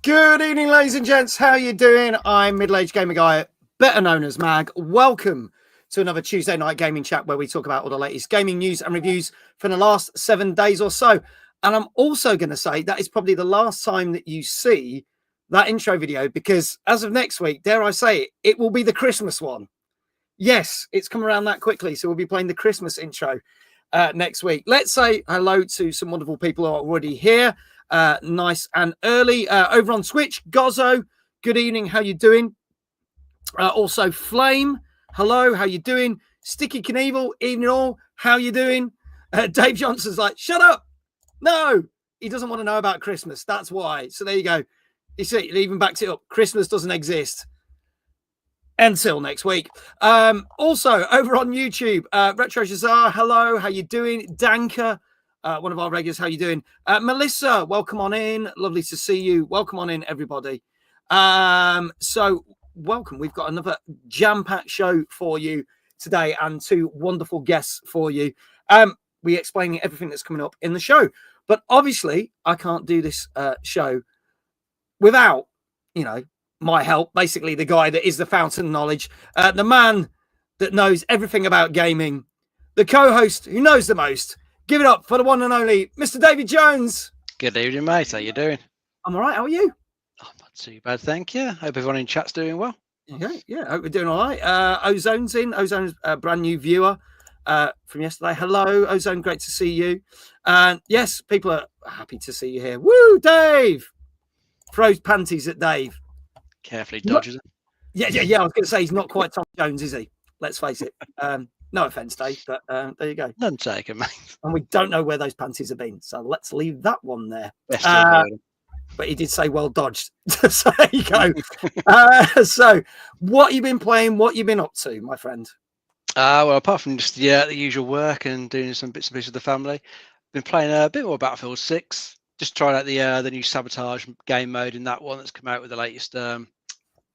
Good evening, ladies and gents. How you doing? I'm middle-aged gamer guy, better known as Mag. Welcome to another Tuesday night gaming chat where we talk about all the latest gaming news and reviews from the last 7 days or so. And I'm also going to say that is probably the last time that you see that intro video, because as of next week, dare I say it, it will be the Christmas one. Yes, it's come around that quickly. So we'll be playing the Christmas intro next week. Let's say hello to some wonderful people who are already here. Nice and early over on Twitch. Gozzo, good evening. How you doing? Also, Flame, hello. How you doing? Sticky Knievel, evening all. How you doing? Dave Johnson's like, shut up. No, he doesn't want to know about Christmas. That's why. So there you go. You see, it even backs it up. Christmas doesn't exist until next week. Also over on YouTube, Retro Shazar, hello. How you doing? Danka, one of our regulars, how you doing? Melissa, welcome on in. Lovely to see you. Welcome on in, everybody. So welcome. We've got another jam-packed show for you today and two wonderful guests for you. We're explaining everything that's coming up in the show. But obviously, I can't do this show without, my help. Basically, the guy that is the fountain of knowledge, the man that knows everything about gaming, the co-host who knows the most. Give it up for the one and only Mr. David Jones. Good evening, mate. How you doing? I'm all right. How are you? Oh, not too bad, thank you. Hope everyone in chat's doing well. Okay, yeah, hope we're doing all right. Ozone's in. Ozone's a brand new viewer from yesterday. Hello, Ozone. Great to see you. And yes, people are happy to see you here. Woo, Dave! Throws panties at Dave. Carefully dodges it. Yeah. I was going to say he's not quite Tom Jones, is he? Let's face it. No offense, Dave, but there you go. None taken, mate. And we don't know where those panties have been, so let's leave that one there. But he did say well dodged. So there you go. So what you been playing? What you been up to, my friend? Well, apart from just the usual work and doing some bits and pieces with the family, been playing a bit more Battlefield 6. Just trying out the new sabotage game mode in that one that's come out with the latest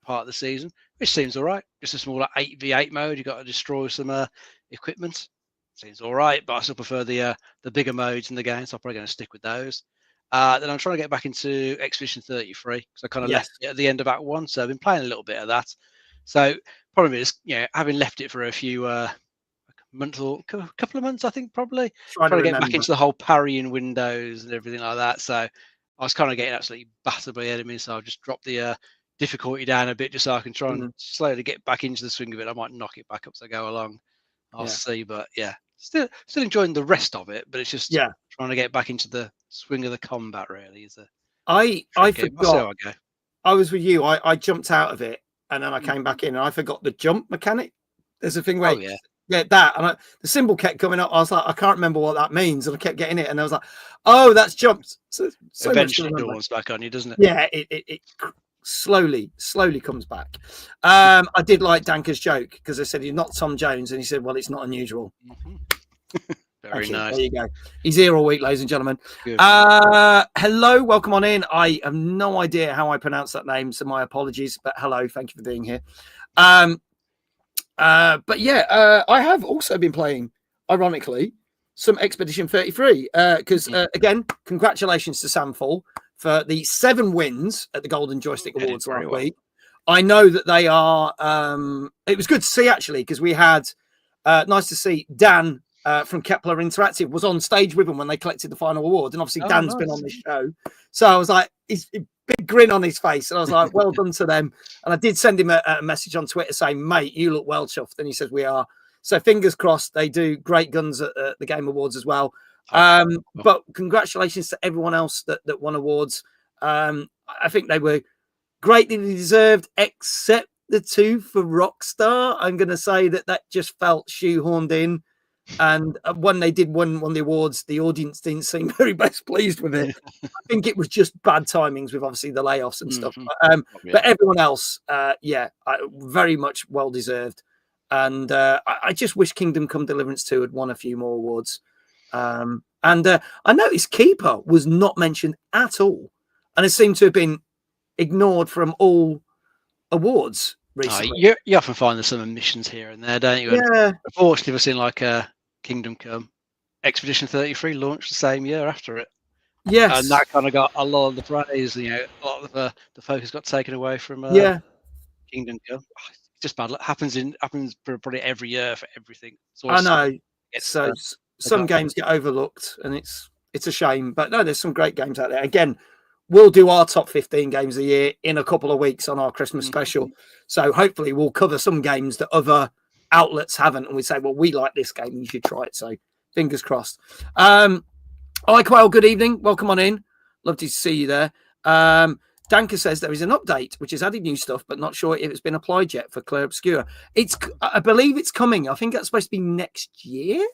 part of the season, which seems all right. Just a smaller 8v8 mode. You got to destroy some equipment. Seems all right, but I still prefer the bigger modes in the game, so I'm probably going to stick with those. Then I'm trying to get back into Expedition 33 because I kind of left it at the end of Act 1, so I've been playing a little bit of that. So problem is, having left it for a few month or couple of months, I think probably trying to get back into the whole parrying windows and everything like that. So I was kind of getting absolutely battered by enemies, so I've just dropped the difficulty down a bit just so I can try and slowly get back into the swing of it. I might knock it back up as I go along. I'll see, but still enjoying the rest of it, but it's just trying to get back into the swing of the combat. Really, is I forgot. I was with you. I jumped out of it and then I came back in and I forgot the jump mechanic. There's a thing where that and the symbol kept coming up. I was like, I can't remember what that means, and I kept getting it, and I was like, oh, that's jumped. So eventually it dawns back on you, doesn't it? Yeah, it slowly comes back. I did like Danker's joke because I said he's not Tom Jones, and he said, well, it's not unusual. Very nice. There you go. He's here all week, ladies and gentlemen. Hello, welcome on in. I have no idea how I pronounce that name, so my apologies, but hello, thank you for being here. I have also been playing, ironically, some Expedition 33 because again, congratulations to Samfall for the 7 wins at the Golden Joystick Awards last week. I know that they are it was good to see actually, because we had nice to see Dan from Kepler Interactive was on stage with them when they collected the final award, and obviously Dan's been on this show, so I was like, he's big grin on his face, and I was like, well done to them. And I did send him a message on Twitter saying, mate, you look well chuffed, and he says we are. So fingers crossed. They do great guns at the Game Awards as well. But congratulations to everyone else that won awards. I think they were greatly deserved, except the 2 for Rockstar. I'm going to say that just felt shoehorned in. And when they did win one of the awards, the audience didn't seem very best pleased with it. I think it was just bad timings with obviously the layoffs and stuff. But everyone else, very much well deserved. And I just wish Kingdom Come Deliverance 2 had won a few more awards. And I noticed Keeper was not mentioned at all, and it seemed to have been ignored from all awards recently. You often find there's some omissions here and there, don't you? Yeah. And unfortunately, we've seen like Kingdom Come, Expedition 33 launched the same year after it. Yes. And that kind of got a lot of the praise. You know, a lot of the focus got taken away from Yeah. Kingdom Come. It's just bad luck. Happens probably every year for everything. It's I always know. gets So some games get overlooked, and it's a shame. But no, there's some great games out there. Again, we'll do our top 15 games of the year in a couple of weeks on our Christmas special. So hopefully we'll cover some games that other outlets haven't, and we say, well, we like this game, you should try it. So fingers crossed. Quail, good evening. Welcome on in. Love to see you there. Danka says there is an update which has added new stuff, but not sure if it's been applied yet for Claire Obscura. I believe it's coming. I think that's supposed to be next year.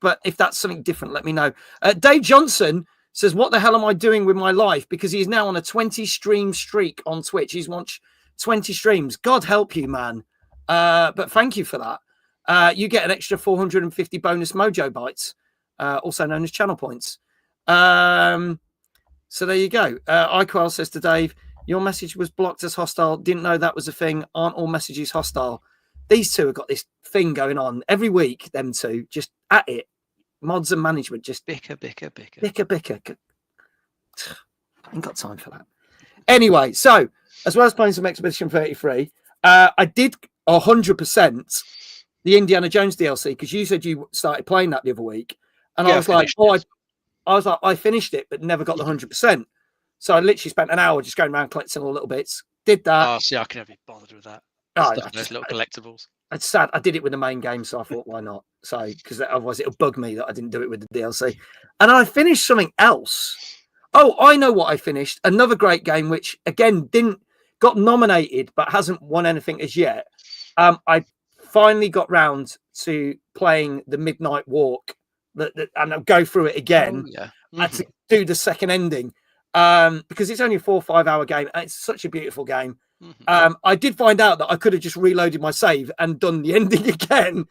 But if that's something different, let me know. Dave Johnson says, what the hell am I doing with my life? Because he's now on a 20 stream streak on Twitch. He's watched 20 streams. God help you, man. But thank you for that. You get an extra 450 bonus mojo bites, also known as channel points. So there you go. iQuell says to Dave, your message was blocked as hostile. Didn't know that was a thing. Aren't all messages hostile? These two have got this thing going on every week, them two, just at it. Mods and management, just bicker. I ain't got time for that. Anyway, so as well as playing some Expedition 33, I did 100% the Indiana Jones DLC, because you said you started playing that the other week. And yeah, I was like, I finished it, but never got the 100%. So I literally spent an hour just going around collecting all little bits. Did that. Oh, see, I can never be bothered with that. Those little collectibles. It's sad. I did it with the main game, so I thought, why not? So, because otherwise it'll bug me that I didn't do it with the DLC. And I finished something else. Oh, I know what I finished. Another great game, which again got nominated, but hasn't won anything as yet. I finally got round to playing the Midnight Walk, and I'll go through it again. Oh, yeah. And to do the second ending, because it's only a 4 or 5 hour game, and it's such a beautiful game. I did find out that I could have just reloaded my save and done the ending again,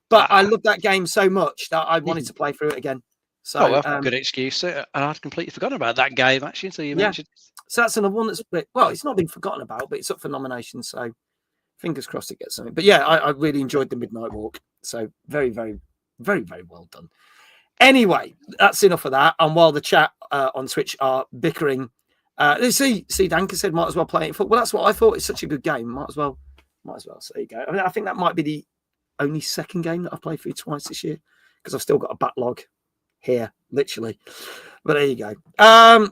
but I love that game so much that I wanted to play through it again. So, good excuse. I'd completely forgotten about that game actually. So you mentioned. So that's another one that's it's not been forgotten about, but it's up for nomination. So fingers crossed it gets something. But yeah, I really enjoyed the Midnight Walk. So very, very, very, very well done. Anyway, that's enough of that. And while the chat on Twitch are bickering, see, Danka said might as well play it. Well, that's what I thought. It's such a good game. Might as well. So there you go. I mean, I think that might be the only second game that I've played through twice this year, because I've still got a backlog here, literally. But there you go.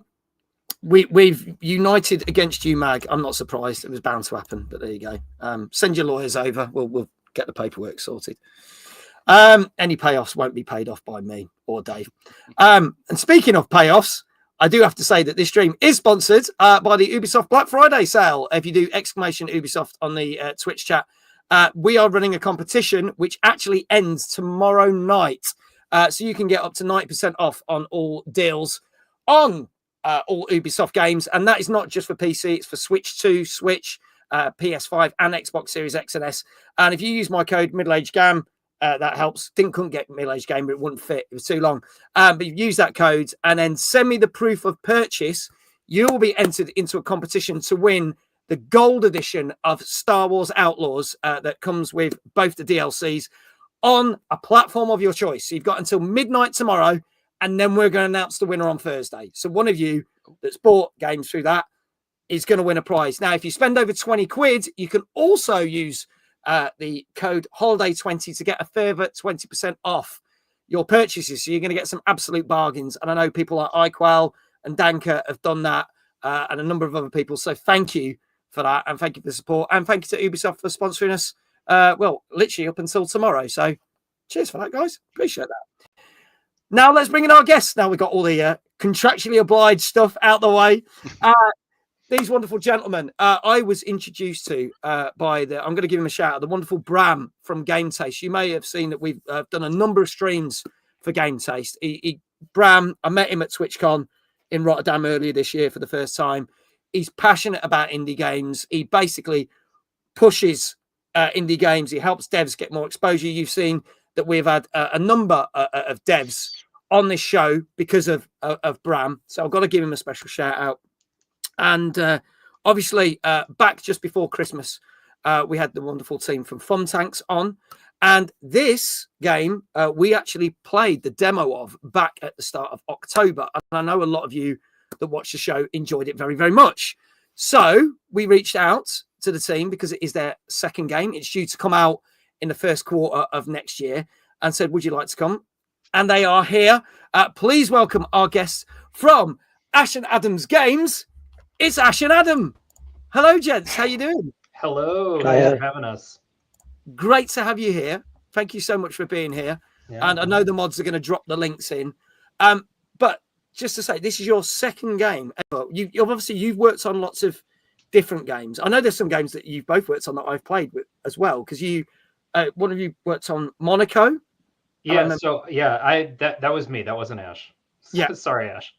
We've united against you, Mag. I'm not surprised. It was bound to happen. But there you go. Send your lawyers over. We'll get the paperwork sorted. Any payoffs won't be paid off by me or Dave. And speaking of payoffs, I do have to say that this stream is sponsored by the Ubisoft Black Friday sale. If you do !Ubisoft on the Twitch chat, we are running a competition which actually ends tomorrow night. So you can get up to 90% off on all deals on all Ubisoft games. And that is not just for PC, it's for Switch 2, Switch, PS5 and Xbox Series X and S. And if you use my code MiddleAgeGam, that helps. Couldn't get middle-aged game, but it wouldn't fit. It was too long. But you use that code and then send me the proof of purchase. You will be entered into a competition to win the gold edition of Star Wars Outlaws that comes with both the DLCs on a platform of your choice. So you've got until midnight tomorrow, and then we're going to announce the winner on Thursday. So one of you that's bought games through that is going to win a prize. Now, if you spend over 20 quid, you can also use the code holiday20 to get a further 20% off your purchases. So you're going to get some absolute bargains. And I know people like iQuell and Danka have done that, and a number of other people. So thank you for that. And thank you for the support. And thank you to Ubisoft for sponsoring us. Literally up until tomorrow. So cheers for that, guys. Appreciate that. Now let's bring in our guests. Now we've got all the contractually obliged stuff out the way. These wonderful gentlemen, I was introduced to by I'm going to give him a shout out, the wonderful Bram from Game Taste. You may have seen that we've done a number of streams for Game Taste. Bram, I met him at TwitchCon in Rotterdam earlier this year for the first time. He's passionate about indie games. He basically pushes indie games. He helps devs get more exposure. You've seen that we've had a number of devs on this show because of Bram. So I've got to give him a special shout out. And obviously, back just before Christmas, we had the wonderful team from Fun Tanks on. And this game, we actually played the demo of back at the start of October. And I know a lot of you that watched the show enjoyed it very, very much. So we reached out to the team because it is their second game. It's due to come out in the first quarter of next year, and said, would you like to come? And they are here. Please welcome our guests from Ash and Adam's Games. It's Ash and Adam. Hello, gents. How you doing? Hello. Thanks for having us. Great to have you here. Thank you so much for being here. Yeah, and I know the mods are going to drop the links in. But just to say, this is your second game ever. You've worked on lots of different games. I know there's some games that you've both worked on that I've played with as well, because one of you worked on Monaco. Yeah, that was me. That wasn't Ash. Yeah, sorry, Ash.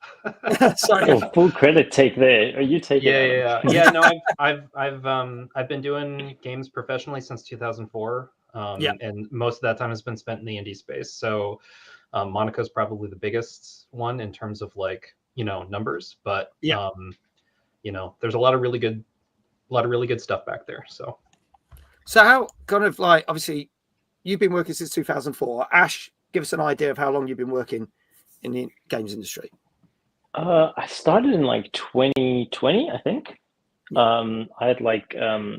Sorry. Oh, full credit take there. Are you taking? Yeah. No, I've been doing games professionally since 2004. And most of that time has been spent in the indie space. So Monaco's probably the biggest one in terms of numbers, but there's a lot of really good stuff back there. So how kind of obviously you've been working since 2004. Ash, give us an idea of how long you've been working in the games industry. I started in 2020, I think. I had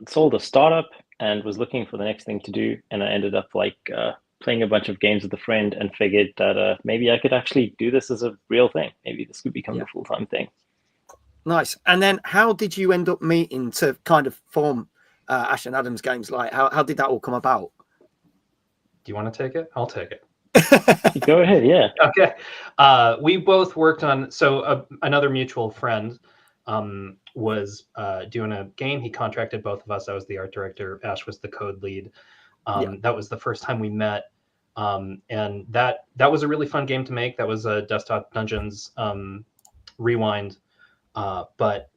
sold a startup and was looking for the next thing to do, and I ended up playing a bunch of games with a friend and figured that maybe I could actually do this as a real thing. Maybe this could become a full-time thing. Nice. And then how did you end up meeting to kind of form Ash and Adam's Games? How did that all come about? Do you want to take it? I'll take it. Go ahead. Yeah. Okay. We both worked on, another mutual friend was doing a game. He contracted both of us. I was the art director. Ash was the code lead. That was the first time we met. And that was a really fun game to make. That was a Desktop Dungeons rewind. But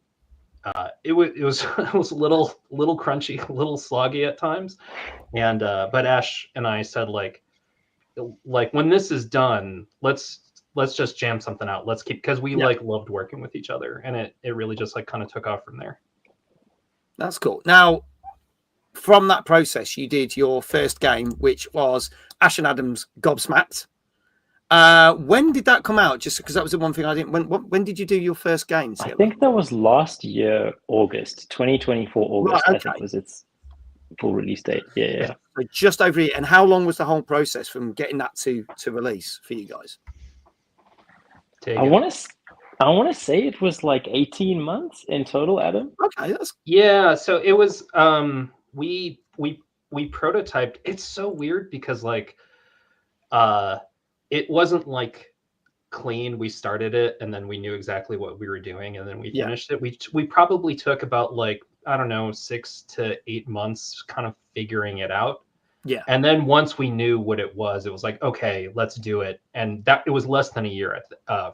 it was a little crunchy, a little sloggy at times. And but Ash and I said when this is done, let's just jam something out. Let's keep, because we loved working with each other, and it really just kind of took off from there. That's cool. Now, from that process, you did your first game, which was Ash and Adam's Gobsmacked. When did that come out? Just because that was the one thing I didn't. When did you do your first game? I think that was last year, August 2024. August, right, okay. I think was its full release date. Yeah. So just over a year. And how long was the whole process from getting that to release for you guys? I want to say it was 18 months in total, Adam. Okay, so it was we prototyped. It's so weird because it wasn't clean. We started it and then we knew exactly what we were doing and then we finished it. We probably took about 6 to 8 months kind of figuring it out. Yeah. And then once we knew what it was okay, let's do it. And that it was less than a year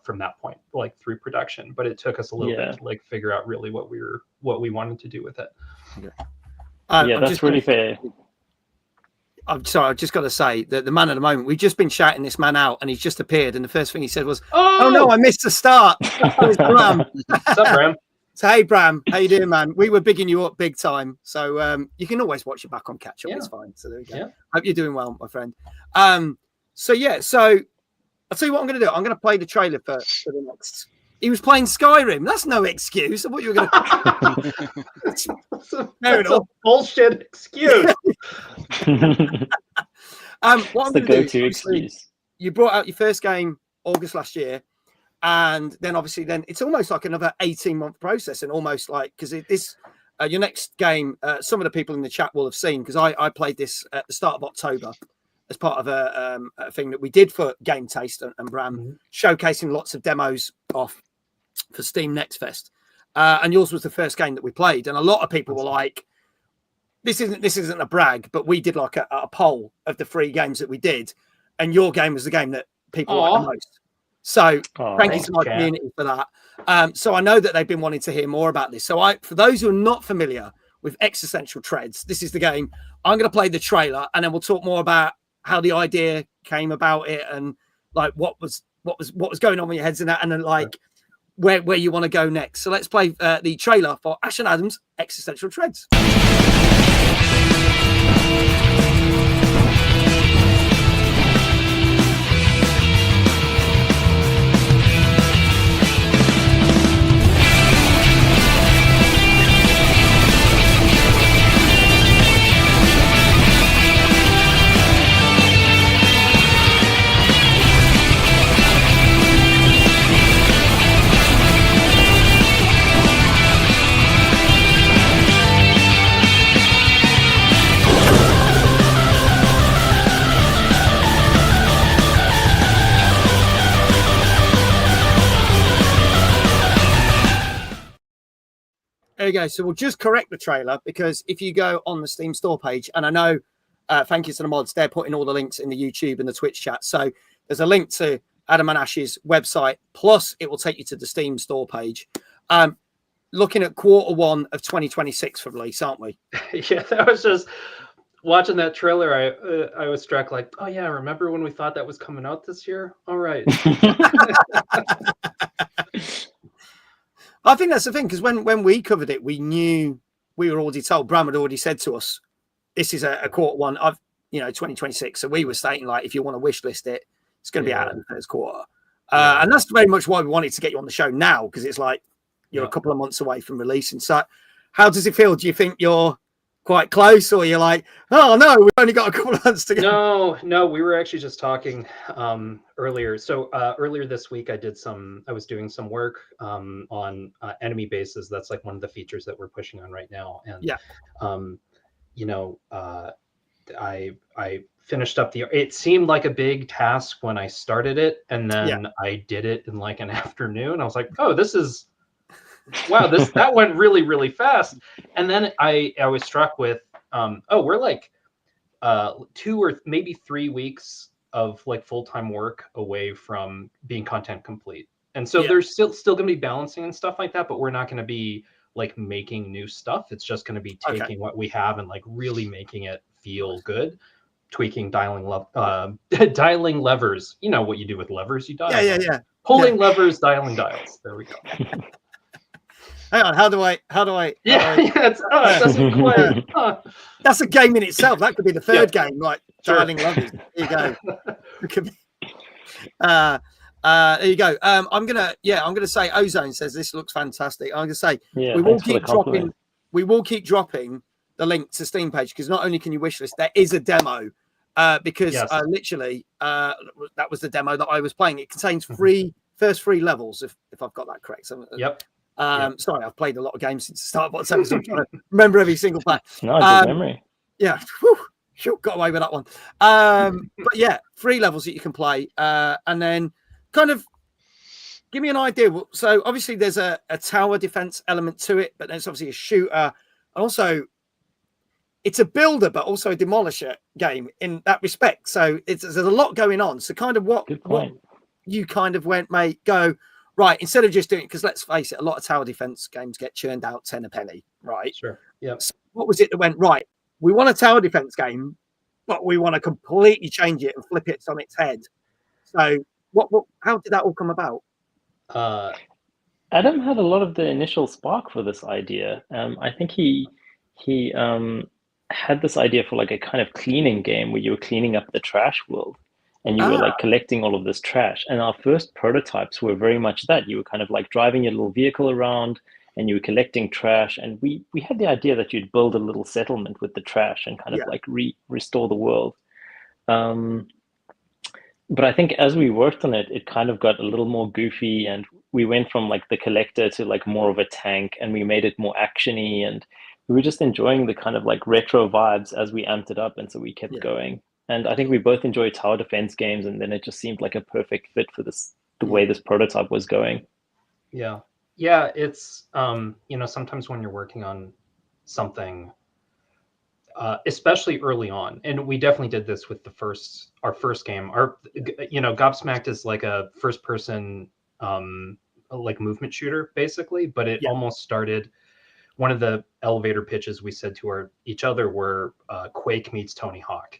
from that point, through production. But it took us a little bit to figure out really what we wanted to do with it. Okay. That's really fair. I'm sorry, I've just got to say that the man at the moment, we've just been shouting this man out and he's just appeared. And the first thing he said was, oh no, I missed the start. It's Bram. What's up, Bram? So, hey, Bram, how you doing, man? We were bigging you up big time. So you can always watch it back on catch up. It's fine. So there we go. Yeah. Hope you're doing well, my friend. So I'll tell you what I'm going to do. I'm going to play the trailer for the next. He was playing Skyrim. That's no excuse. I thought you were going to. That's a bullshit excuse. What's the go-to excuse? You brought out your first game August last year, and then obviously it's almost like another 18-month process, and almost because your next game. Some of the people in the chat will have seen because I played this at the start of October as part of a thing that we did for Game Taste and Bram, showcasing lots of demos off for Steam Next Fest. And yours was the first game that we played. And a lot of people were like, this isn't a brag, but we did a poll of the 3 games that we did. And your game was the game that people liked the most. So thank you to my community for that. So I know that they've been wanting to hear more about this. So for those who are not familiar with Existential Treads, this is the game. I'm going to play the trailer and then we'll talk more about how the idea came about it and what was going on in your heads and that, and then where you want to go next. So let's play the trailer for Ash and Adam's Existential Treads. you go. So we'll just correct the trailer, because if you go on the Steam store page, and I know, thank you to the mods, they're putting all the links in the YouTube and the Twitch chat. So there's a link to Adam and Ash's website, plus it will take you to the Steam store page. Looking at Q1 of 2026 for release, aren't we? Yeah, that was just watching that trailer. I was struck like, oh yeah, remember when we thought that was coming out this year? All right. I think that's the thing, because when we covered it, we knew, we were already told, Bram had already said to us, this is a Q1 of 2026. So we were stating, like, if you want to wish list it, it's going to be out in the first quarter. And that's very much why we wanted to get you on the show now, because it's like you're a couple of months away from releasing. So how does it feel? Do you think you're quite close, or you're like, oh no, we've only got a couple of months to go? No, we were actually just talking earlier. So earlier this week, I was doing some work on enemy bases. That's like one of the features that we're pushing on right now. And I finished up it seemed like a big task when I started it, and then I did it in like an afternoon. I was like, oh, wow, that went really, really fast. And then I was struck with, we're like 2 or maybe 3 weeks of like full-time work away from being content complete. And so there's still going to be balancing and stuff like that, but we're not going to be like making new stuff. It's just going to be taking what we have and like really making it feel good, tweaking, dialing levers. You know what you do with levers, you dial. Yeah. Pulling levers, dialing dials. There we go. Hang on, how do I? It doesn't quite. That's a game in itself. That could be the third game, like dialing levers. There you go. It could be. There you go. I'm gonna say Ozone says this looks fantastic. I'm gonna say we will keep dropping. We will keep dropping the link to Steam page, because not only can you wishlist, there is a demo. Because literally that was the demo that I was playing. It contains first three levels, if I've got that correct. So, sorry, I've played a lot of games since the start of What's so I'm trying to remember every single play. Nice memory. Yeah, whew, got away with that one. But yeah, 3 levels that you can play, and then kind of give me an idea. So obviously there's a tower defense element to it, but there's obviously a shooter, and also it's a builder, but also a demolisher game in that respect. So there's a lot going on. So kind of what you kind of went, mate, go, right, instead of just doing it, because let's face it, a lot of tower defense games get churned out 10 a penny, right? Sure. Yeah. So what was it that went, right, we want a tower defense game, but we want to completely change it and flip it on its head. So how did that all come about? Adam had a lot of the initial spark for this idea. I think he had this idea for like a kind of cleaning game where you were cleaning up the trash world, and you were like collecting all of this trash. And our first prototypes were very much that. You were kind of like driving your little vehicle around and you were collecting trash. And we had the idea that you'd build a little settlement with the trash and kind of like restore the world. But I think as we worked on it, it kind of got a little more goofy, and we went from like the collector to like more of a tank, and we made it more actiony, and we were just enjoying the kind of like retro vibes as we amped it up. And so we kept going. And I think we both enjoy tower defense games, and then it just seemed like a perfect fit for the way this prototype was going. Yeah, it's sometimes when you're working on something, especially early on, and we definitely did this with our first game. Gobsmacked is like a first person like movement shooter basically, but it almost started. One of the elevator pitches we said to each other were Quake meets Tony Hawk.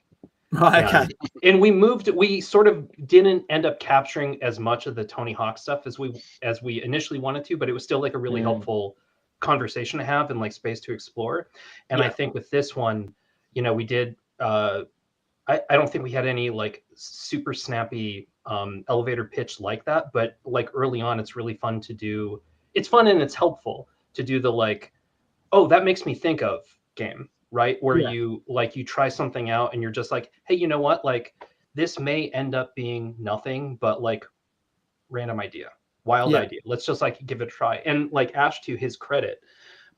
Okay. And we sort of didn't end up capturing as much of the Tony Hawk stuff as we initially wanted to, but it was still like a really helpful conversation to have and like space to explore. And I think with this one, we did I don't think we had any like super snappy elevator pitch like that, but like early on it's really fun to do. It's fun and it's helpful to do the like, oh, that makes me think of game. Right, where you try something out and you're just like, hey, you know what, like this may end up being nothing, but like random idea, wild idea, let's just like give it a try. And like Ash, to his credit,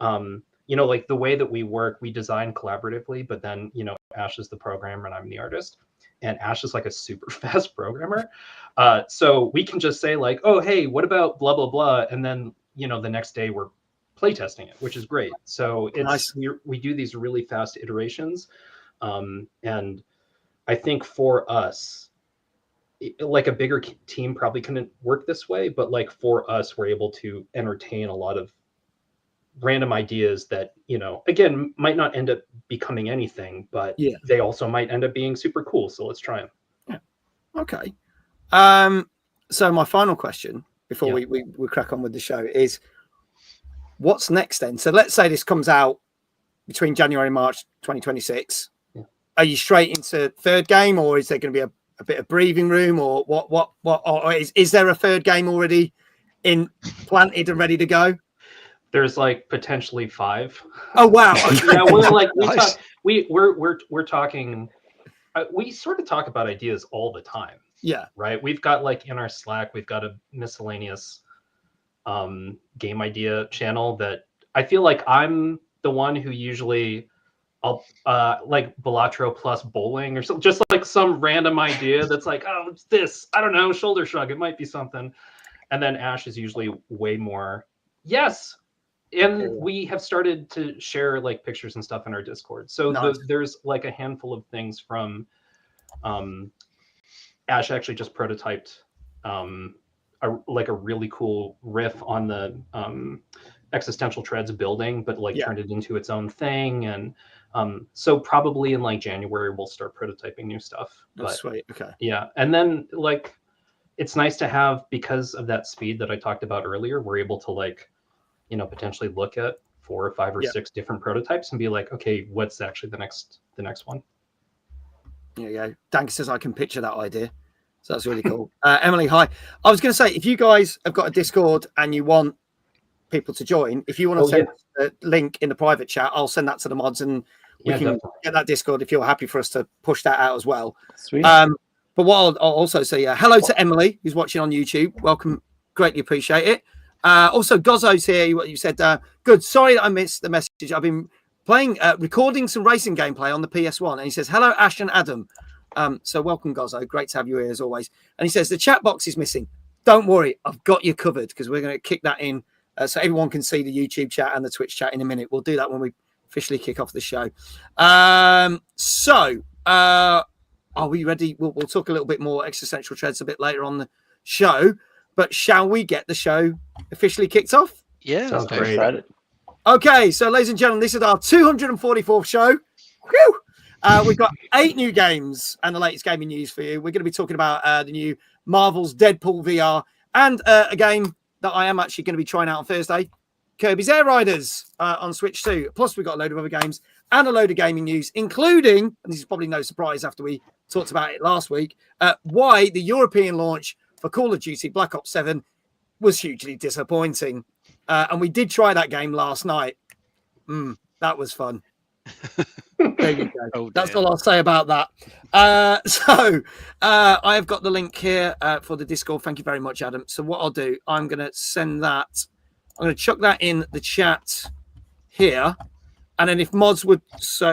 like the way that we work, we design collaboratively, but then Ash is the programmer and I'm the artist, and Ash is like a super fast programmer, so we can just say like, oh hey, what about blah blah blah, and then the next day we're playtesting it, which is great. So it's Nice. we do these really fast iterations, and I think for us, like a bigger team probably couldn't work this way, but like for us, we're able to entertain a lot of random ideas that, you know, again, might not end up becoming anything, but they also might end up being super cool. So let's try them. Yeah. Okay. So my final question before we crack on with the show is, what's next then? So let's say this comes out between January and March 2026. Yeah. Are you straight into third game, or is there going to be a bit of breathing room, or what or is there a third game already planted and ready to go? There's like potentially 5. Oh wow! Okay. Yeah, we're like Nice. we're talking. We sort of talk about ideas all the time. Yeah. Right. We've got like in our Slack, we've got a miscellaneous game idea channel that I feel like I'm the one who usually I'll like Balatro plus bowling or something, just like some random idea that's like, oh, it's this. I don't know, shoulder shrug. It might be something. And then Ash is usually way more. Yes. And we have started to share like pictures and stuff in our Discord. So Nice. there's like a handful of things from Ash actually just prototyped like a really cool riff on the Existential Treads building, but like turned it into its own thing. And so probably in like January, we'll start prototyping new stuff. That's sweet. Okay. Yeah. And then like, it's nice to have, because of that speed that I talked about earlier, we're able to like, you know, potentially look at 4 or 5 or 6 different prototypes and be like, okay, what's actually the next one? There you go. Dank says I can picture that idea. So that's really cool. Emily, hi. I was going to say, if you guys have got a Discord and you want people to join, if you want to send a link in the private chat, I'll send that to the mods and we can get that Discord if you're happy for us to push that out as well. Sweet. But what I'll also say, hello to Emily, who's watching on YouTube. Welcome. Greatly appreciate it. Also, Gozzo's here. What you said, good. Sorry that I missed the message. I've been playing, recording some racing gameplay on the PS1. And he says, hello, Ash and Adam. So welcome, Gozzo. Great to have you here as always. And he says, the chat box is missing. Don't worry. I've got you covered because we're going to kick that in so everyone can see the YouTube chat and the Twitch chat in a minute. We'll do that when we officially kick off the show. Are we ready? We'll talk a little bit more Existential Treads a bit later on the show. But shall we get the show officially kicked off? Yeah, sounds great. great. Okay, so ladies and gentlemen, this is our 244th show. Whew! We've got 8 new games and the latest gaming news for you. We're going to be talking about the new Marvel's Deadpool VR and a game that I am actually going to be trying out on Thursday, Kirby's Air Riders on Switch 2. Plus, we've got a load of other games and a load of gaming news, including, and this is probably no surprise after we talked about it last week, why the European launch for Call of Duty Black Ops 7 was hugely disappointing. And we did try that game last night. That was fun. There you go. Oh, that's all I'll say about that. I have got the link here for the Discord. Thank you very much, Adam. So what I'll do, I'm going to send that. I'm going to chuck that in the chat here. And then if mods would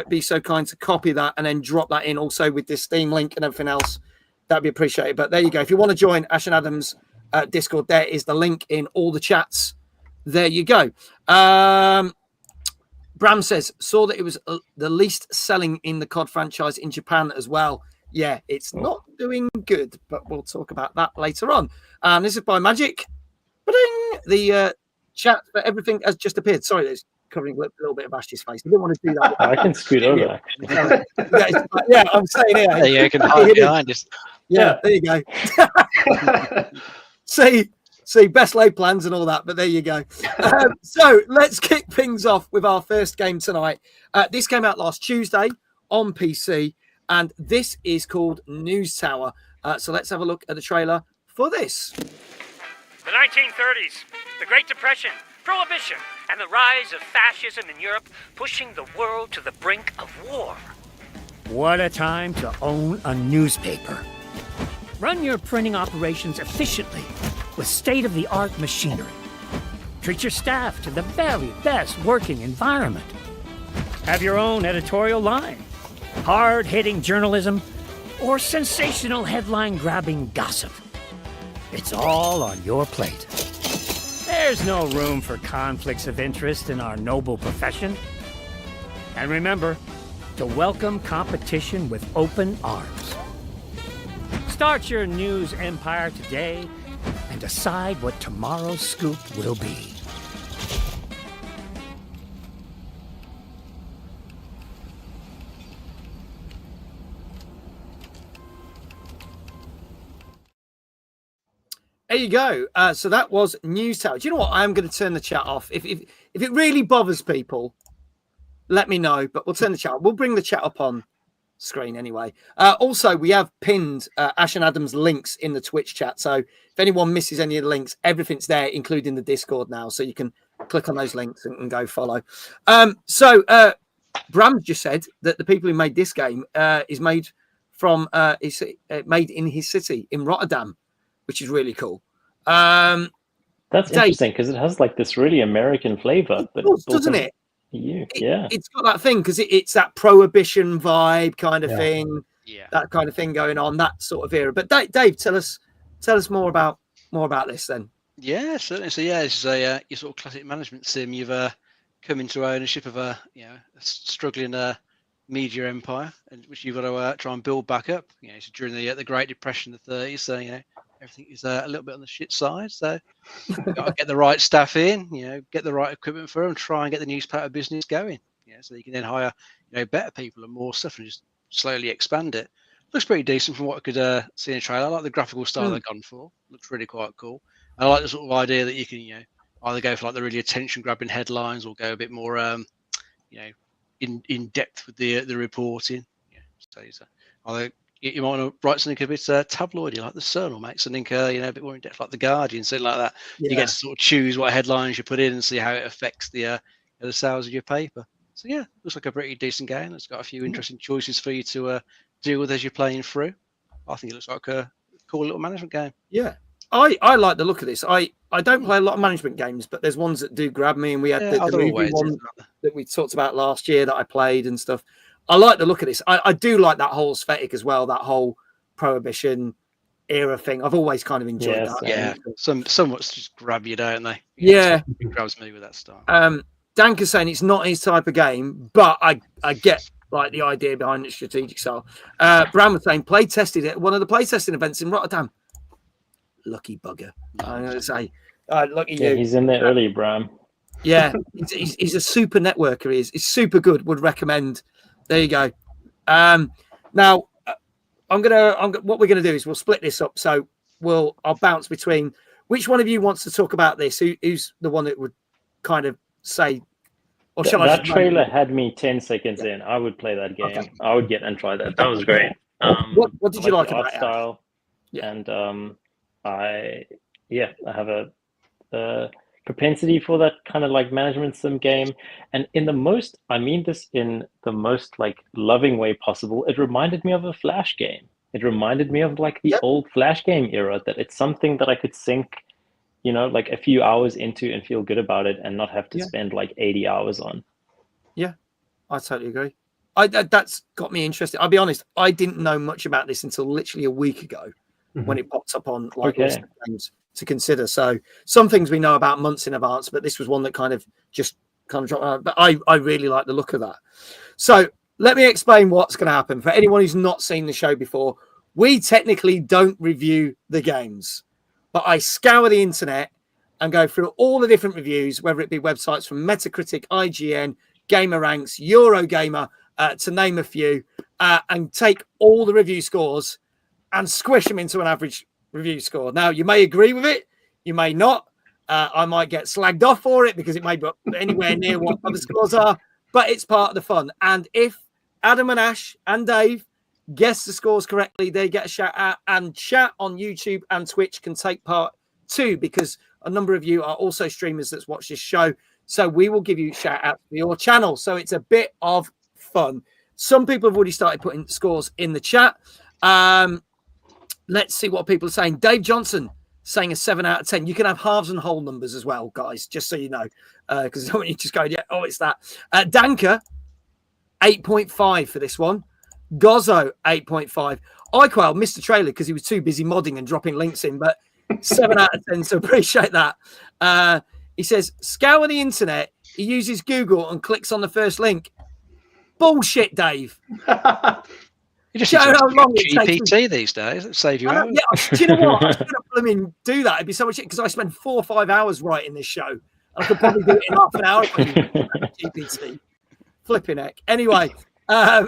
be so kind to copy that and then drop that in also with this Steam link and everything else, that'd be appreciated. But there you go. If you want to join Ash and Adam's Discord, there is the link in all the chats. There you go. Bram says, saw that it was the least selling in the COD franchise in Japan as well. Yeah, it's not doing good, but we'll talk about that later on. This is by Magic. Ba-ding! The chat for everything has just appeared. Sorry, there's covering a little bit of Ash's face. I didn't want to do that. I can scoot over. Yeah, I'm saying here. Yeah, you can hide behind us. Yeah, there you go. See, best laid plans and all that, but there you go. So let's kick things off with our first game tonight. This came out last Tuesday on PC, and this is called News Tower. So let's have a look at the trailer for this. The 1930s, the Great Depression, Prohibition, and the rise of fascism in Europe, pushing the world to the brink of war. What a time to own a newspaper. Run your printing operations efficiently with state-of-the-art machinery. Treat your staff to the very best working environment. Have your own editorial line, hard-hitting journalism, or sensational headline-grabbing gossip. It's all on your plate. There's no room for conflicts of interest in our noble profession. And remember to welcome competition with open arms. Start your news empire today and decide what tomorrow's scoop will be. There you go. So that was News Tower. Do you know what? I am going to turn the chat off. If it really bothers people, let me know. But we'll turn the chat. We'll bring the chat up on screen anyway. Also, we have pinned Ash and Adam's links in the Twitch chat. So if anyone misses any of the links, everything's there, including the Discord now. So you can click on those links and go follow. Bram just said that the people who made this game is made from made in his city in Rotterdam, which is really cool. That's Dave, interesting because it has like this really American flavor, but doesn't it? It's got that thing because it's that prohibition vibe kind of thing, that kind of thing going on, that sort of era. But Dave, tell us more about this then. Yeah, certainly. So yeah, it's a your sort of classic management sim. You've come into ownership of a struggling media empire, and which you've got to try and build back up. So during the Great Depression of the 30s, so everything is a little bit on the shit side. So you've got to get the right staff in, get the right equipment for them, try and get the newspaper business going. So you can then hire better people and more stuff and just slowly expand it. Looks pretty decent from what I could see in the trailer. I like the graphical style they've gone for. Looks really quite cool. I like the sort of idea that you can either go for like the really attention grabbing headlines or go a bit more in depth with the reporting. So either you might want to write something a bit tabloidy like the Sun, or make something a bit more in depth like the Guardian, something like that. You get to sort of choose what headlines you put in and see how it affects the sales of your paper. So yeah, looks like a pretty decent game. It's got a few interesting choices for you to deal with as you're playing through. I think it looks like a cool little management game. Yeah, I like the look of this. I don't play a lot of management games, but there's ones that do grab me, and we had the movie one that we talked about last year that I played and stuff. I like the look of this. I do like that whole aesthetic as well, that whole prohibition era thing. I've always kind of enjoyed that. Yeah, somewhat just grab you, don't they? It grabs me with that style. Danker's saying it's not his type of game, but I get like the idea behind the strategic style. Bram was saying play tested at one of the play testing events in Rotterdam. Lucky bugger. I'm going to say, lucky you. He's in there early, Bram. Yeah, he's a super networker. He's super good. Would recommend. There you go. Now, what we're gonna do is we'll split this up. So I'll bounce between. Which one of you wants to talk about this? Who's the one that would kind of say? Or shall that trailer had me 10 seconds in. I would play that game. Okay. I would get and try that. That was great. What did you like about art style? Yeah. And I have a propensity for that kind of like management sim game, and I mean this in the most like loving way possible. It reminded me of a Flash game. It reminded me of like the old Flash game era, that it's something that I could sink, like a few hours into and feel good about it and not have to spend like 80 hours on. Yeah, I totally agree. That's got me interested. I'll be honest, I didn't know much about this until literally a week ago when it popped up on like games to consider. So some things we know about months in advance, but this was one that kind of dropped out. But I really like the look of that. So let me explain what's going to happen. For anyone who's not seen the show before, we technically don't review the games, but I scour the internet and go through all the different reviews, whether it be websites from Metacritic, IGN, GamerRanks, Eurogamer, to name a few, and take all the review scores and squish them into an average review score. Now, you may agree with it, you may not. I might get slagged off for it because it may be anywhere near what other scores are, but it's part of the fun. And if Adam and Ash and Dave guess the scores correctly, they get a shout out, and chat on YouTube and Twitch can take part too, because a number of you are also streamers that's watched this show. So we will give you shout out for your channel. So it's a bit of fun. Some people have already started putting scores in the chat. Let's see what people are saying. Dave Johnson saying a 7 out of 10. You can have halves and whole numbers as well, guys, just so you know, because I don't want you just going, it's that. Danker, 8.5 for this one. Gozzo, 8.5. Iquel missed the trailer because he was too busy modding and dropping links in, but 7 out of 10, so appreciate that. He says, scour the internet. He uses Google and clicks on the first link. Bullshit, Dave. You just Do you know how long it takes GPT these days. It'll save you hours. Yeah, do you know what? I was going to do that. It'd be so much because I spend 4 or 5 hours writing this show. I could probably do it in half an hour if I did GPT. Flipping heck. Anyway,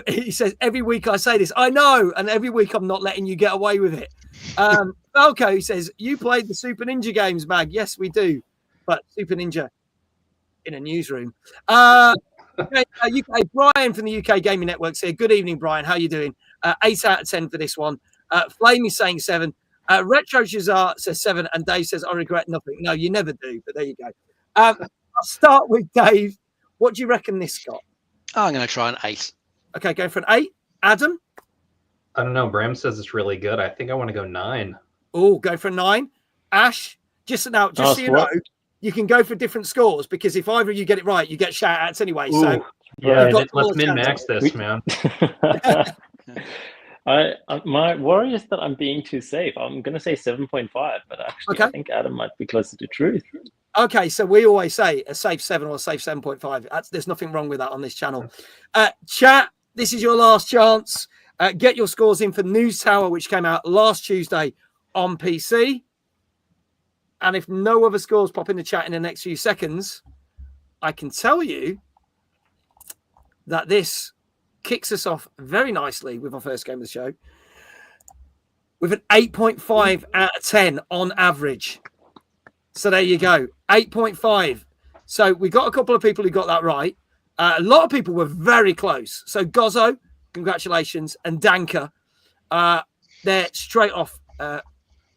he says, every week I say this. I know. And every week I'm not letting you get away with it. Falco says, you played the Super Ninja games, Mag. Yes, we do. But Super Ninja in a newsroom. UK, Brian from the UK Gaming Network here. Good evening, Brian. How you doing? 8 out of 10 for this one. Flame is saying 7. Retro Shazar says 7. And Dave says, I regret nothing. No, you never do. But there you go. I'll start with Dave. What do you reckon this got? I'm going to try an 8. Okay, go for an 8. Adam? I don't know. Bram says it's really good. I think I want to go 9. Oh, go for a 9. Ash, just so you know, you can go for different scores because if either of you get it right, you get shout outs anyway. Ooh, So yeah, let's min-max this, man. My worry is that I'm being too safe. I'm going to say 7.5, but actually I think Adam might be closer to truth. Okay, so we always say a safe 7 or a safe 7.5. There's nothing wrong with that on this channel. Chat, this is your last chance. Get your scores in for News Tower, which came out last Tuesday on PC. And if no other scores pop in the chat in the next few seconds, I can tell you that this kicks us off very nicely with our first game of the show with an 8.5 out of 10 on average. So there you go, 8.5. So we got a couple of people who got that right. A lot of people were very close. So Gozzo, congratulations, and Danka, they're straight off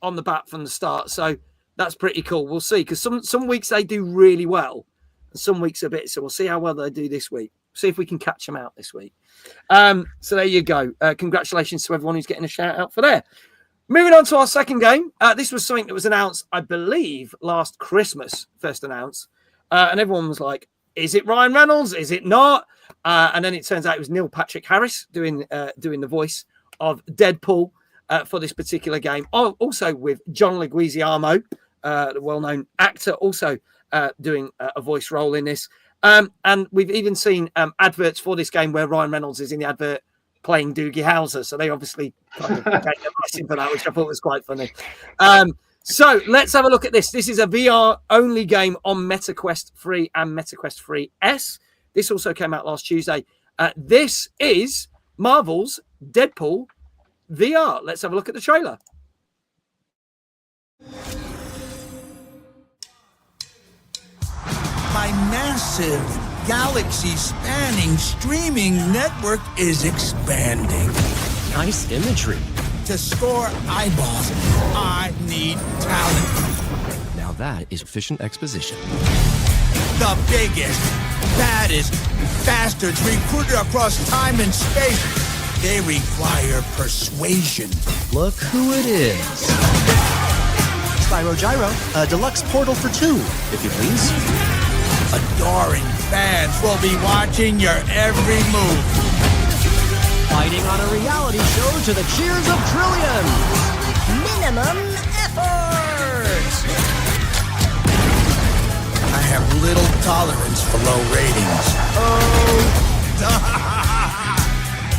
on the bat from the start. So that's pretty cool. We'll see, because some weeks they do really well, and some weeks a bit. So we'll see how well they do this week. See if we can catch them out this week. So there you go. Congratulations to everyone who's getting a shout out for there. Moving on to our second game. This was something that was announced, I believe, last Christmas, first announced. And everyone was like, is it Ryan Reynolds? Is it not? And then it turns out it was Neil Patrick Harris doing the voice of Deadpool for this particular game. Also with John Leguizamo, the well-known actor, also doing a voice role in this. And we've even seen adverts for this game where Ryan Reynolds is in the advert playing Doogie Howser. So they obviously kind of gave a lesson for that, which I thought was quite funny. So let's have a look at this. This is a VR-only game on MetaQuest 3 and MetaQuest 3S. This also came out last Tuesday. This is Marvel's Deadpool VR. Let's have a look at the trailer. My massive, galaxy-spanning streaming network is expanding. Nice imagery. To score eyeballs, I need talent. Now that is efficient exposition. The biggest, baddest bastards recruited across time and space. They require persuasion. Look who it is. Spyro Gyro, a deluxe portal for 2, if you please. Adoring fans will be watching your every move. Fighting on a reality show to the cheers of trillions. Minimum effort. I have little tolerance for low ratings.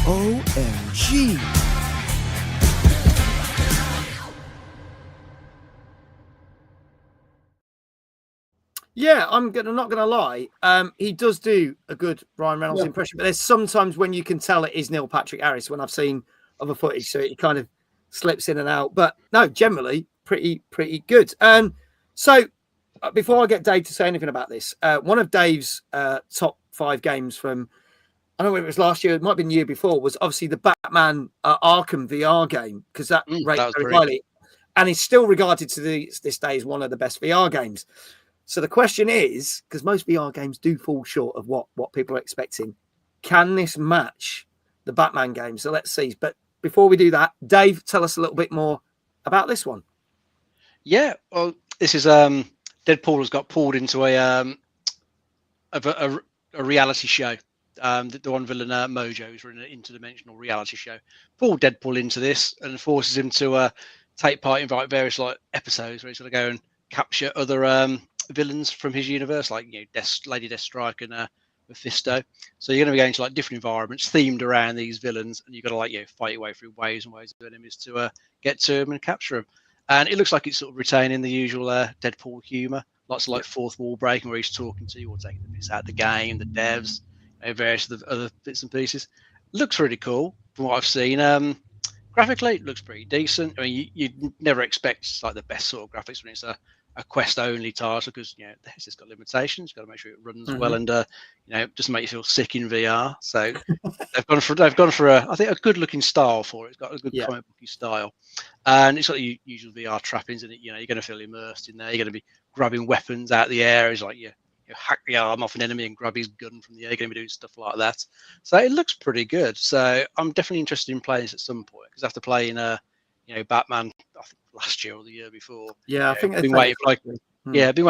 OMG. Yeah, I'm not gonna lie. He does do a good Ryan Reynolds impression, but there's sometimes when you can tell it is Neil Patrick Harris when I've seen other footage, so it kind of slips in and out. But no, generally pretty good. So before I get Dave to say anything about this, one of Dave's top 5 games from, I don't know if it was last year, it might have been the year before, was obviously the Batman Arkham VR game, because that rated very highly, and is still regarded to this day as one of the best VR games. So the question is, because most VR games do fall short of what people are expecting, can this match the Batman game? So let's see. But before we do that, Dave, tell us a little bit more about this one. Yeah, well, this is Deadpool has got pulled into a reality show. The one villain Mojo is in an interdimensional reality show. Pulled Deadpool into this and forces him to take part in various like episodes where he's going to go and capture other villains from his universe, like Lady Deathstrike and Mephisto. So you're going to be going to like different environments themed around these villains, and you've got to fight your way through waves and ways of enemies to get to them and capture them. And it looks like it's sort of retaining the usual Deadpool humor, lots of fourth wall breaking where he's talking to you or taking the bits out of the game, the devs, various other bits and pieces. Looks really cool from what I've seen. Graphically, it looks pretty decent. I mean, you'd never expect like the best sort of graphics when it's a quest only title, because it's got limitations. You've got to make sure it runs well, and doesn't make you feel sick in VR. So they've gone for I think a good looking style for it. It's got a good comic booky style, and it's got the usual VR trappings in it. You're going to feel immersed in there. You're going to be grabbing weapons out of the air. It's like you hack the arm off an enemy and grab his gun from the air. You're going to be doing stuff like that. So it looks pretty good. So I'm definitely interested in playing this at some point, because after playing Batman, I think last year or the year before. Yeah, I think I've been waiting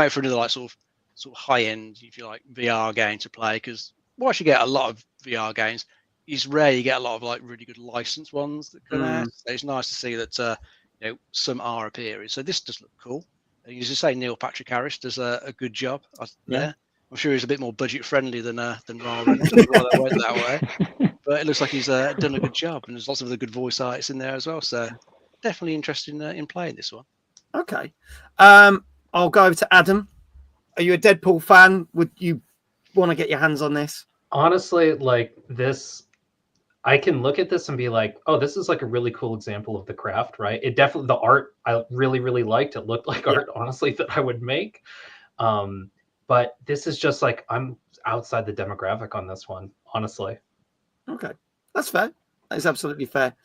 for another sort of high end, if you like, VR game to play. Because whilst you get a lot of VR games, it's rare you get a lot of really good licensed ones that come out. So it's nice to see that some are appearing. So this does look cool. And as you say, Neil Patrick Harris does a good job. I'm sure he's a bit more budget friendly than Ra went that way. But it looks like he's done a good job, and there's lots of other good voice artists in there as well. So definitely interested in playing this one. Okay, I'll go over to Adam. Are you a Deadpool fan? Would you want to get your hands on this? Honestly, this, I can look at this and be like, oh, this is like a really cool example of the craft, right? It definitely, the art I really, really liked. It looked like art, honestly, that I would make. But this is just I'm outside the demographic on this one, honestly. Okay, that's fair. That is absolutely fair.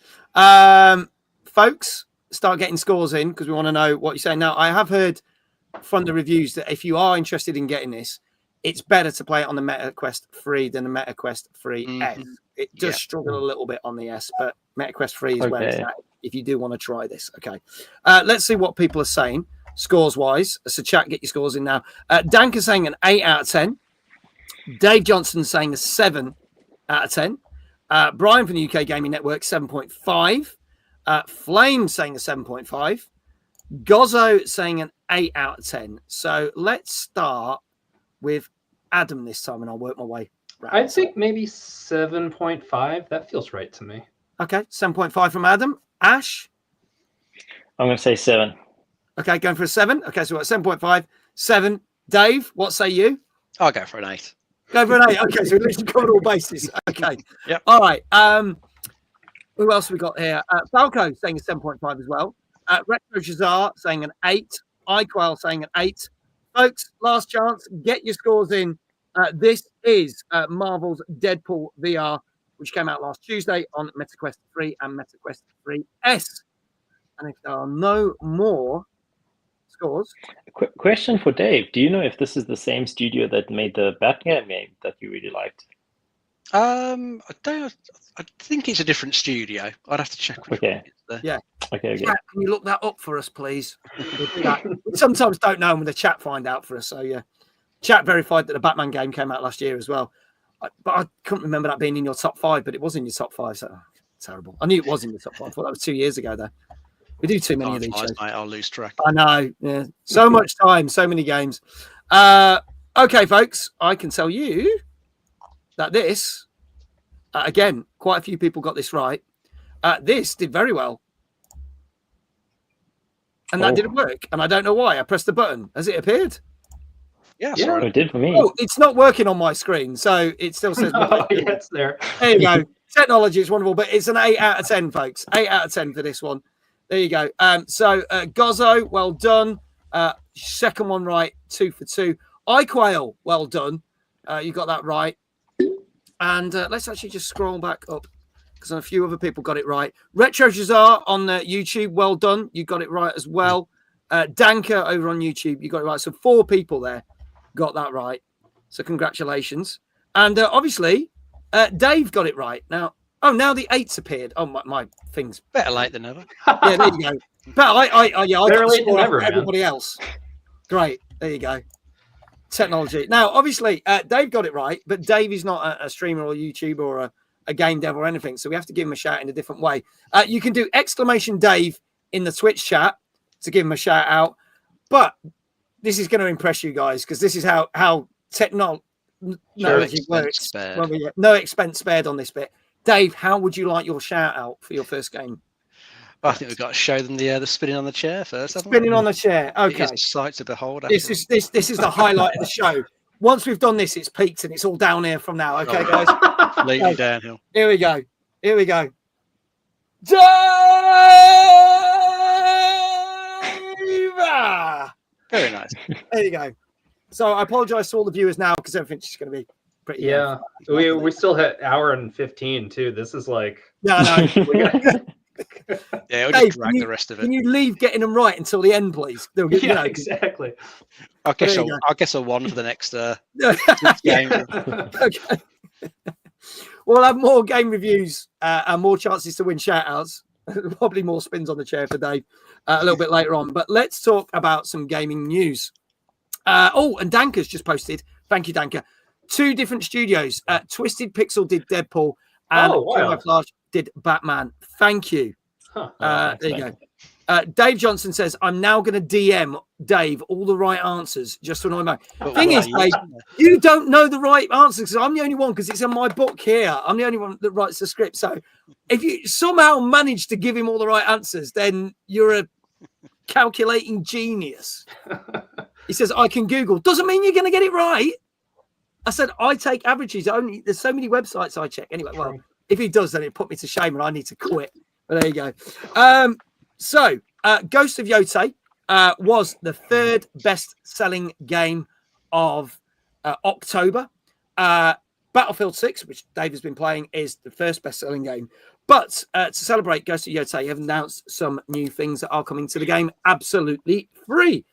Folks, start getting scores in, because we want to know what you're saying. Now, I have heard from the reviews that if you are interested in getting this, it's better to play it on the MetaQuest 3 than the MetaQuest 3S. It does struggle a little bit on the S, but MetaQuest 3 is where it's at if you do want to try this. Okay, let's see what people are saying scores-wise. So chat, get your scores in now. Dank is saying an 8 out of 10. Dave Johnson saying a 7 out of 10. Brian from the UK Gaming Network, 7.5. Flame saying a 7.5. Gozzo saying an 8 out of 10. So let's start with Adam this time, and I'll work my way around. I'd think maybe 7.5. That feels right to me. Okay, 7.5 from Adam. Ash? I'm going to say 7. Okay, going for a 7. Okay, so we're at 7.5. 7. Dave, what say you? I'll go for an 8. Go for an 8. Okay, so we literally covered all bases. Okay. Yep. All right. Who else we got here? Falco saying a 7.5 as well. Retro Shazar saying an 8. iQuail saying an 8. Folks, last chance. Get your scores in. This is Marvel's Deadpool VR, which came out last Tuesday on MetaQuest 3 and MetaQuest 3S. And if there are no more scores. Quick question for Dave. Do you know if this is the same studio that made the Batman game that you really liked? I don't. I think it's a different studio. I'd have to check. Okay. Yeah. Okay. Chat, can you look that up for us, please? We'll do that. We sometimes don't know when the chat find out for us. So yeah, chat verified that the Batman game came out last year as well. But I couldn't remember that being in your top 5, but it was in your top 5. So terrible. I knew it was in the top 5. I thought that was 2 years ago, though. We do too many of these shows. Mate, I'll lose track. I know. Yeah. So much time, so many games. Okay, folks, I can tell you that this, again, quite a few people got this right. This did very well. And that didn't work. And I don't know why. I pressed the button. Has it appeared? Yeah, it did for me. Oh, it's not working on my screen. So it still says. Oh, yeah, it's there. There you go. Technology is wonderful, but it's an 8 out of 10, folks. 8 out of 10 for this one. There you go. So Gozzo, well done. Second one right, 2 for 2. iQuail, well done. You got that right. And let's actually just scroll back up, because a few other people got it right. Retro Shazar on YouTube, well done. You got it right as well. Danker over on YouTube, you got it right. So 4 people there got that right. So congratulations. And obviously, Dave got it right. Now the 8's appeared. Oh, my thing's better late than never. Yeah, there you go. But I got the score never, out of everybody else. Great. There you go. Technology. Now, obviously, Dave got it right, but Dave is not a streamer or a YouTuber or a game dev or anything, so we have to give him a shout in a different way. You can do ! Dave in the Twitch chat to give him a shout out, but this is going to impress you guys because this is how technology works. No expense spared on this bit. Dave, how would you like your shout out for your first game? I think we've got to show them the spinning on the chair first. Spinning on the chair. Okay. It's a sight to behold. This is the highlight of the show. Once we've done this, it's peaked and it's all down here from now. Okay, guys. Leading downhill. Here we go. Dave! Very nice. There you go. So I apologize to all the viewers now because everything's just going to be pretty. Yeah, we still had hour and 15 too. This is like. No. Yeah, we'll just drag the rest of it. Can you leave getting them right until the end, please? Exactly. I guess I'll won for the next game. Okay. We'll have more game reviews and more chances to win shout-outs. Probably more spins on the chair for Dave a little bit later on. But let's talk about some gaming news. And Danka's just posted. Thank you, Danka. 2 different studios. Twisted Pixel did Deadpool and Camouflage did Batman. Thank you. There you go. Dave Johnson says, I'm now going to DM Dave all the right answers just to annoy me. Thing is, Dave, you don't know the right answers because I'm the only one because it's in my book here. I'm the only one that writes the script. So if you somehow manage to give him all the right answers, then you're a calculating genius. He says, I can Google. Doesn't mean you're going to get it right. I said, I take averages only. There's so many websites I check. Anyway, well, if he does, then it put me to shame and I need to quit. But there you go. So Ghost of Yotei was the 3rd best-selling game of October. Battlefield 6, which Dave has been playing, is the 1st best-selling game. But to celebrate Ghost of Yotei, have announced some new things that are coming to the game absolutely free.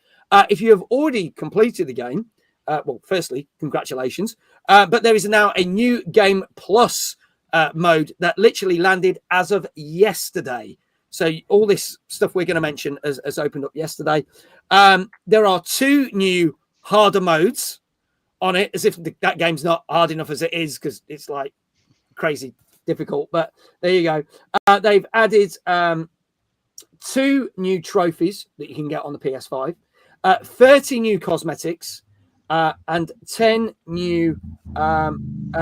If you have already completed the game, well, firstly, congratulations. But there is now a new Game Plus mode that literally landed as of yesterday. So all this stuff we're going to mention has opened up yesterday. There are 2 new harder modes on it, as if that game's not hard enough as it is, because it's like crazy difficult. But there you go. They've added 2 new trophies that you can get on the PS5, 30 new cosmetics, and 10 new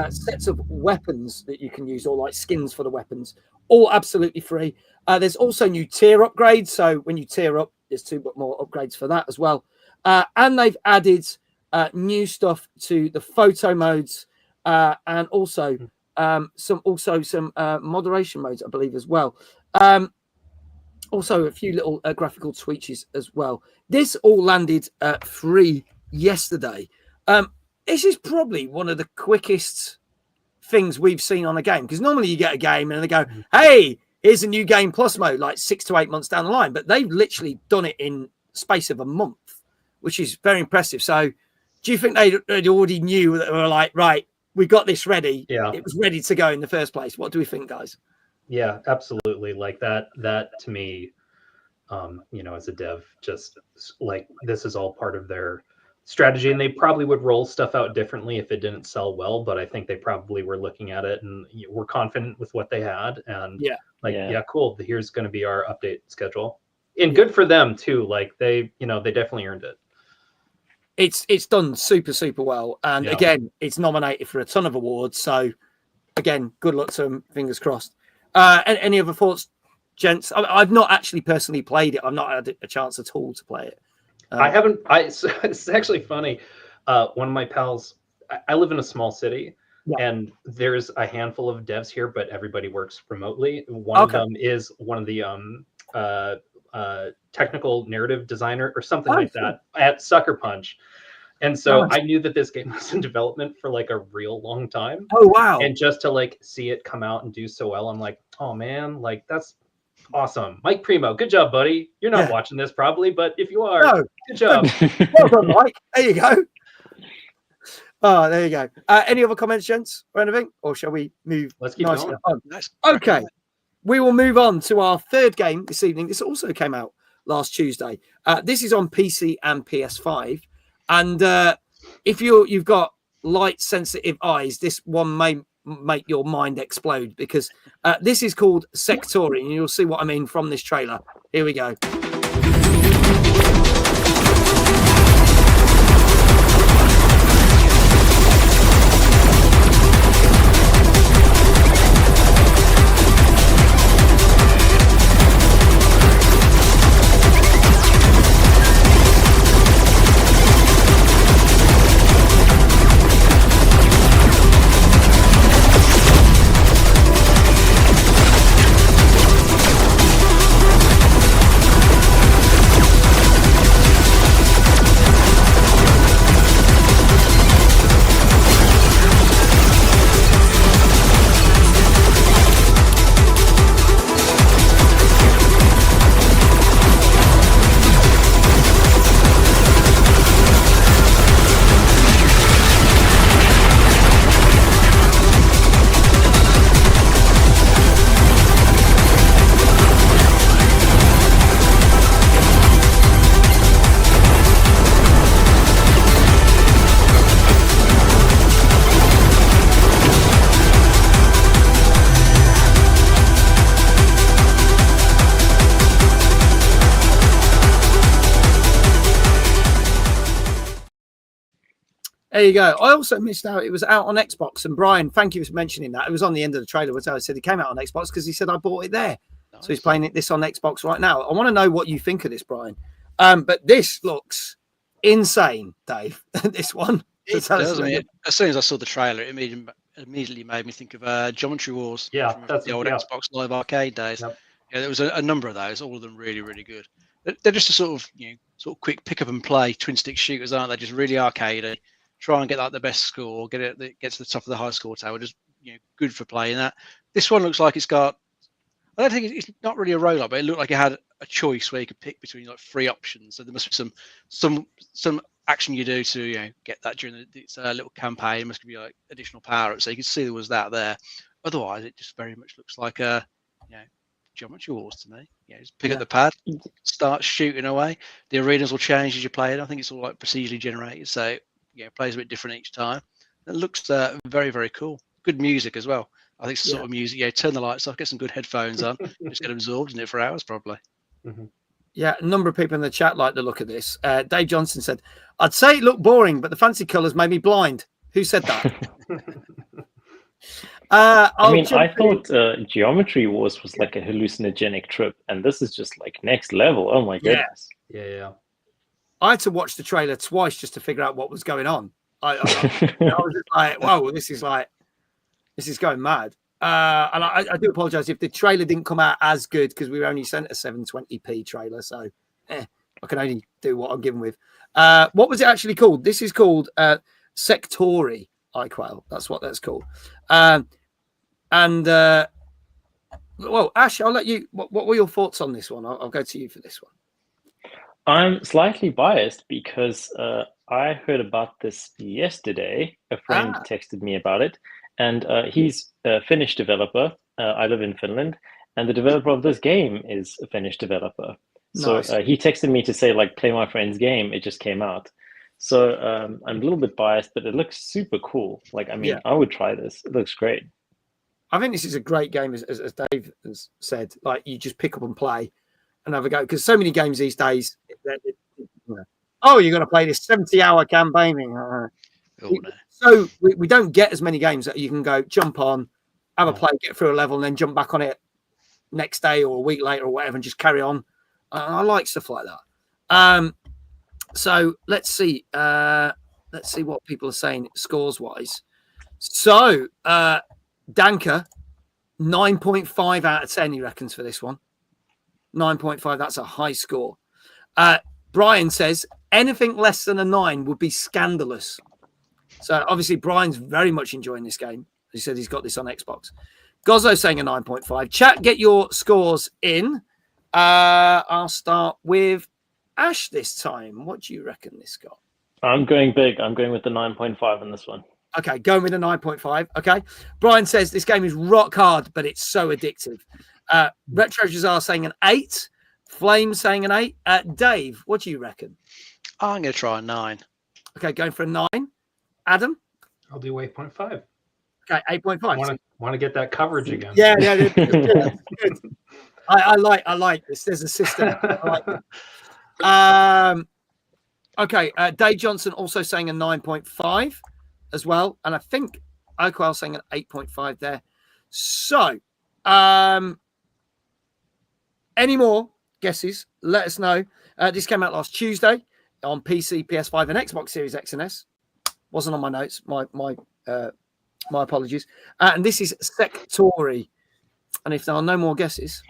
sets of weapons that you can use, or like skins for the weapons, all absolutely free. There's also new tier upgrades. So when you tier up, there's 2 more upgrades for that as well. And they've added new stuff to the photo modes and also some moderation modes, I believe, as well. Also a few little graphical tweaks as well. This all landed free yesterday. This is probably one of the quickest things we've seen on a game, because normally you get a game and they go, hey, here's a new Game Plus mode, like 6 to 8 months down the line, but they've literally done it in space of a month, which is very impressive. So do you think they already knew that they were like, right, we got this ready? Yeah, it was ready to go in the first place. What do we think, guys? Yeah, absolutely. Like that to me, as a dev, just like this is all part of their strategy, and they probably would roll stuff out differently if it didn't sell well, but I think they probably were looking at it and were confident with what they had, and cool, here's going to be our update schedule, and good for them too. Like they definitely earned it. It's done super well, and again, it's nominated for a ton of awards, so again, good luck to them, fingers crossed. Any other thoughts, gents? I've not actually personally played it. I've not had a chance at all to play it. I haven't. It's actually funny. One of my pals, I live in a small city, and there's a handful of devs here, but everybody works remotely. One of them is one of the technical narrative designer or something like that at Sucker Punch. And so I knew that this game was in development for like a real long time. Oh, wow. And just to like see it come out and do so well, I'm like, oh man, like that's awesome. Mike Primo, good job, buddy. You're not watching this probably, but if you are, good job. Well done, Mike. There you go. Oh, there you go. Any other comments, gents, or anything? Or shall we move? Let's keep going. Okay. We will move on to our 3rd game this evening. This also came out last Tuesday. This is on PC and PS5. And if you've got light sensitive eyes, this one may make your mind explode, because this is called Sectori, and you'll see what I mean from this trailer. Here we go. There you go. I also missed out. It was out on Xbox. And Brian, thank you for mentioning that. It was on the end of the trailer. Which I said it came out on Xbox because he said I bought it there. Nice. So he's playing this on Xbox right now. I want to know what you think of this, Brian. But this looks insane, Dave. This one. It does. I mean, as soon as I saw the trailer, it immediately made me think of Geometry Wars. Yeah, from that's the old Xbox Live Arcade days. Yep. Yeah, there was a number of those. All of them really, really good. They're just a sort of quick pick up and play twin stick shooters, aren't they? Just really arcadey. Try and get like the best score, get to the top of the high score tower. Just good for playing that. This one looks like it's got. I don't think it's not really a roguelike, but it looked like it had a choice where you could pick between like 3 options. So there must be some action you do to get that during its little campaign. It must be like additional power up. So you can see there was that there. Otherwise, it just very much looks like a Geometry Wars to me. Just pick up the pad, start shooting away. The arenas will change as you play it. I think it's all like procedurally generated, so it plays a bit different each time. It looks very, very cool. Good music as well. I think it's the sort of music. Turn the lights off, get some good headphones on, just get absorbed in it for hours probably. Mm-hmm. Yeah, a number of people in the chat like the look of this. Dave Johnson said, "I'd say it looked boring, but the fancy colours made me blind." Who said that? I thought Geometry Wars was like a hallucinogenic trip, and this is just like next level. Oh my goodness! Yeah. I had to watch the trailer twice just to figure out what was going on. I was just like, "Whoa, this is going mad." And I do apologize if the trailer didn't come out as good because we were only sent a 720p trailer, so I can only do what I'm given with. What was it actually called? This is called Sectori iQuail. That's what that's called. Well, Ash, I'll let you. What were your thoughts on this one? I'll go to you for this one. I'm slightly biased because I heard about this yesterday. A friend texted me about it, and he's a Finnish developer. I live in Finland, and the developer of this game is a Finnish developer. So Nice. he texted me to say, like, play my friend's game. It just came out. So I'm a little bit biased, but it looks super cool. Like, I mean, I would try this. It looks great. I think this is a great game, as Dave has said. Like, you just pick up and play and have a go. Because so many games these days, you're going to play this 70-hour campaign. So we don't get as many games that you can go, jump on, have a play, get through a level, and then jump back on it next day or a week later or whatever and just carry on. I like stuff like that. So let's see. Let's see what people are saying scores-wise. So Danka, 9.5 out of 10, he reckons, for this one. 9.5, that's a high score. Brian says anything less than a 9 would be scandalous. So obviously Brian's very much enjoying this game. He said he's got this on Xbox. Gozzo saying a 9.5. Chat, get your scores in. I'll start with Ash this time. What do you reckon this got? I'm going big. I'm going with the 9.5 on this one. Okay, going with a 9.5. Okay. Brian says this game is rock hard, but it's so addictive. Retro Jazar saying an 8. Flame saying an 8. Dave, what do you reckon? I'm going to try a 9. Okay, going for a 9. Adam? I'll do 8.5. Okay, 8.5. Want to get that coverage again? Yeah. Good. I like this. There's a system. I like it. Okay, Dave Johnson also saying a 9.5 as well, and I think Oakwell saying an 8.5 there. So, any more guesses? Let us know. This came out last Tuesday on PC, PS5, and Xbox Series X and S. Wasn't on my notes. My apologies. And this is Sectori. And if there are no more guesses,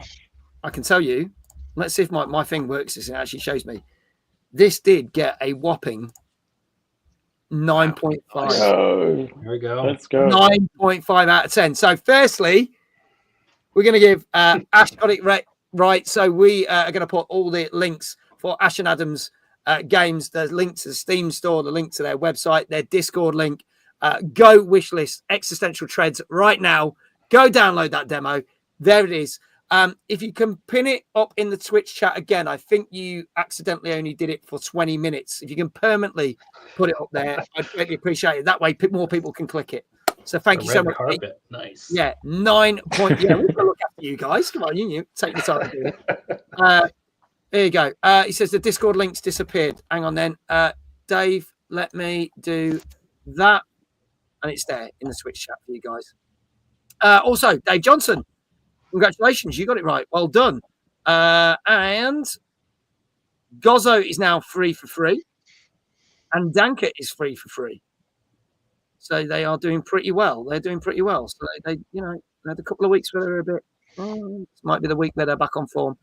I can tell you. Let's see if my thing works. This actually shows me. This did get a whopping 9.5. Oh, Here we go. Let's go. 9.5 out of 10. So, firstly, we're going to give Ash got it right. So, we are going to put all the links for Ash and Adam's games. There's link to the Steam store, the link to their website, their Discord link. Go wishlist Existential Treads right now. Go download that demo. There it is. If you can pin it up in the Twitch chat again, I think you accidentally only did it for 20 minutes. If you can permanently put it up there, I'd greatly appreciate it. That way, more people can click it. So thank you so much. Carpet. Nice. Yeah, 9 point. Yeah, we're gonna look after you guys. Come on, you take the time to do it. There you go. He says the Discord link's disappeared. Hang on then. Dave, let me do that, and it's there in the Switch chat for you guys. Also, Dave Johnson, congratulations, you got it right. Well done. And Gozzo is now free for free, and Danka is free for free. So they are doing pretty well. They're doing pretty well. So they had a couple of weeks where they're a bit. This might be the week where they're back on form.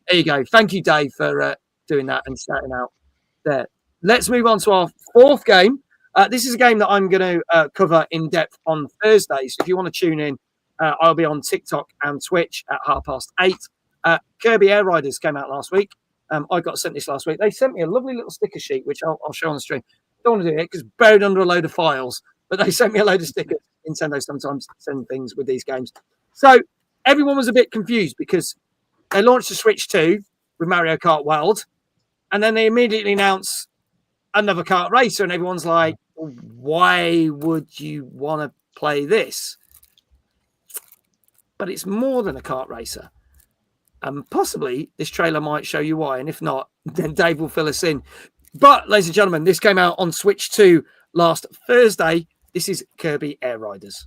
There you go. Thank you, Dave, for doing that and starting out there. Let's move on to our fourth game. This is a game that I'm going to cover in depth on Thursday. So if you want to tune in, I'll be on TikTok and Twitch at 8:30. Kirby Air Riders came out last week. I got sent this last week. They sent me a lovely little sticker sheet, which I'll show on the stream. Don't want to do it because it's buried under a load of files. But they sent me a load of stickers. Nintendo sometimes send things with these games. So everyone was a bit confused because they launched the Switch 2 with Mario Kart World, and then they immediately announced another kart racer, and everyone's like, why would you want to play this? But it's more than a kart racer. And possibly this trailer might show you why. And if not, then Dave will fill us in. But, ladies and gentlemen, this came out on Switch 2 last Thursday. This is Kirby Air Riders.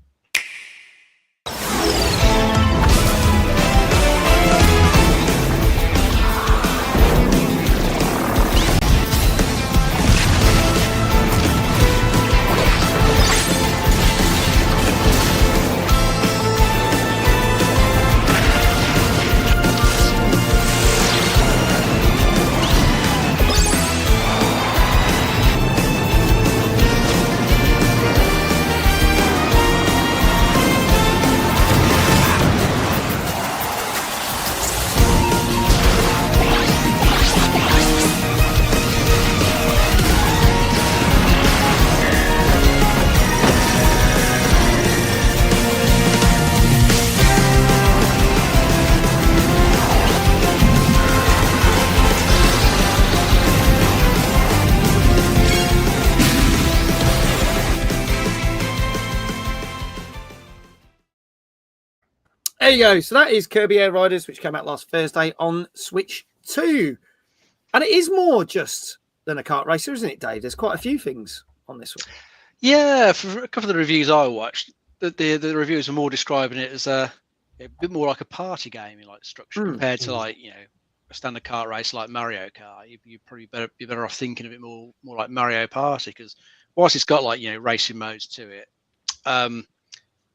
There you go. So that is Kirby Air Riders, which came out last Thursday on Switch 2. And it is more just than a kart racer, isn't it, Dave? There's quite a few things on this one. Yeah, for a couple of the reviews I watched, the reviews are more describing it as a bit more like a party game in like structure compared to like, a standard kart race like Mario Kart. You probably be better off thinking of it more like Mario Party, because whilst it's got like, racing modes to it,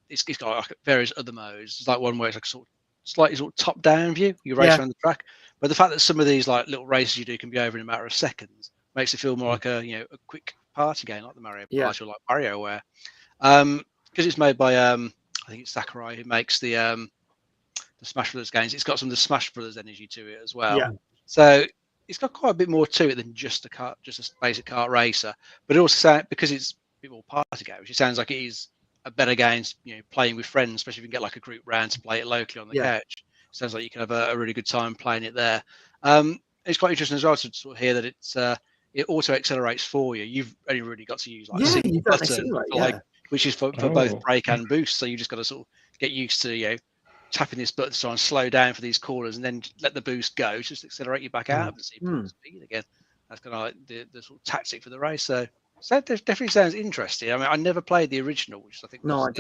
it's got like various other modes. It's like one where it's like slightly top down view. You race around the track, but the fact that some of these like little races you do can be over in a matter of seconds makes it feel more like a quick party game, like the Mario Party or like WarioWare. Because it's made by I think it's Sakurai, who makes the Smash Brothers games. It's got some of the Smash Brothers energy to it as well. Yeah. So it's got quite a bit more to it than just a basic kart racer. But it also, because it's a bit more party game, it sounds like it is a better game, playing with friends, especially if you can get like a group round to play it locally on the couch. Sounds like you can have a really good time playing it there. It's quite interesting as well to sort of hear that it auto accelerates for you. You've only really got to use like a single button, which is for both brake and boost. So you just got to sort of get used to tapping this button to try and slow down for these corners, and then let the boost go, just accelerate you back out of it, so you put speed again. That's kind of like the sort of tactic for the race. So that definitely sounds interesting. I mean, I never played the original, which I think was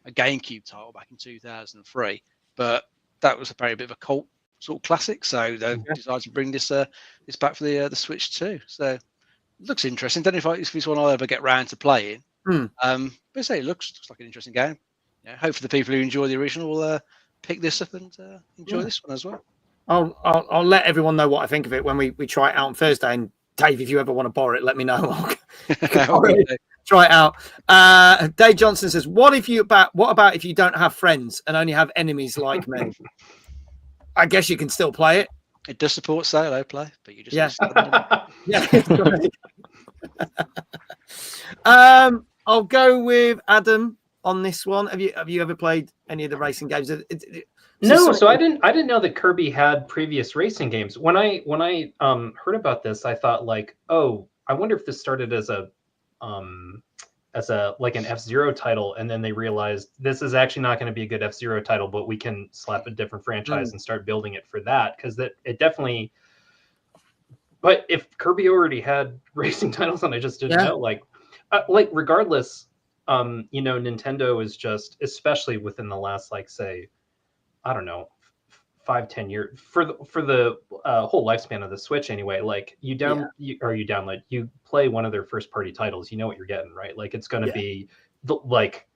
a GameCube title back in 2003, but that was apparently a bit of a cult sort of classic. So they decided to bring this back for the Switch 2. So it looks interesting. Don't know if it's one I'll ever get round to playing. But I say it looks like an interesting game. Hopefully the people who enjoy the original will pick this up and enjoy this one as well. I'll let everyone know what I think of it when we try it out on Thursday. And Dave, if you ever want to borrow it, let me know. Try it out. Dave Johnson says, "What about if you don't have friends and only have enemies like me?" I guess you can still play it. It does support solo play, but you just I'll go with Adam on this one. Have you ever played any of the racing games? No, so I didn't know that Kirby had previous racing games. When I heard about this, I thought like, oh, I wonder if this started as a like an F-Zero title, and then they realized this is actually not going to be a good F-Zero title, but we can slap a different franchise and start building it for that, because it definitely. But if Kirby already had racing titles and I just didn't know, like, like regardless, Nintendo is just, especially within the last, like, say, I don't know, 5-10 years for the whole lifespan of the Switch anyway. Like you download, you play one of their first party titles, you know what you're getting, right? Like it's going to be like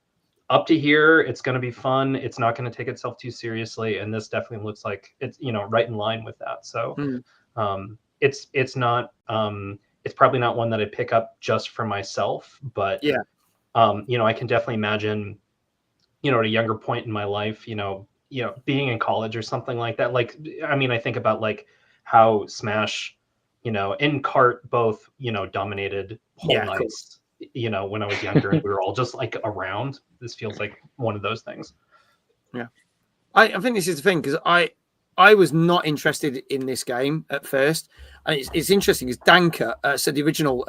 up to here. It's going to be fun. It's not going to take itself too seriously, and this definitely looks like it's right in line with that. So it's not it's probably not one that I pick up just for myself, but I can definitely imagine, at a younger point in my life, being in college or something like that. Like, I mean, I think about like how Smash, and Kart both, dominated whole nights, when I was younger and we were all just like around. This feels like one of those things. Yeah. I think this is the thing, because I was not interested in this game at first. And it's interesting because Danker said the original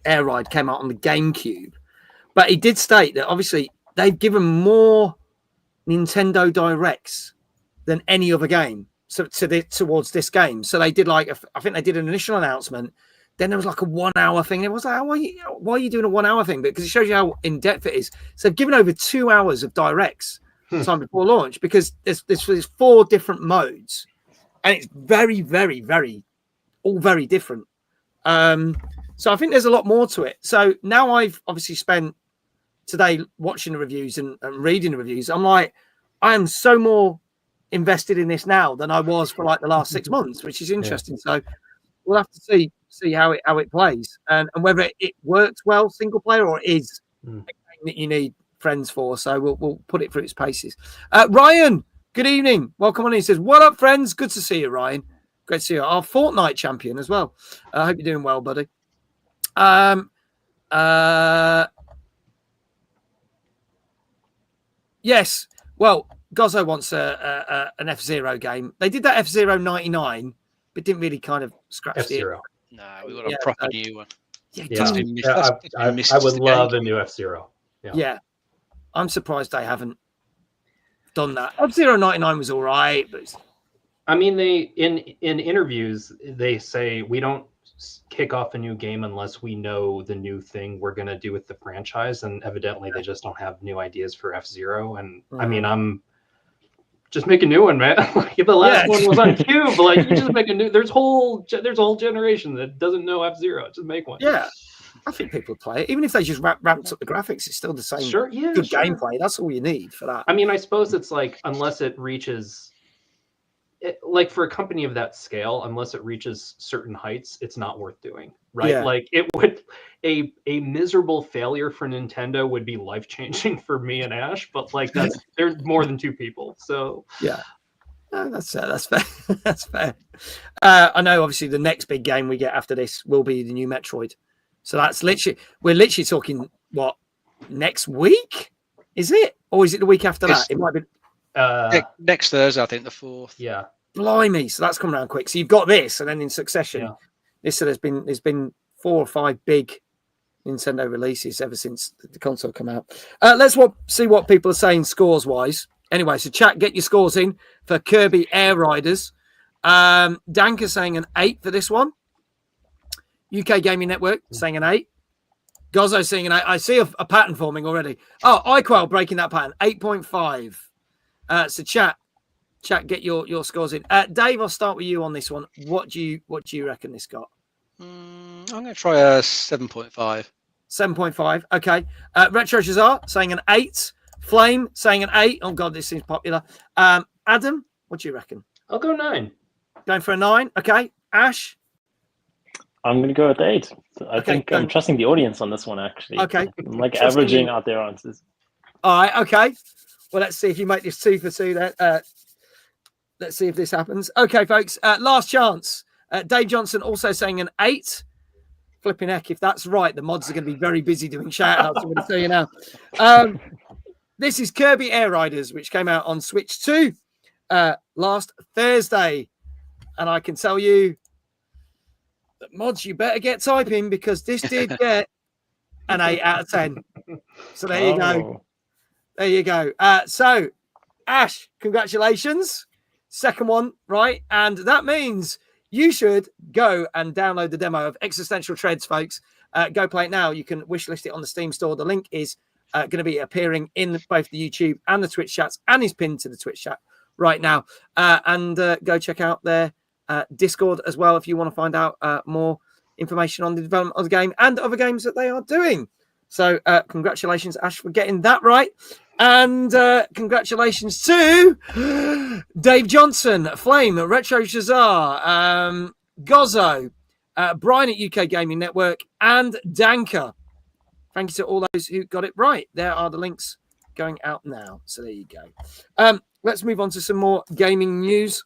Air Ride came out on the GameCube. But he did state that obviously they've given more Nintendo Directs than any other game towards this game. So they did I think they did an initial announcement. Then there was like a 1 hour thing. It was like, why are you doing a 1 hour thing? Because it shows you how in depth it is. So they've given over 2 hours of directs time before launch, because there's 4 different modes, and it's very, very, very, all very different. So I think there's a lot more to it. So now I've obviously spent today watching the reviews and reading the reviews. I'm like, I am so more invested in this now than I was for like the last 6 months, which is interesting. So we'll have to see how it plays and whether it works well single player or is a game that you need friends for. So we'll put it through its paces. Ryan, good evening. Welcome on in. He says, what up, friends? Good to see you, Ryan. Great to see you. Our Fortnite champion as well. I hope you're doing well, buddy. Yes. Well, Gozzo wants an F-Zero game. They did that F-Zero 99, but didn't really kind of scratch F-Zero. No, we got a proper new one. I would love a new F-Zero. Yeah. I'm surprised they haven't done that. F-Zero 99 was all right, but I mean, they in interviews they say we don't kick off a new game unless we know the new thing we're going to do with the franchise, and evidently they just don't have new ideas for F-Zero. And I mean, I'm just make a new one, man. Like, the last one was on Cube, like you just make a new. There's a whole generation that doesn't know F-Zero. Just make one. Yeah, I think people would play it, even if they just ramped up the graphics. It's still the same. Good gameplay. That's all you need for that. I mean, I suppose it's like, unless it reaches, like for a company of that scale, unless it reaches certain heights, it's not worth doing, right? Yeah. Like it would, a miserable failure for Nintendo would be life changing for me and Ash, but like they're more than 2 people, so yeah. That's fair. That's fair. I know. Obviously, the next big game we get after this will be the new Metroid. So we're literally talking what, next week? Is it, or is it the week after that? It might be next Thursday, I think, the 4th. Yeah. Blimey! So that's coming around quick. So you've got this, and then in succession, there's been 4 or 5 big Nintendo releases ever since the console came out. Let's see what people are saying scores wise. Anyway, so chat, get your scores in for Kirby Air Riders. Danker saying an 8 for this one. UK Gaming Network saying an 8. Gozzo saying an 8. I see a pattern forming already. Oh, iQuell breaking that pattern. 8.5. So chat, get your scores in. Dave, I'll start with you on this one. What do you reckon this got? I'm going to try a 7.5. 7.5. Okay. Retro Shazar saying an 8. Flame saying an 8. Oh God, this seems popular. Adam, what do you reckon? I'll go 9. Going for a 9. Okay. Ash. I'm going to go with 8. I think I'm trusting the audience on this one, actually. Okay. I'm like averaging out their answers. All right. Okay. Well, let's see if you make this 2 for 2 then. Let's see if this happens. Okay, folks. Last chance. Dave Johnson also saying an 8. Flipping heck, if that's right, the mods are going to be very busy doing shout-outs. I'm going to tell you now. This is Kirby Air Riders, which came out on Switch 2 last Thursday. And I can tell you that mods, you better get typing, because this did get an 8 out of 10. So there you go. There you go. So, Ash, congratulations. Second one, right? And that means you should go and download the demo of Existential Treads, folks. go play it now. You can wishlist it on the Steam store. The link is going to be appearing in both the YouTube and the Twitch chats, and is pinned to the Twitch chat right now. And go check out their Discord as well if you want to find out more information on the development of the game and other games that they are doing. So congratulations, Ash, for getting that right. And congratulations to Dave Johnson, Flame, Retro Shazar, Gozzo, Brian at UK Gaming Network, and Danker. Thank you to all those who got it right. There are the links going out now. So there you go. Let's move on to some more gaming news.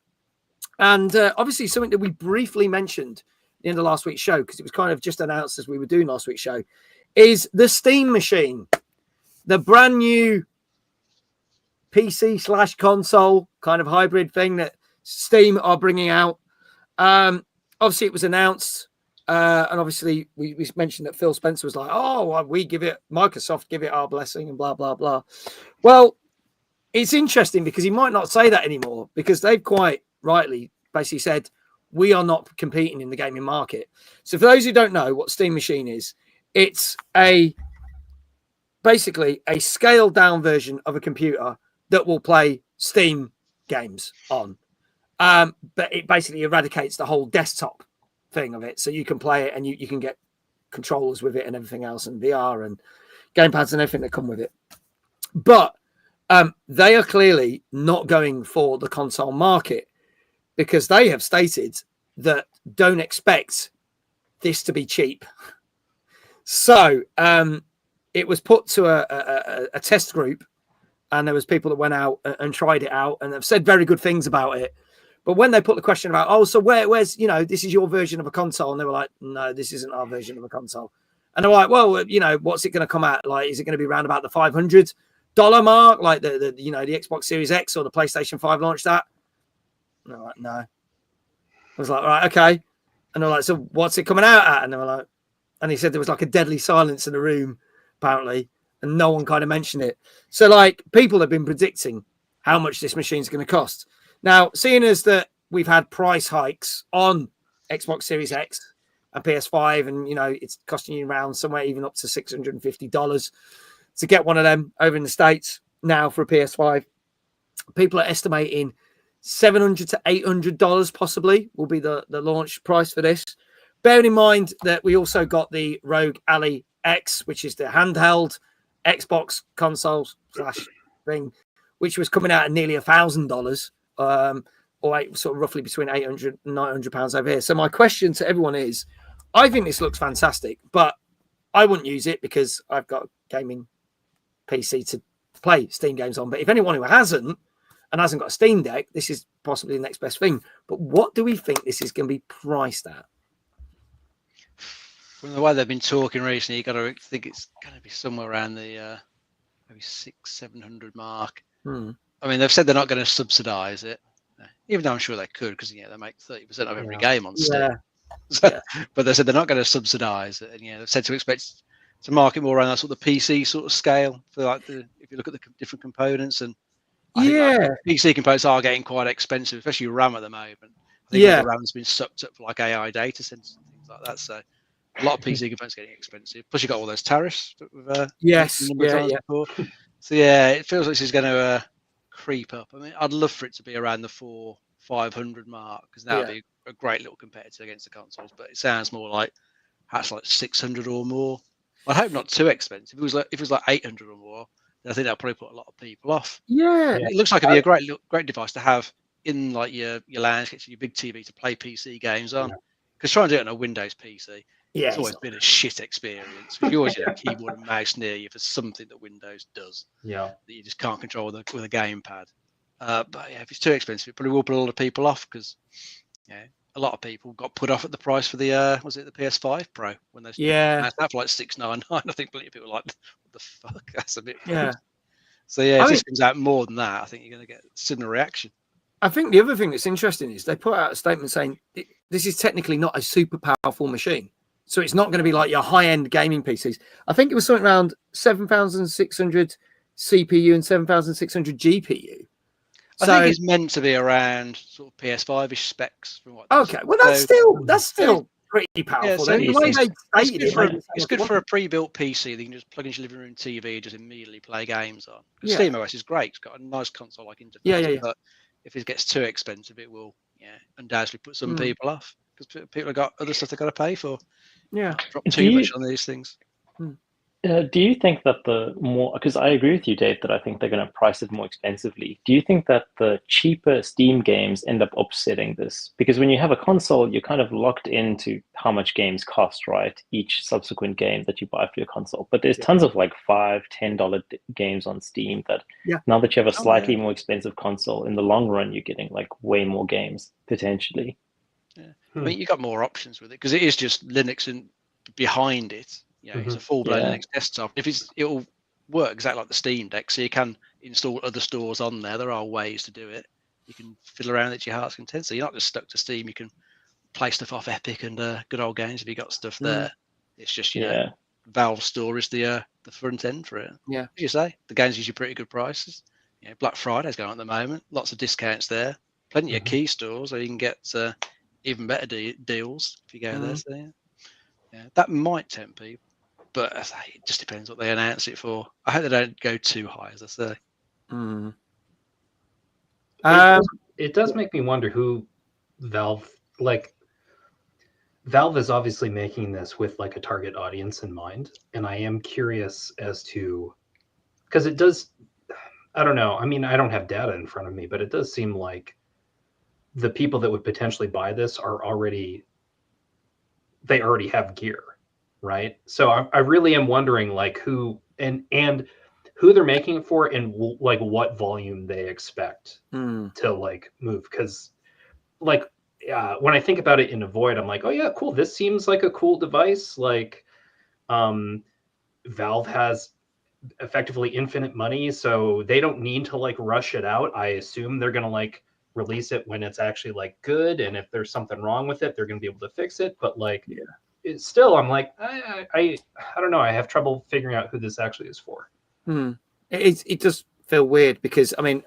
And obviously something that we briefly mentioned at the end of last week's show, because it was kind of just announced as we were doing last week's show, is the Steam Machine, the brand new PC/console kind of hybrid thing that Steam are bringing out. Obviously, it was announced, and obviously we mentioned that Phil Spencer was like, "Oh, well, Microsoft give it our blessing," and blah blah blah. Well, it's interesting because he might not say that anymore, because they've quite rightly basically said we are not competing in the gaming market. So, for those who don't know what Steam Machine is, it's basically a scaled down version of a computer that will play Steam games on. But it basically eradicates the whole desktop thing of it. So you can play it and you can get controllers with it and everything else, and VR and gamepads and everything that come with it. But they are clearly not going for the console market, because they have stated that don't expect this to be cheap. So it was put to a test group, and there was people that went out and tried it out and have said very good things about it. But when they put the question about, oh, so where's, this is your version of a console, and they were like, no, this isn't our version of a console. And they're like, well, what's it going to come at? Like, is it going to be around about the $500 mark, like the Xbox Series X or the PlayStation 5 launched that? And they're like, no. I was like, right, okay. And they're like, so what's it coming out at? And they were like, and he said there was like a deadly silence in the room, apparently, and no one kind of mentioned it. So, like, people have been predicting how much this machine's going to cost. Now, seeing as that we've had price hikes on Xbox Series X and PS5, and, it's costing you around somewhere even up to $650 to get one of them over in the States now for a PS5, people are estimating $700 to $800 possibly will be the launch price for this. Bearing in mind that we also got the Rogue Ally X, which is the handheld Xbox console / thing, which was coming out at nearly $1,000, or sort of roughly between £800 and £900 over here. So my question to everyone is, I think this looks fantastic, but I wouldn't use it because I've got a gaming PC to play Steam games on. But if anyone who hasn't got a Steam Deck, this is possibly the next best thing. But what do we think this is going to be priced at? From the way they've been talking recently, you got to think it's going to be somewhere around the maybe $600-700 mark. I mean, they've said they're not going to subsidise it, even though I'm sure they could, because they make 30% of every game on Steam. But they said they're not going to subsidise it, and they've said to expect to market more around that sort of PC sort of scale for if you look at the different components. And I think PC components are getting quite expensive, especially RAM at the moment. I think the RAM's been sucked up for like AI data centers and things like that. So a lot of PC components getting expensive. Plus, you got all those tariffs. So it feels like this is going to creep up. I mean, I'd love for it to be around the $400-500 mark, because that would be a great little competitor against the consoles. But it sounds more like that's like 600 or more. I hope not too expensive. If it was like 800 or more, then I think that'll probably put a lot of people off. It looks like it'd be a great device to have in like your lounge, get your big TV to play PC games on. Because trying to do it on a Windows PC, it's always been a shit experience. If you always have a keyboard and mouse near you for something that Windows does, that you just can't control with a gamepad. But if it's too expensive, it probably will put a lot of people off, because a lot of people got put off at the price for the was it the PS5 Pro when they announced that for like $699. I think plenty of people were like, what the fuck? That's a bit So if this comes out more than that, I think you're going to get a similar reaction. I think the other thing that's interesting is they put out a statement saying this is technically not a super powerful machine. So it's not going to be like your high-end gaming PCs. I think it was something around 7,600 CPU and 7,600 GPU. I think it's meant to be around sort of PS5-ish specs. From what well, that's still pretty powerful. so The way it's- they stated It's good for a pre-built PC that you can just plug into your living room TV and just immediately play games on. Yeah. SteamOS is great. It's got a nice console-like interface. Yeah. But if it gets too expensive, it will undoubtedly put some Mm. people off because people have got other stuff they've got to pay for. Yeah. Drop Do too you- much on these things. Do you think that the more, because I agree with you, Dave, that I think they're going to price it more expensively. Do you think that the cheaper Steam games end up offsetting this? Because when you have a console, you're kind of locked into how much games cost, right? Each subsequent game that you buy for your console. But there's tons of like $5, $10 games on Steam that now that you have a slightly more expensive console, in the long run, you're getting like way more games potentially. Yeah. I mean, you've got more options with it because it is just Linux and behind it. It's a full-blown Linux desktop. It'll work exactly like the Steam Deck, so you can install other stores on there. There are ways to do it. You can fiddle around at your heart's content. So you're not just stuck to Steam. You can play stuff off Epic and good old games if you got stuff there. It's just Valve Store is the front end for it. Yeah, as you say, the games usually pretty good prices. Black Friday's going on at the moment. Lots of discounts there. Plenty of key stores, so you can get even better deals if you go there. So that might tempt people. But as I say, it just depends what they announce it for. I hope they don't go too high, as I say. It does make me wonder who Valve is obviously making this with like a target audience in mind, and I am curious as to, because it does, I don't know. I mean, I don't have data in front of me, but it does seem like the people that would potentially buy this are already have gear. Right. So I really am wondering like who and who they're making it for and like what volume they expect to like move. Because like when I think about it in a void, I'm like, oh, yeah, cool. This seems like a cool device. Like Valve has effectively infinite money, so they don't need to like rush it out. I assume they're going to like release it when it's actually like good. And if there's something wrong with it, they're going to be able to fix it. But like, it's still, I'm like, I don't know. I have trouble figuring out who this actually is for. It does feel weird because, I mean,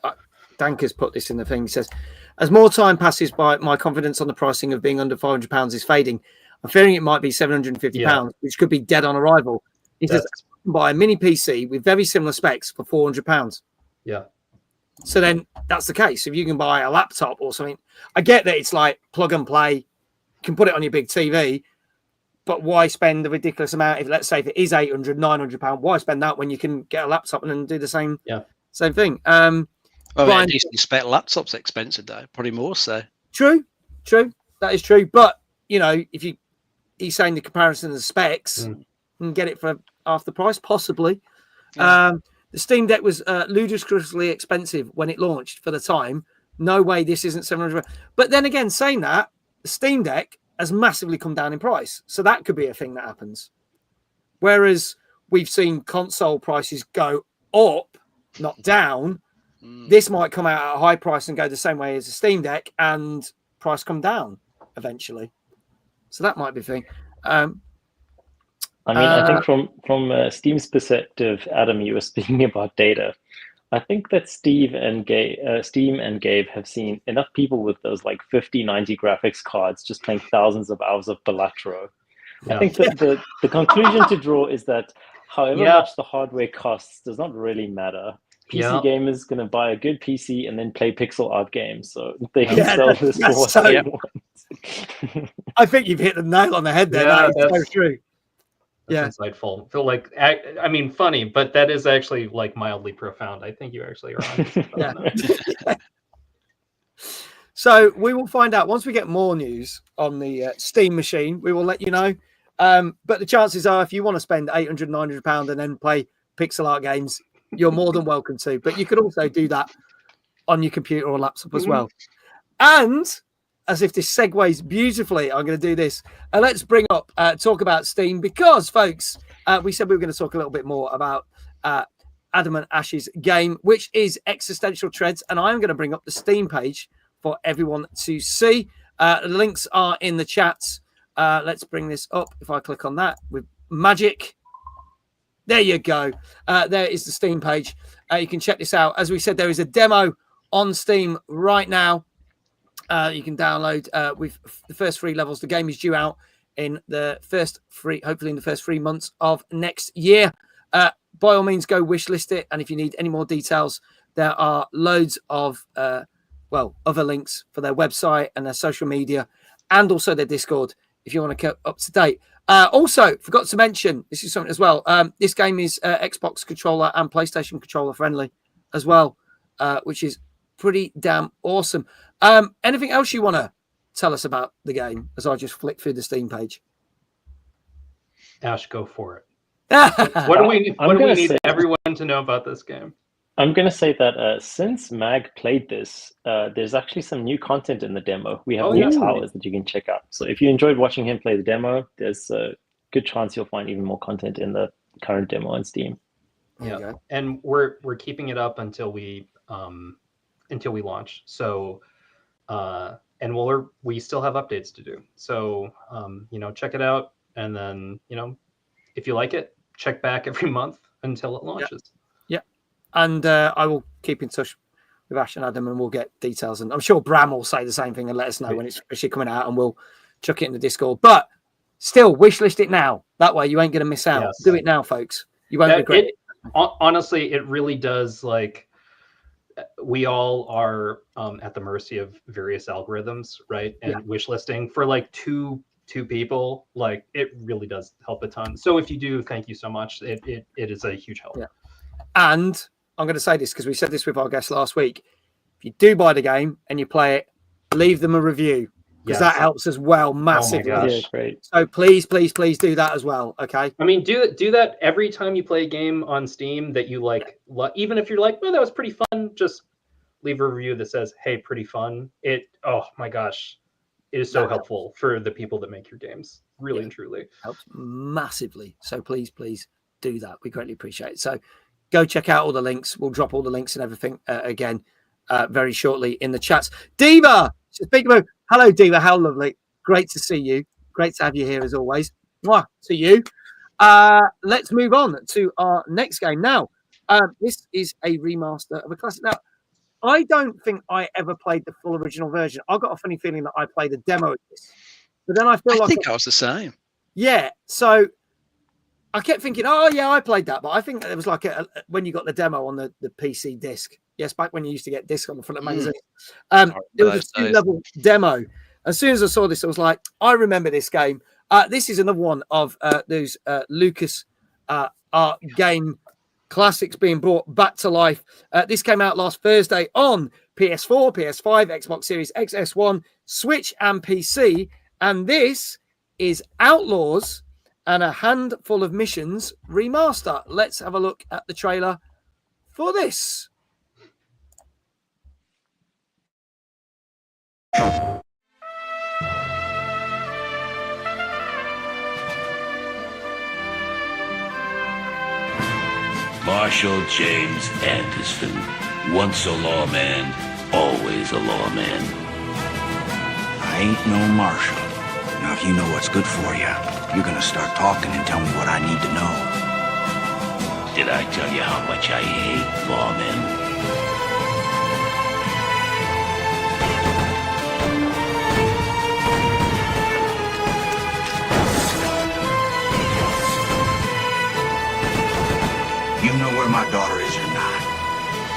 Danker's put this in the thing. He says, as more time passes by, my confidence on the pricing of being under £500 is fading. I'm fearing it might be £750, which could be dead on arrival. He says, I can buy a mini PC with very similar specs for £400. Yeah. So then that's the case. If you can buy a laptop or something, I get that it's like plug and play. You can put it on your big TV. But why spend the ridiculous amount? If let's say if it is £800, £900, why spend that when you can get a laptop and then do the same thing? A decent spec laptop's expensive though, probably more so. True, that is true. But if he's saying the comparison of the specs, you can get it for half the price, possibly. The Steam Deck was ludicrously expensive when it launched for the time. No way, this isn't £700. But then again, saying that, the Steam Deck has massively come down in price. So that could be a thing that happens. Whereas we've seen console prices go up, not down. This might come out at a high price and go the same way as the Steam Deck and price come down eventually. So that might be a thing. I think from Steam's perspective, Adam, you were speaking about data. I think that Steam and Gabe have seen enough people with those like 50, 90 graphics cards just playing thousands of hours of Balatro. I think that the conclusion to draw is that however much the hardware costs does not really matter. PC gamers going to buy a good PC and then play pixel art games, so they can sell this for what they want. I think you've hit the nail on the head there. That's so true. That's insightful. Feel like, I mean, funny, but that is actually like mildly profound. I think you actually are on. So we will find out once we get more news on the Steam machine. We will let you know. But the chances are, if you want to spend £800, £900 and then play pixel art games, you're more than welcome to. But you could also do that on your computer or laptop as well. And as if this segues beautifully, I'm going to do this. Let's bring up, talk about Steam because, folks, we said we were going to talk a little bit more about Adam and Ash's game, which is Existential Treads. And I'm going to bring up the Steam page for everyone to see. The links are in the chat. Let's bring this up. If I click on that with magic, there you go. There is the Steam page. You can check this out. As we said, there is a demo on Steam right now. You can download with the first 3 levels. The game is due out in the first hopefully in the first 3 months of next year. By all means, go wishlist it. And if you need any more details, there are loads of other links for their website and their social media, and also their Discord if you want to keep up to date. Also, forgot to mention, this is something as well. This game is Xbox controller and PlayStation controller friendly as well, which is pretty damn awesome. Anything else you want to tell us about the game as I just flick through the Steam page? Ash, go for it. What do we need everyone to know about this game? I'm going to say that since Mag played this, there's actually some new content in the demo. We have new towers that you can check out. So if you enjoyed watching him play the demo, there's a good chance you'll find even more content in the current demo on Steam. Yeah, and we're keeping it up until we launch. So, and we still have updates to do. So, check it out, and then if you like it, check back every month until it launches. Yeah. And I will keep in touch with Ash and Adam, and we'll get details. And I'm sure Bram will say the same thing and let us know when it's actually coming out, and we'll chuck it in the Discord. But still, wishlist it now. That way you ain't going to miss out. Yes. Do it now, folks. You won't regret it. Honestly, it really does. Like, we all are at the mercy of various algorithms, right? And wishlisting for like two people, like, it really does help a ton. So if you do, thank you so much. It is a huge help. Yeah. And I'm going to say this because we said this with our guest last week. If you do buy the game and you play it, leave them a review, because that helps as well massively. Oh my gosh. Yeah, great. So please do that as well. Okay. I mean, do that every time you play a game on Steam that you like. Even if you're like, well, that was pretty fun, just leave a review that says, "Hey, pretty fun." Oh my gosh, it is so helpful for the people that make your games. Really and truly helps massively. So please do that. We greatly appreciate it. So go check out all the links. We'll drop all the links and everything again very shortly in the chats. Diva, hello, Diva. How lovely. Great to see you. Great to have you here as always. Mwah to you. Let's move on to our next game. Now, this is a remaster of a classic. Now, I don't think I ever played the full original version. I got a funny feeling that I played a demo of this. But then I think I was the same. Yeah. So I kept thinking, oh, yeah, I played that. But I think it was like when you got the demo on the PC disc. Yes, back when you used to get disc on the front of magazines. It was a 2-level demo. As soon as I saw this, I was like, I remember this game. This is another one of those Lucas art game classics being brought back to life. This came out last Thursday on PS4, PS5, Xbox Series X, S1, Switch, and PC. And this is Outlaws and a Handful of Missions remaster. Let's have a look at the trailer for this. Marshal James Anderson, once a lawman, always a lawman. I ain't no marshal. Now, if you know what's good for you, you're gonna start talking and tell me what I need to know. Did I tell you how much I hate lawmen? You know where my daughter is or not?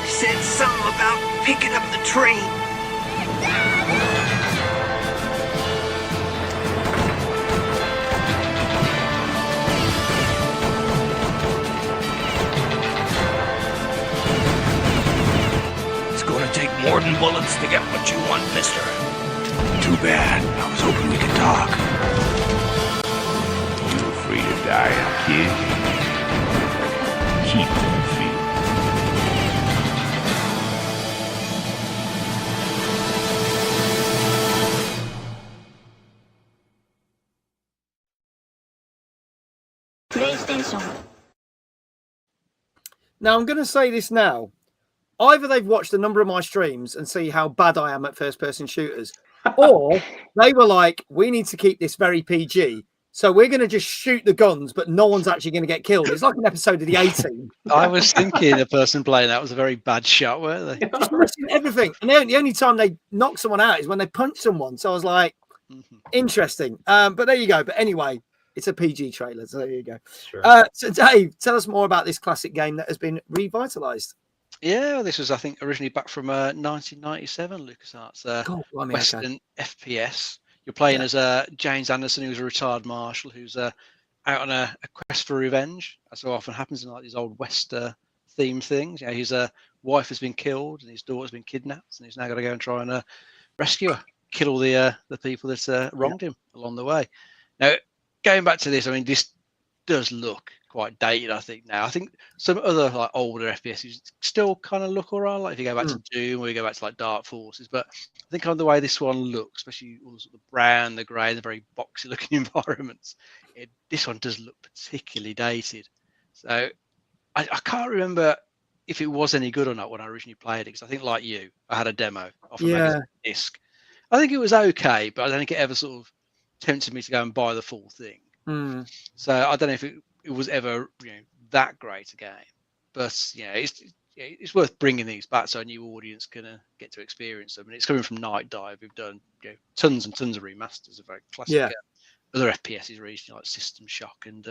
Said something about picking up the train. It's gonna take more than bullets to get what you want, mister. Too bad. I was hoping we could talk. You're free to die, kid. Keep them feet. PlayStation. Now, I'm going to say this now. Either they've watched a number of my streams and see how bad I am at first-person shooters, or they were like, we need to keep this very PG. So we're going to just shoot the guns, but no one's actually going to get killed. It's like an episode of the A-Team. I was thinking the person playing that was a very bad shot, weren't they? Just missing everything. And the only time they knock someone out is when they punch someone. So I was like, Interesting. But there you go. But anyway, it's a PG trailer. So there you go. Sure. So Dave, tell us more about this classic game that has been revitalized. Yeah, this was, I think, originally back from 1997, LucasArts Western FPS. You're playing as James Anderson, who's a retired marshal who's out on a quest for revenge, as so often happens in like these old West themed things. You know, his wife has been killed and his daughter's been kidnapped, and he's now got to go and try and rescue her, kill all the people that wronged him along the way. Now, going back to this, I mean, this does look quite dated, I think. Now, I think some other like older FPSs still kind of look alright. Like if you go back to Doom, or you go back to like Dark Forces, but I think kind of the way this one looks, especially all the sort of brown, the grey, the very boxy looking environments, this one does look particularly dated. So I can't remember if it was any good or not when I originally played it, because I think, like you, I had a demo off a magazine disc. I think it was okay, but I don't think it ever sort of tempted me to go and buy the full thing. So I don't know if it was ever that great a game, but it's worth bringing these back so a new audience can get to experience them. And it's coming from Night Dive, who've done tons and tons of remasters of very classic other FPSs recently, like System Shock and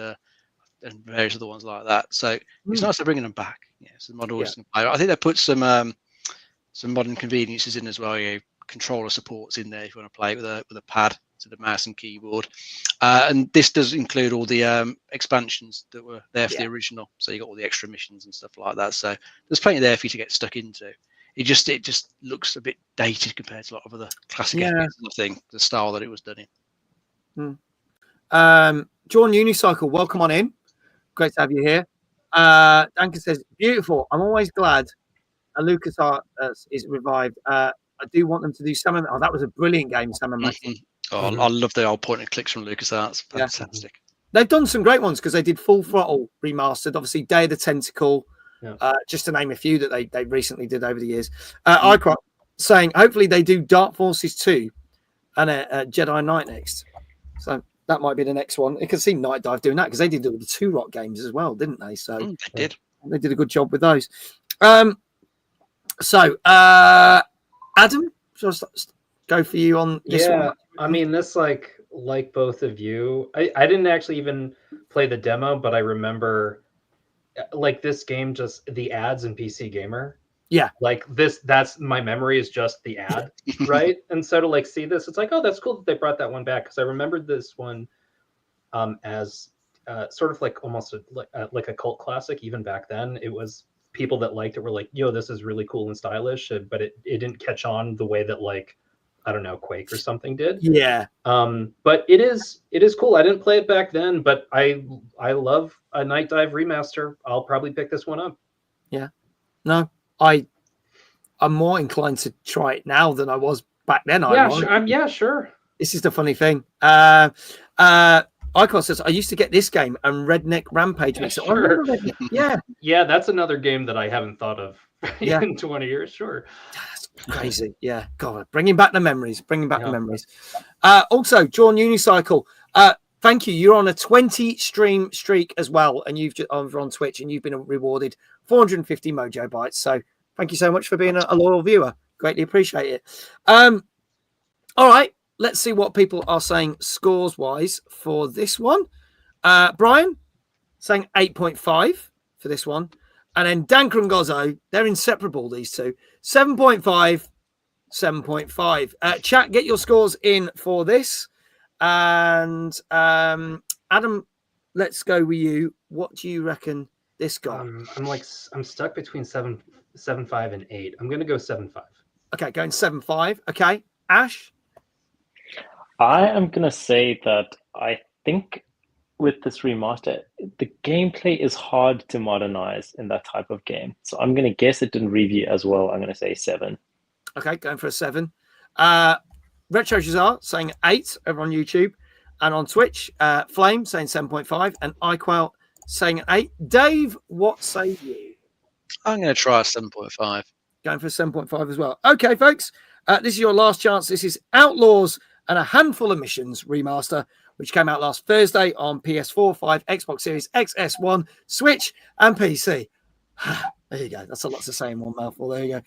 various other ones like that. So it's nice to bringing them back. So the model can play. I think they put some modern conveniences in as well. Controller supports in there if you want to play it with a pad to the mouse and keyboard. And this does include all the expansions that were there for the original. So you got all the extra missions and stuff like that. So there's plenty there for you to get stuck into. It just looks a bit dated compared to a lot of other classic FPSs, I think, the style that it was done in. John Unicycle, welcome on in. Great to have you here. Duncan says, beautiful. I'm always glad a LucasArts is revived. I do want them to do some of. Oh, that was a brilliant game, Sam and Max. Oh, I love the old point and clicks from LucasArts. Fantastic. They've done some great ones because they did Full Throttle remastered, obviously Day of the Tentacle, just to name a few that they recently did over the years. iCrop saying hopefully they do Dark Forces 2 and a Jedi Knight next. So that might be the next one. You can see Night Dive doing that because they did all the 2 Rock games as well, didn't they? So they did a good job with those. Adam, shall I go for you on this one? I mean, this like both of you. I didn't actually even play the demo, but I remember like this game, just the ads in PC Gamer. Yeah. Like that's my memory is just the ad, right? And so to like see this, it's like, oh, that's cool that they brought that one back, because I remembered this one as sort of like almost like a cult classic. Even back then, it was people that liked it were like, yo, this is really cool and stylish, but it didn't catch on the way that like, I don't know, Quake or something did. Yeah. But it is cool. I didn't play it back then, but I love a Night Dive remaster. I'll probably pick this one up. Yeah. No, I'm more inclined to try it now than I was back then. Sure. This is the funny thing. Icon says, I used to get this game and Redneck Rampage mix. Sure. Yeah, that's another game that I haven't thought of in 20 years. Sure. That's crazy. Yeah, God, bringing back the memories. Also, John Unicycle, thank you. You're on a 20 stream streak as well, and you've just over on Twitch, and you've been rewarded 450 Mojo Bytes. So thank you so much for being a loyal viewer. Greatly appreciate it. All right. Let's see what people are saying scores-wise for this one. Brian saying 8.5 for this one. And then Dan Krungozzo, they're inseparable, these two. 7.5, 7.5. Chat, get your scores in for this. And Adam, let's go with you. What do you reckon this got? I'm stuck between 7.5 and 8. I'm going to go 7.5. Okay, going 7.5. Okay. Ash? I am going to say that I think with this remaster, the gameplay is hard to modernize in that type of game. So I'm going to guess it didn't review as well. I'm going to say 7. Okay, going for a 7. Retro Jazar saying 8 over on YouTube and on Twitch. Flame saying 7.5 and iQuell saying 8. Dave, what say you? I'm going to try a 7.5. Going for a 7.5 as well. Okay, folks, this is your last chance. This is Outlaws and a Handful of Missions remaster, which came out last Thursday on PS4, 5, Xbox Series X, S1, Switch, and PC. There you go. That's a lot to say in one mouthful. There you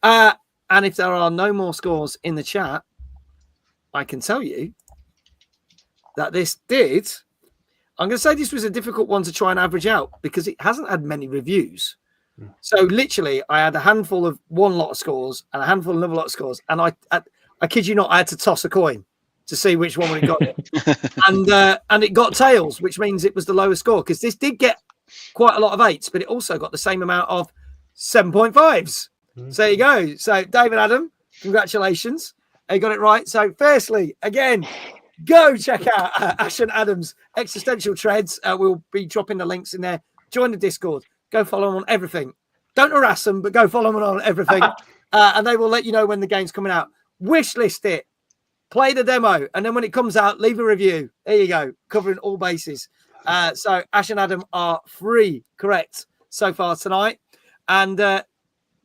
go. And if there are no more scores in the chat, I can tell you that this did. I'm going to say this was a difficult one to try and average out because it hasn't had many reviews. So literally, I had a handful of one lot of scores and a handful of another lot of scores, and I kid you not, I had to toss a coin to see which one would have got it, and it got tails, which means it was the lowest score because this did get quite a lot of 8s, but it also got the same amount of 7.5s. So there you go. So David Adam, congratulations, you got it right. So firstly, again, go check out Ash and Adam's Existential Treads. We'll be dropping the links in there. Join the Discord. Go follow them on everything. Don't harass them, but go follow them on everything. And they will let you know when the game's coming out. Wishlist it. Play the demo. And then when it comes out, leave a review. There you go. Covering all bases. So Ash and Adam are 3 correct so far tonight. And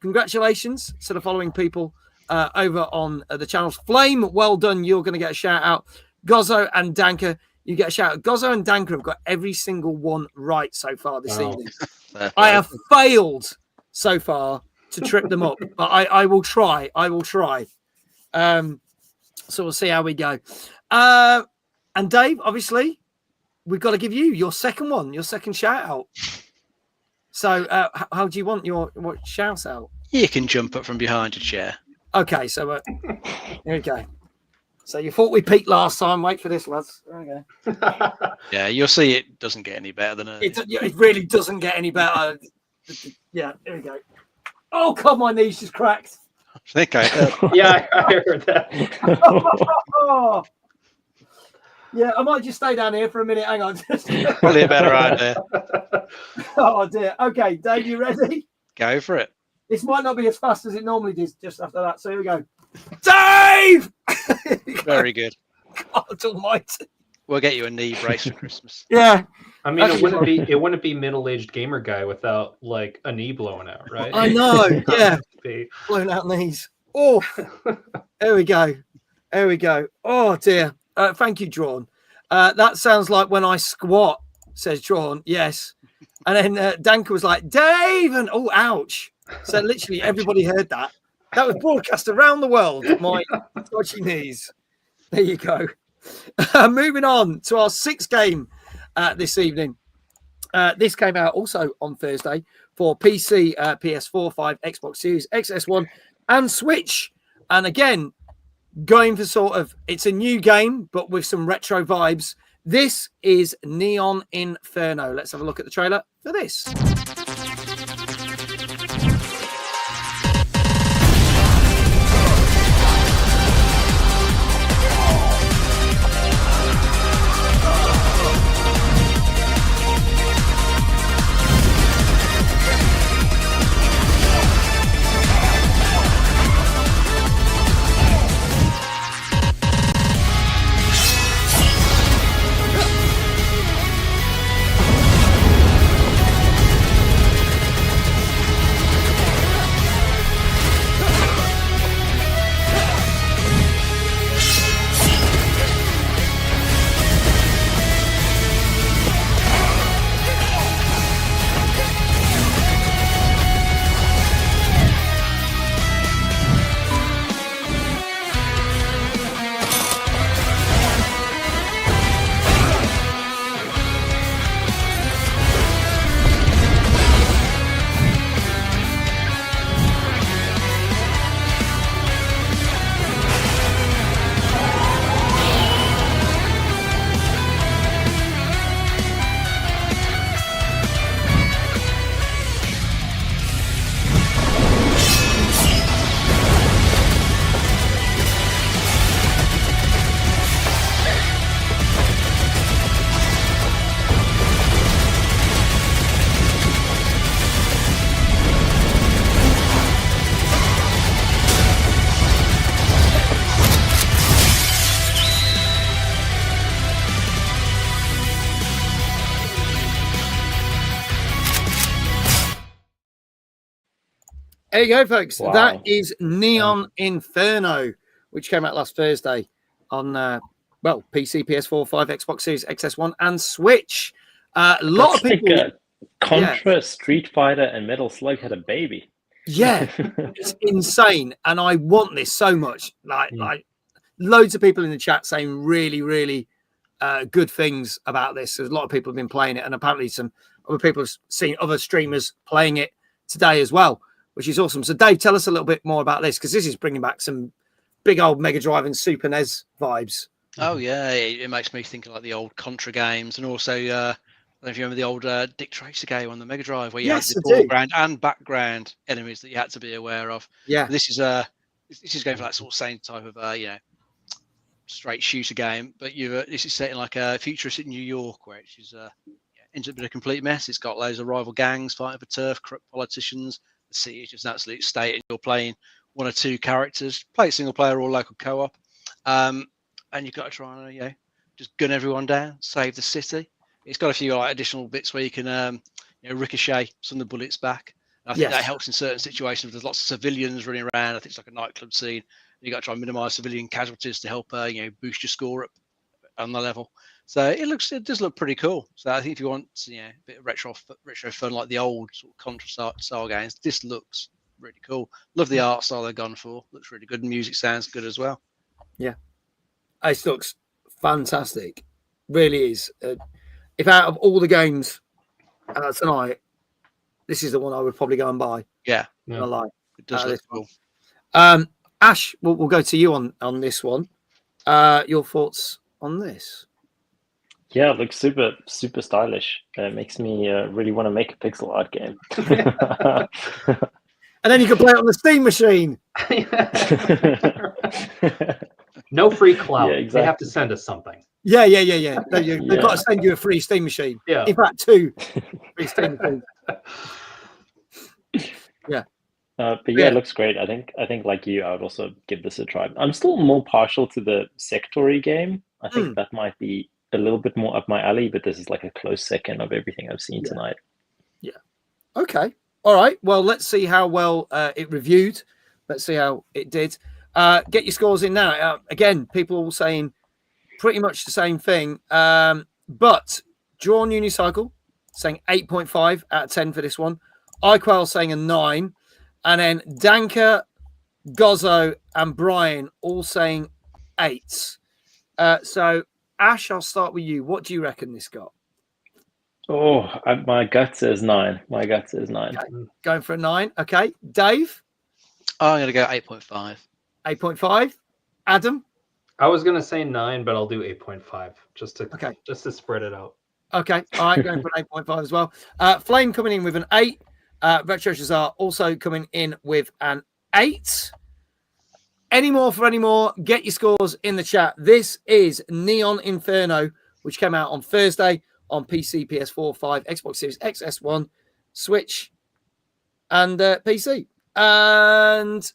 congratulations to the following people over on the channels. Flame, well done. You're going to get a shout out. Gozzo and Danker, you get a shout out. Gozzo and Danker have got every single one right so far this evening. I have failed so far to trip them up, but I will try. I will try. So we'll see how we go. And Dave, obviously, we've got to give you your second one, your second shout out. So how do you want your shout out? You can jump up from behind your chair. Okay, so here we go. So you thought we peaked last time. Wait for this, lads. There we go. Yeah, you'll see it doesn't get any better than it. It really doesn't get any better. Yeah, here we go. Oh, God, my knees just cracked. I think I heard. Yeah, I heard that. Yeah, I might just stay down here for a minute. Hang on. Probably a better idea. Oh, dear. Okay, Dave, you ready? Go for it. This might not be as fast as it normally does just after that. So here we go. Dave! Very good. God almighty. We'll get you a knee brace for Christmas. Yeah. I mean, it wouldn't be middle-aged gamer guy without like a knee blowing out, right? I know. Yeah. Blown out knees. Oh, there we go. There we go. Oh dear. Thank you, Drawn. That sounds like when I squat, says Drawn. Yes. And then Danker was like, Dave, and oh, ouch. So literally everybody heard that. That was broadcast around the world. My dodgy knees. There you go. Moving on to our 6th game this evening. This came out also on Thursday for PC, PS4, 5, Xbox Series, XS1, and Switch. And again, going for sort of, it's a new game, but with some retro vibes. This is Neon Inferno. Let's have a look at the trailer for this. There you go, folks. Wow. That is Neon Inferno, which came out last Thursday on, PC, PS4, 5, Xbox Series, XS1, and Switch. A lot of people... Like Contra, Street Fighter, and Metal Slug had a baby. Yeah, it's insane. And I want this so much. Like loads of people in the chat saying really, really good things about this. There's a lot of people have been playing it, and apparently some other people have seen other streamers playing it today as well, which is awesome. So, Dave, tell us a little bit more about this, because this is bringing back some big old Mega Drive and Super NES vibes. Oh yeah, it makes me think of like the old Contra games, and also I don't know if you remember the old Dick Tracer game on the Mega Drive, where you had the foreground and background enemies that you had to be aware of. Yeah, this is going for that sort of same type of straight shooter game, but this is set in like a futuristic New York, which is ends up being a complete mess. It's got loads of rival gangs fighting for turf, corrupt politicians. The city is just an absolute state, and you're playing one or two characters. Play it single player or local co-op, and you've got to try and just gun everyone down, save the city. It's got a few like additional bits where you can ricochet some of the bullets back. And I think that helps in certain situations. There's lots of civilians running around. I think it's like a nightclub scene. You got to try and minimise civilian casualties to help boost your score up on the level. So it does look pretty cool. So I think if you want a bit of retro fun like the old sort of Contra style games, this looks really cool. Love the art style they've gone for. Looks really good. And music sounds good as well. Yeah, it looks fantastic. Really is. If out of all the games tonight, this is the one I would probably go and buy. Yeah. I like. It does look cool. Ash, we'll go to you on this one. Your thoughts on this? Yeah, it looks super, super stylish. It makes me really want to make a pixel art game. And then you can play it on the Steam machine. No free clout. Yeah, exactly. They have to send us something. Yeah. They've got to send you a free Steam machine. Yeah. In fact, 2 free Steam machines. Yeah. But yeah, it looks great. I think like you, I would also give this a try. I'm still more partial to the Sectory game. I think that might be a little bit more up my alley, but this is like a close second of everything I've seen tonight. Yeah. Okay. All right. Well, let's see how well it reviewed. Let's see how it did. Get your scores in now. Again, people all saying pretty much the same thing. But Drawn Unicycle saying 8.5 out of 10 for this one. iQuell saying a 9. And then Danka, Gozzo, and Brian all saying 8. So, Ash, I'll start with you. What do you reckon this got? Oh, my gut says 9. Okay. Going for a 9. Okay. Dave? I'm going to go 8.5. 8.5. Adam? I was going to say 9, but I'll do 8.5 just to spread it out. Okay. All right. Going for an 8.5 as well. Flame coming in with an 8. Retro Shazar also coming in with an 8. Any more for any more? Get your scores in the chat. This is Neon Inferno, which came out on Thursday on PC, PS4, 5, Xbox Series X, S1, Switch, and PC. And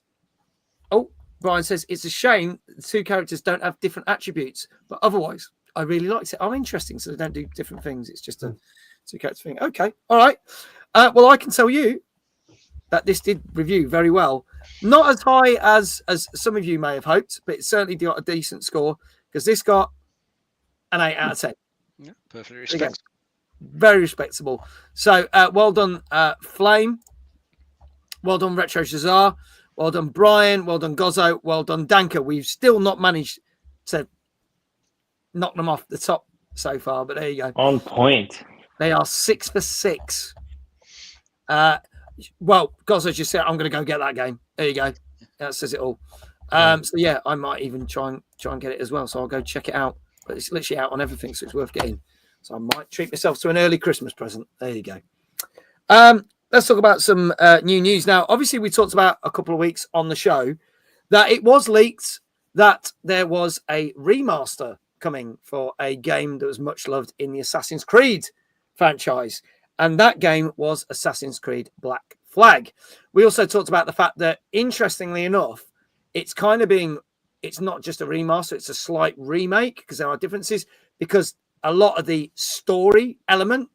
Brian says it's a shame the 2 characters don't have different attributes, but otherwise, I really liked it. I'm interesting, so they don't do different things. It's just a 2 character thing. Okay, all right. Well, I can tell you that this did review very well. Not as high as some of you may have hoped, but it certainly got a decent score, because this got an 8 out of 10. Yeah, perfectly respectable. Very respectable. So, well done, Flame. Well done, Retro Shazar. Well done, Brian. Well done, Gozzo. Well done, Danka. We've still not managed to knock them off the top so far, but there you go. On point. They are 6 for 6. Well, Gozzo just said, I'm going to go get that game. There you go. That says it all. So yeah, I might even try and get it as well. So I'll go check it out. But it's literally out on everything, so it's worth getting. So I might treat myself to an early Christmas present. There you go. Let's talk about some new news now. Obviously, we talked about a couple of weeks on the show that it was leaked that there was a remaster coming for a game that was much loved in the Assassin's Creed franchise. And that game was Assassin's Creed Black Flag. We also talked about the fact that, interestingly enough, it's not just a remaster, it's a slight remake, because there are differences, because a lot of the story element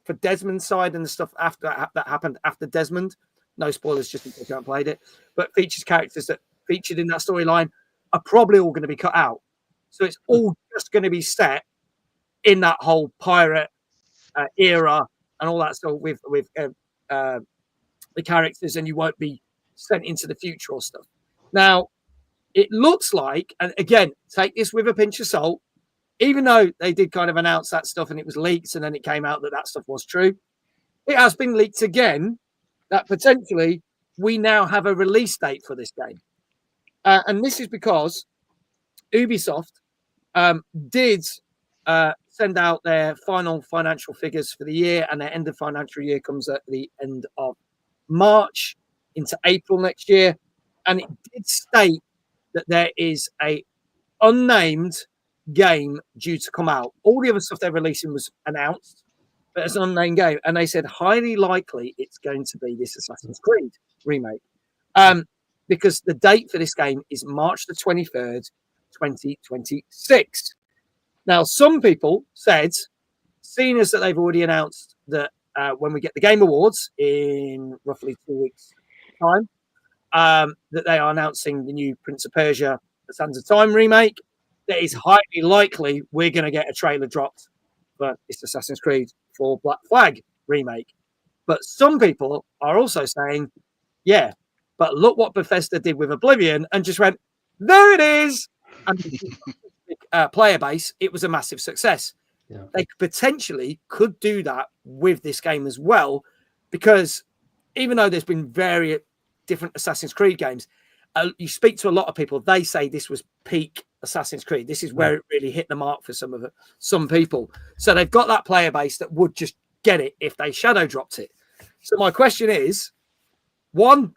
for Desmond's side and the stuff after that happened after Desmond, no spoilers just in case you haven't played it, but features characters that featured in that storyline are probably all going to be cut out. So it's all just going to be set in that whole pirate era and all that stuff with the characters, and you won't be sent into the future or stuff. Now, it looks like, and again, take this with a pinch of salt, even though they did kind of announce that stuff and it was leaked and then it came out that that stuff was true, it has been leaked again that potentially we now have a release date for this game. And this is because Ubisoft did send out their final financial figures for the year, and their end of financial year comes at the end of March into April next year. And it did state that there is a unnamed game due to come out. All the other stuff they're releasing was announced, but it's an unnamed game. And they said highly likely it's going to be this Assassin's Creed remake. Because the date for this game is March the 23rd, 2026. Now, some people said, seeing as that they've already announced that when we get the Game Awards in roughly 2 weeks' time, that they are announcing the new Prince of Persia: The Sands of Time remake, that is highly likely we're going to get a trailer dropped for this Assassin's Creed 4 Black Flag remake. But some people are also saying, yeah, but look what Bethesda did with Oblivion and just went, there it is. And player base, it was a massive success. Yeah. They potentially could do that with this game as well, because even though there's been very different Assassin's Creed games, you speak to a lot of people, they say this was peak Assassin's Creed. This is where it really hit the mark for some people. So they've got that player base that would just get it if they shadow dropped it. So my question is, one,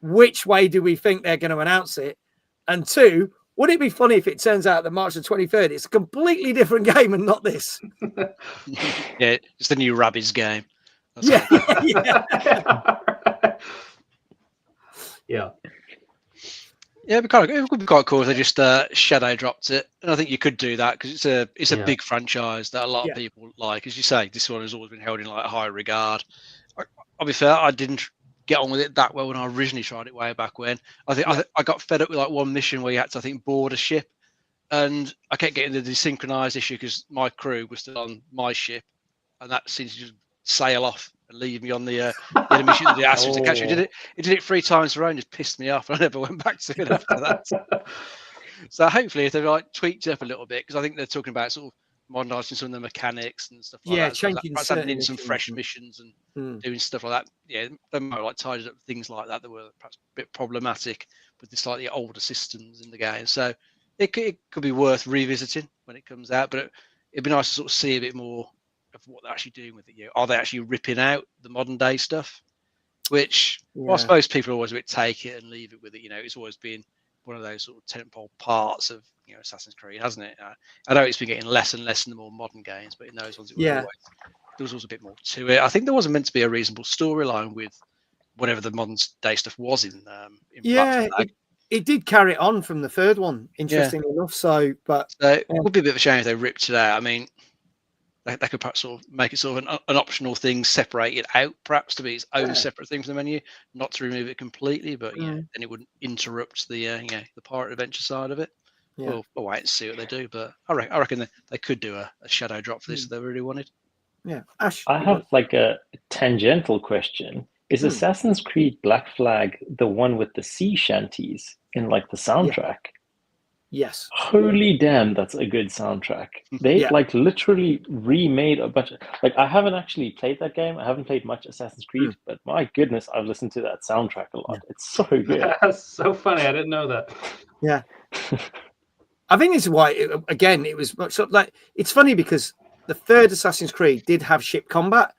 which way do we think they're going to announce it? And two, would it be funny if it turns out that March the 23rd it's a completely different game and not this? Yeah, it's the new Rabbids game. That's yeah. Yeah. Yeah, it would be quite cool if they just shadow dropped it. And I think you could do that because it's a big franchise that a lot of people like. As you say, this one has always been held in like high regard. I'll be fair, I didn't get on with it that well when I originally tried it way back when. I think I got fed up with like one mission where you had to, I think, board a ship, and I kept getting the desynchronized issue because my crew was still on my ship, and that seems to just sail off and leave me on the enemy ship that they asked me to catch. It did it 3 times in a row and just pissed me off. I never went back to it after that. So hopefully if they've like tweaked it up a little bit, because I think they're talking about sort of modernising some of the mechanics and stuff like that. Changing perhaps adding in some fresh missions and doing stuff like that. Yeah, they might like tidied up things like that were perhaps a bit problematic with the slightly older systems in the game. So it could be worth revisiting when it comes out, but it'd be nice to sort of see a bit more of what they're actually doing with it. Are they actually ripping out the modern day stuff? Which I suppose people are always a bit take it and leave it with it. It's always been one of those sort of tentpole parts of Assassin's Creed, hasn't it? I know it's been getting less and less in the more modern games, but in those ones, there was always a bit more to it. I think there wasn't meant to be a reasonable storyline with whatever the modern day stuff was in it did carry it on from the third one, interestingly enough. So it would be a bit of a shame if they ripped it out. I mean, they could perhaps sort of make it sort of an optional thing, separate it out, perhaps to be its own separate thing from the menu, not to remove it completely, but then it wouldn't interrupt the the pirate adventure side of it. We'll wait and see what they do, but I reckon they could do a shadow drop for this if they really wanted. Yeah, Ash, I have like a tangential question. Is Assassin's Creed Black Flag the one with the sea shanties in like the soundtrack? Yes. Holy damn, that's a good soundtrack. They like literally remade a bunch of, like, I haven't actually played that game. I haven't played much Assassin's Creed, but my goodness, I've listened to that soundtrack a lot. It's so good. That's so funny. I didn't know that. Yeah. I think it's why, it was much like, it's funny because the third Assassin's Creed did have ship combat,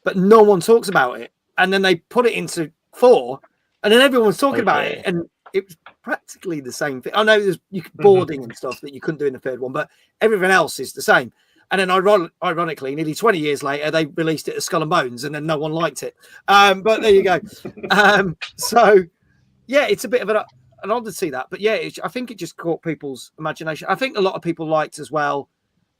but no one talks about it. And then they put it into 4, and then everyone was talking about it. And it was practically the same thing. I know there's boarding and stuff that you couldn't do in the third one, but everything else is the same. And then ironically, nearly 20 years later, they released it as Skull and Bones, and then no one liked it. But there you go. So, yeah, it's a bit of an oddity that. But, yeah, I think it just caught people's imagination. I think a lot of people liked as well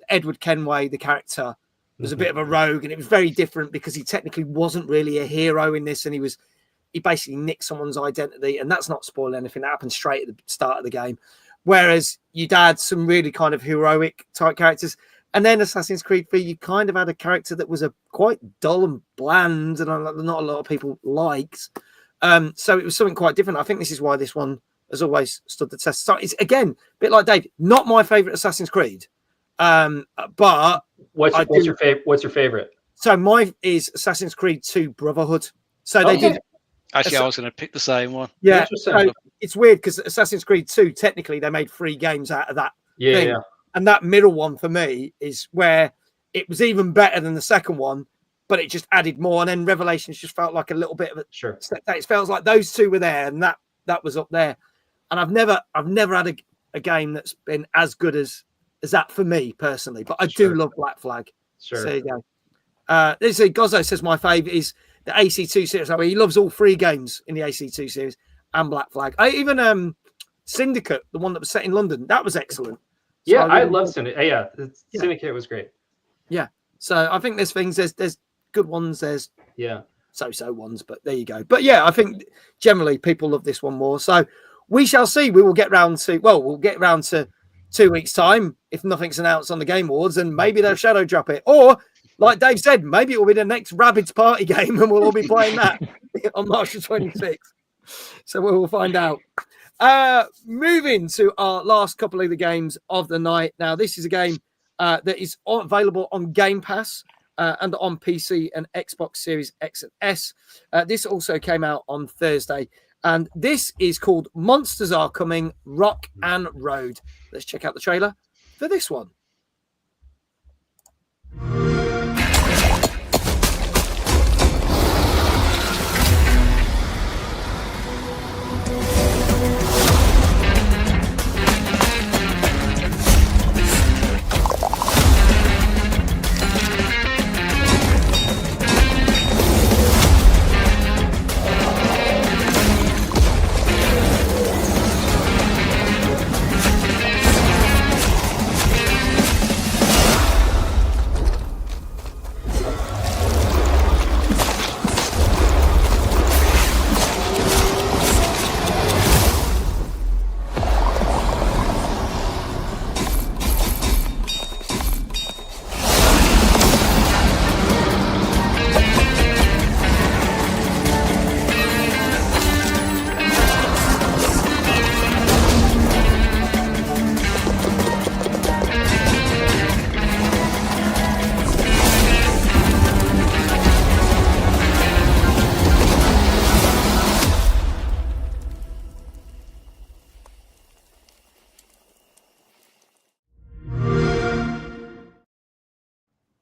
Edward Kenway, the character, was a bit of a rogue, and it was very different because he technically wasn't really a hero in this, and he basically nicked someone's identity, and that's not spoiling anything. That happened straight at the start of the game. Whereas you'd had some really kind of heroic type characters, and then Assassin's Creed 3, you kind of had a character that was quite dull and bland, and not a lot of people liked. So it was something quite different. I think this is why this one has always stood the test. So it's again a bit like Dave, not my favorite Assassin's Creed, but what's your favorite? So mine is Assassin's Creed 2 Brotherhood. So they did. Actually, I was going to pick the same one. Yeah, so it's weird because Assassin's Creed 2, technically, they made 3 games out of that thing. Yeah. And that middle one for me is where it was even better than the second one, but it just added more. And then Revelations just felt like a little bit of a step down. It feels like those two were there, and that was up there. And I've never had a game that's been as good as that for me personally. But I do love Black Flag. Sure. So there you go. This Gozzo says my favourite is the AC2 series. I mean, he loves all 3 games in the AC2 series and Black Flag. Even Syndicate, the one that was set in London, that was excellent. So yeah, I love Syndicate. Yeah, Syndicate was great. Yeah. So I think there's things, there's good ones, there's so-so ones, but there you go. But yeah, I think generally people love this one more. So we shall see. We'll get round to 2 weeks' time if nothing's announced on the Game Awards, and maybe they'll shadow drop it. Or, like Dave said, maybe it will be the next Rabbids party game and we'll all be playing that on March the 26th. So we will find out. Moving to our last couple of the games of the night. Now, this is a game that is available on Game Pass and on PC and Xbox Series X and S. This also came out on Thursday. And this is called Monsters Are Coming, Rock and Road. Let's check out the trailer for this one.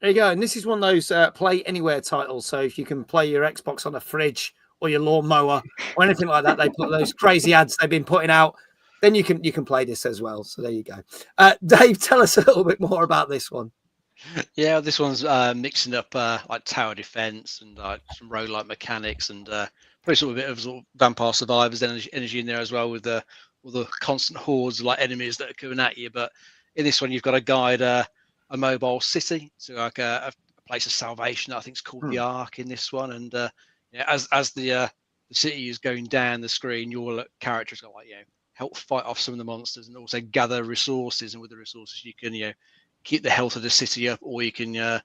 There you go. And this is one of those play anywhere titles. So if you can play your Xbox on a fridge or your lawnmower or anything like that, they put those crazy ads they've been putting out. Then you can play this as well. So there you go. Dave, tell us a little bit more about this one. Yeah, this one's mixing up like tower defense and like some roguelike mechanics and probably sort of a bit of sort of Vampire Survivors energy in there as well with all the constant hordes of like enemies that are coming at you. But in this one, you've got to guide a mobile city to like a place of salvation. I think it's called the Ark in this one. And as the city is going down the screen, your character's got like help fight off some of the monsters and also gather resources. And with the resources, you can keep the health of the city up, or you can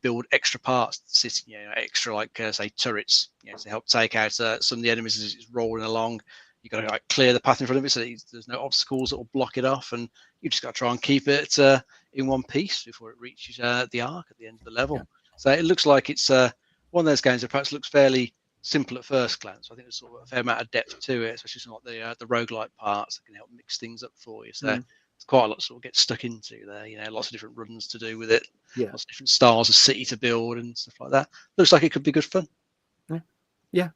build extra parts to the city, extra like say turrets, to help take out some of the enemies as it's rolling along. You got to like clear the path in front of it so that there's no obstacles that will block it off, and you just got to try and keep it in one piece before it reaches the Ark at the end of the level. Yeah. So it looks like it's one of those games that perhaps looks fairly simple at first glance. I think there's sort of a fair amount of depth to it, especially some like the roguelike parts that can help mix things up for you. So it's quite a lot to sort of get stuck into there. Lots of different runs to do with it. Yeah. Lots of different styles of city to build and stuff like that. Looks like it could be good fun. Yeah.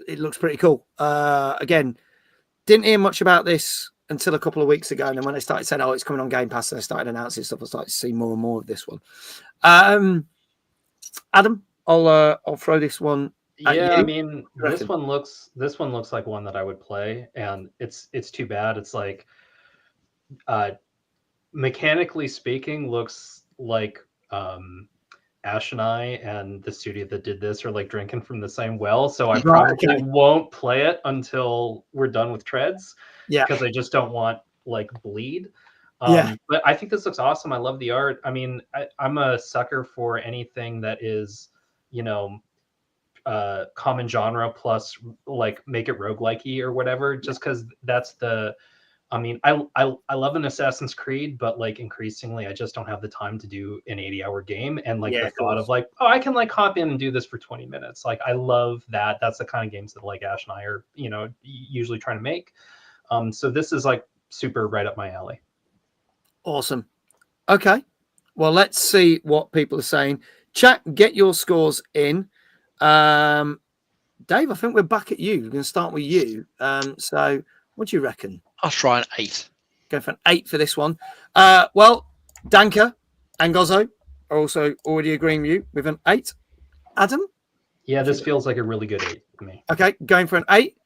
It looks pretty cool. Again, didn't hear much about this until a couple of weeks ago, and then when they started saying, "Oh, it's coming on Game Pass," and they started announcing stuff, I started to see more and more of this one. Adam, I'll throw this one. Yeah, I mean, this one looks like one that I would play, and it's too bad. It's like, mechanically speaking, looks like Ash and I and the studio that did this are like drinking from the same well. So I probably won't play it until we're done with Treads. Yeah, because I just don't want like bleed. But I think this looks awesome. I love the art. I mean, I'm a sucker for anything that is, common genre plus like make it roguelike-y or whatever, just because that's the. I mean, I love an Assassin's Creed, but like increasingly, I just don't have the time to do an 80-hour game. And like the thought of like, oh, I can like hop in and do this for 20 minutes. Like, I love that. That's the kind of games that like Ash and I are, usually trying to make. So this is like super right up my alley. Awesome. Okay. Well, let's see what people are saying. Chat, get your scores in. Dave, I think we're back at you. We're going to start with you. So what do you reckon? I'll try an 8. Go for an 8 for this one. Well, Danka and Gozzo are also already agreeing with you with an 8. Adam? Yeah, this feels like a really good 8 to me. Okay, going for an 8.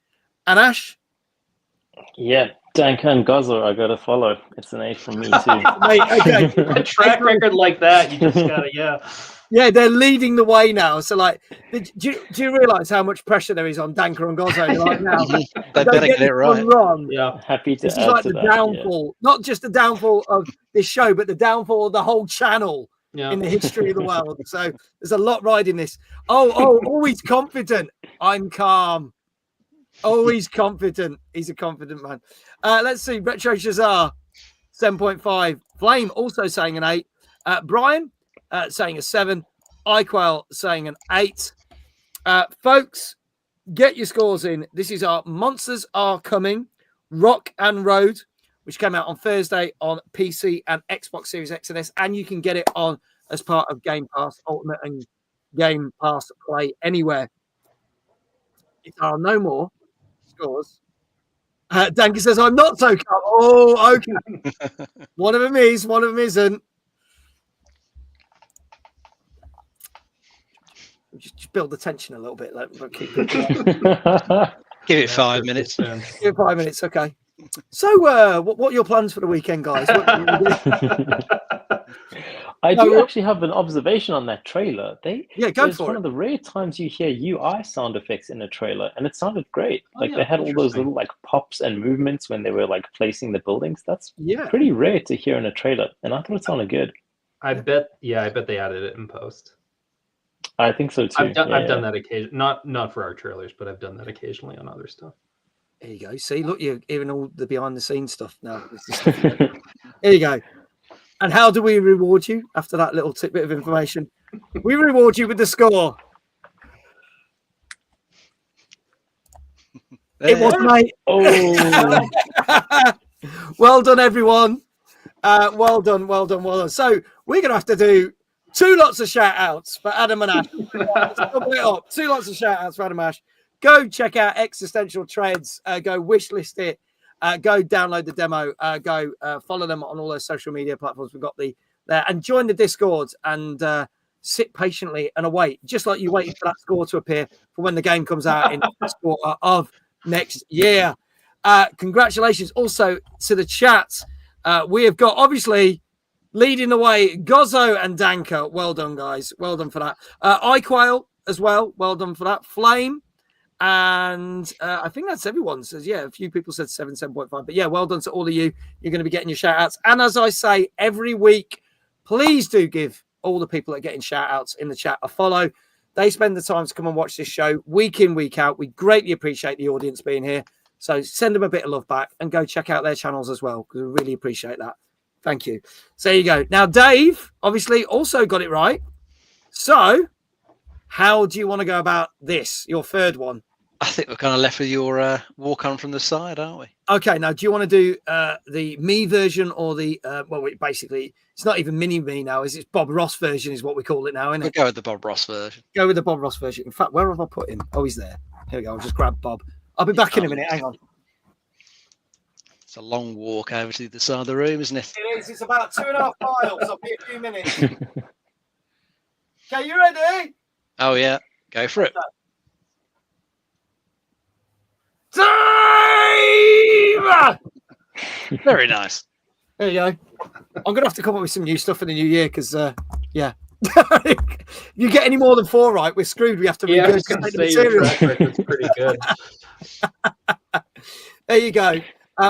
And Ash? Yeah, Danka and Gozzo, I got to follow. It's an 8 from me too. Mate, okay. A track record like that, you just gotta, Yeah, they're leading the way now. So, like, do you realize how much pressure there is on Danka and Gozzo right now? They better get it right. Wrong. Yeah, happy to. This is like the downfall, not just the downfall of this show, but the downfall of the whole channel in the history of the world. So there's a lot riding this. Oh, always confident. I'm calm. Always confident. He's a confident man. Let's see. Retro Shazar, 7.5. Flame also saying an 8. Brian saying a 7. iQuail saying an 8. Folks, get your scores in. This is our Monsters Are Coming Rock and Road, which came out on Thursday on PC and Xbox Series X and S, and you can get it on as part of Game Pass Ultimate and Game Pass Play Anywhere. If there are no more scores, Danke says, I'm not so calm. Oh, okay. One of them is, one of them isn't. Just build the tension a little bit. But keep it Give it 5 minutes. Give it 5 minutes, okay. So, what are your plans for the weekend, guys? I do actually have an observation on that trailer. Go it's for one it. of the rare times you hear UI sound effects in a trailer, and it sounded great. They had all those little like pops and movements when they were like placing the buildings. That's pretty rare to hear in a trailer, and I thought it sounded good. I bet they added it in post. I think so too. I've done that occasionally, not for our trailers, but I've done that occasionally on other stuff. There you go. See, look, you're hearing all the behind the scenes stuff now. Here you go. And how do we reward you after that little tidbit of information? We reward you with the score. It was, mate. Oh. Well done, everyone. Well done. So we're going to have to do 2 lots of shout outs for Adam and Ash. Let's double it up. 2 lots of shout outs for Adam and Ash. Go check out Existential Treads. Go wishlist it. Go download the demo. Go follow them on all their social media platforms. We've got there. And join the Discord and sit patiently and await, just like you waited for that score to appear for when the game comes out in the first quarter of next year. Congratulations also to the chat. We have got, obviously, leading the way, Gozzo and Danka. Well done, guys. Well done for that. iQuail as well. Well done for that. Flame. And I think that's everyone says, a few people said 7.5. But well done to all of you. You're going to be getting your shout outs. And as I say every week, please do give all the people that are getting shout outs in the chat a follow. They spend the time to come and watch this show week in, week out. We greatly appreciate the audience being here. So send them a bit of love back and go check out their channels as well, because we really appreciate that. Thank you. So there you go. Now, Dave obviously also got it right. So how do you want to go about this, your third one? I think we're kind of left with your walk on from the side, aren't we? Okay, now do you want to do the me version or the basically it's not even mini me now, is it? Bob Ross version is what we call it now, isn't it? We'll go with the Bob Ross version. Go with the Bob Ross version. In fact, where have I put him? Oh, he's there. Here we go. I'll just grab Bob. I'll be back in a minute. Hang on. It's a long walk over to the side of the room, isn't it? It is. It's about 2.5 miles. I'll be a few minutes. Okay, you ready? Oh yeah, go for it. Time! Very nice. There you go. I'm going to have to come up with some new stuff for the new year because, if you get any more than 4 right, we're screwed. We have to regurgitate the material. It's pretty good. There you go.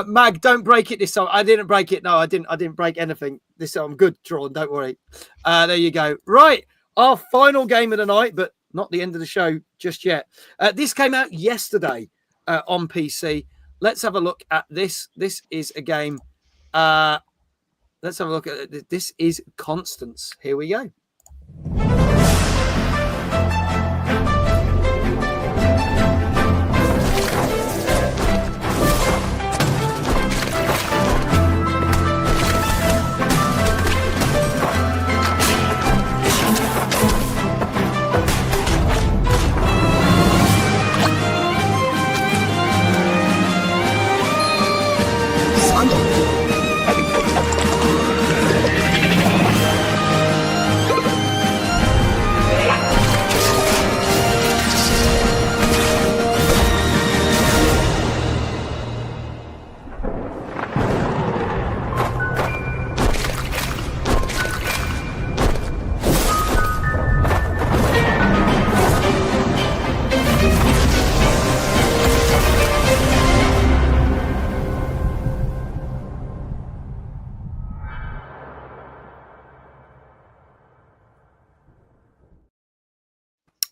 Mag, don't break it this time. I didn't break it. No, I didn't break anything. This time I'm good, Drawn. Don't worry. There you go. Right. Our final game of the night, but not the end of the show just yet. This came out yesterday on PC. Let's have a look at this. This is a game. Let's have a look at it. This is Constance. Here we go.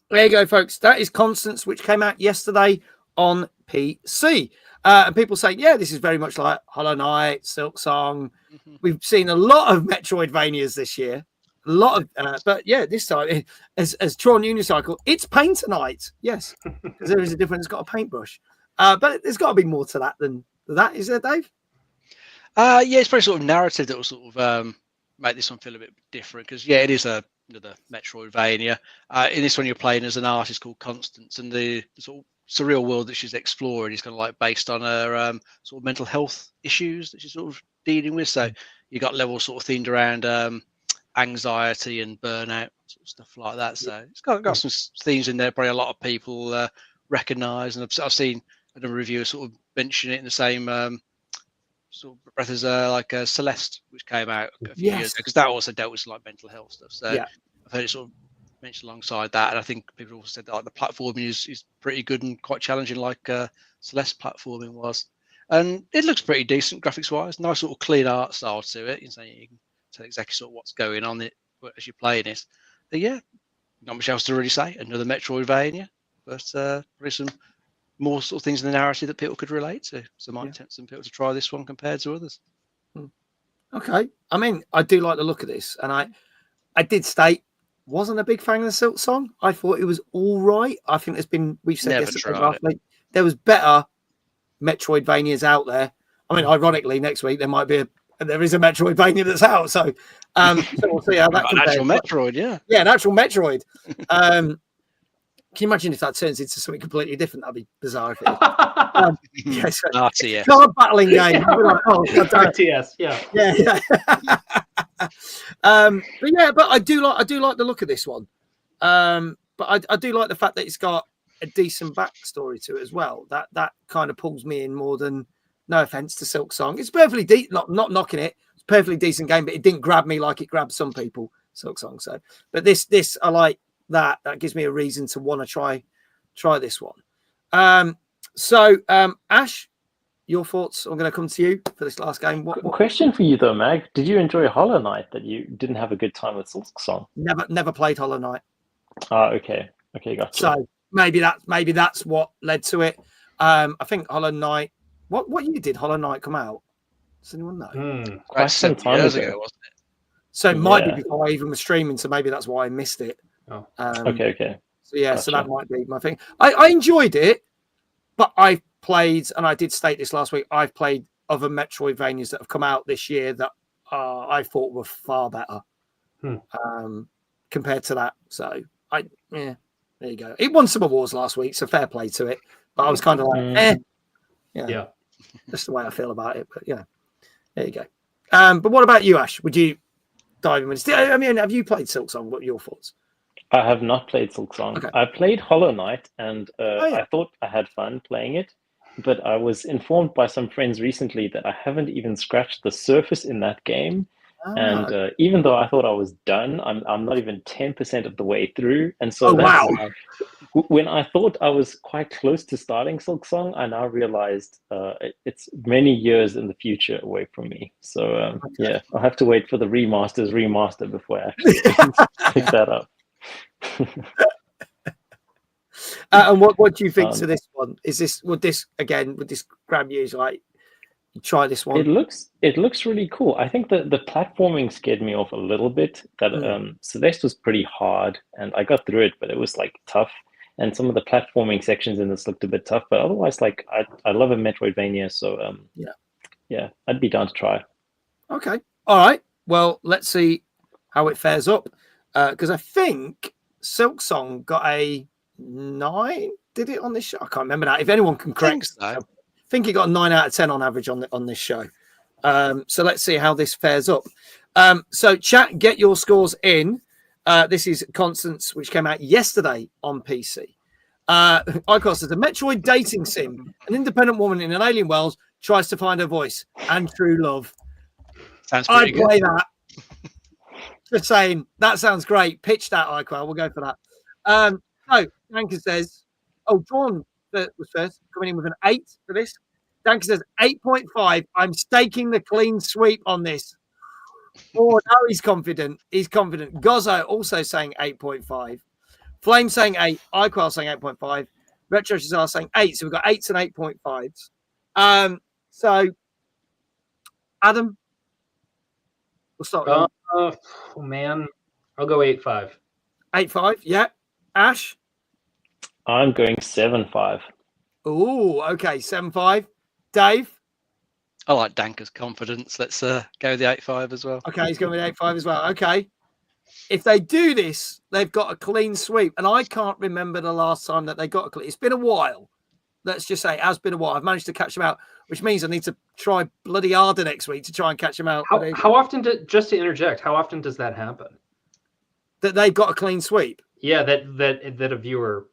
There you go, folks. That is Constance, which came out yesterday on PC. And people say, yeah, this is very much like Hollow Knight, Silk Song. We've seen a lot of Metroidvanias this year. A lot of, but yeah, this time, as Tron Unicycle, it's Painter Night. Yes, because there is a difference. It's got a paintbrush. But there's got to be more to that than that, is there, Dave? Yeah, it's very sort of narrative that will sort of make this one feel a bit different. Because yeah, it is another Metroidvania. In this one, you're playing as an artist called Constance, and the sort of surreal world that she's exploring is kind of like based on her sort of mental health issues that she's sort of dealing with. So you got levels sort of themed around anxiety and burnout, sort of stuff like that. So it's got some themes in there. Probably a lot of people recognise, and I've seen another reviewer sort of mention it in the same sort of breath as like Celeste, which came out a few years ago, because that also dealt with some, like mental health stuff. So I've heard it sort of mentioned alongside that, and I think people also said that like the platforming is pretty good and quite challenging, like Celeste platforming was. And it looks pretty decent graphics wise, nice sort of clean art style to it. You can tell exactly sort of what's going on it as you're playing it. But yeah, not much else to really say. Another Metroidvania, but probably some more sort of things in the narrative that people could relate to. So it might tempt some people to try this one compared to others. Okay. I mean, I do like the look of this, and I did state wasn't a big fan of the Silk Song. I thought it was all right. I think we've said yesterday last week, there was better Metroidvanias out there. I mean, ironically, next week there is a Metroidvania that's out. So, so we'll see how that compares. An actual Metroid, yeah, an actual Metroid. Can you imagine if that turns into something completely different? That'd be bizarre. Yes, RTS. Card battling game. Like, oh, RTS, yeah. But I do like the look of this one. But I do like the fact that it's got a decent backstory to it as well. That kind of pulls me in more than, no offense to Silk Song. It's perfectly decent, not knocking it. It's a perfectly decent game, but it didn't grab me like it grabbed some people, Silk Song. So, but this I like that gives me a reason to want to try this one. So Ash, your thoughts? I'm going to come to you for this last game. What question for you though, Mag? Did you enjoy Hollow Knight that you didn't have a good time with Silk Song? Never played Hollow Knight. Okay, gotcha. So maybe that's what led to it. I think Hollow Knight. What year did Hollow Knight come out? Does anyone know? Quite some time ago, wasn't it? So it might be before I even was streaming. So maybe that's why I missed it. Oh. Okay. So yeah, so that might be my thing. I enjoyed it, but I've played, and I did state this last week, I've played other Metroidvanias that have come out this year that I thought were far better compared to that. So there you go. It won some awards last week, so fair play to it. But I was kind of like, yeah, that's the way I feel about it. But yeah, there you go. But what about you, Ash? Would you dive in with this? I mean, have you played Silk Song? What are your thoughts? I have not played Silk Song. Okay. I played Hollow Knight, and I thought I had fun playing it. But I was informed by some friends recently that I haven't even scratched the surface in that game. And even though I thought I was done, I'm not even 10% of the way through. And so when I thought I was quite close to starting Silk Song, I now realized it's many years in the future away from me. So I'll have to wait for the remaster before I actually pick that up. And what do you think to this one? Would this grab you? Like, try this one? It looks really cool. I think the platforming scared me off a little bit. That Celeste was pretty hard, and I got through it, but it was like tough. And some of the platforming sections in this looked a bit tough, but otherwise, like I love a Metroidvania, so yeah, I'd be down to try. Okay, all right. Well, let's see how it fares up, because I think Silksong got a 9. Did it on this show? I can't remember that. If anyone can correct, I think it got a 9 out of 10 on average on this show. So let's see how this fares up. So chat, get your scores in. This is Constance, which came out yesterday on PC. Icos says, a Metroid dating sim. An independent woman in an alien world tries to find her voice and true love. Sounds pretty good. I'd play that. Just saying, that sounds great. Pitch that, Iquel. We'll go for that. So, Danka says, Dawn was first, coming in with an 8 for this. Danka says, 8.5. I'm staking the clean sweep on this. Oh, now he's confident. He's confident. Gozzo also saying 8.5. Flame saying 8. Iquel saying 8.5. Retro Shazar saying 8. So we've got 8s and 8.5s. So, Adam, we'll start with oh man, I'll go 8.5. 8.5, yeah. Ash? I'm going 7.5. Oh, okay, 7.5. Dave? I like Danker's confidence. Let's go with the 8.5 as well. Okay, he's going with 8.5 as well. Okay. If they do this, they've got a clean sweep. And I can't remember the last time that they got a clean. It's been a while. Let's just say it has been a while. I've managed to catch them out, which means I need to try bloody harder next week to try and catch them out. How often, just to interject, how often does that happen? That they've got a clean sweep? Yeah, that a viewer,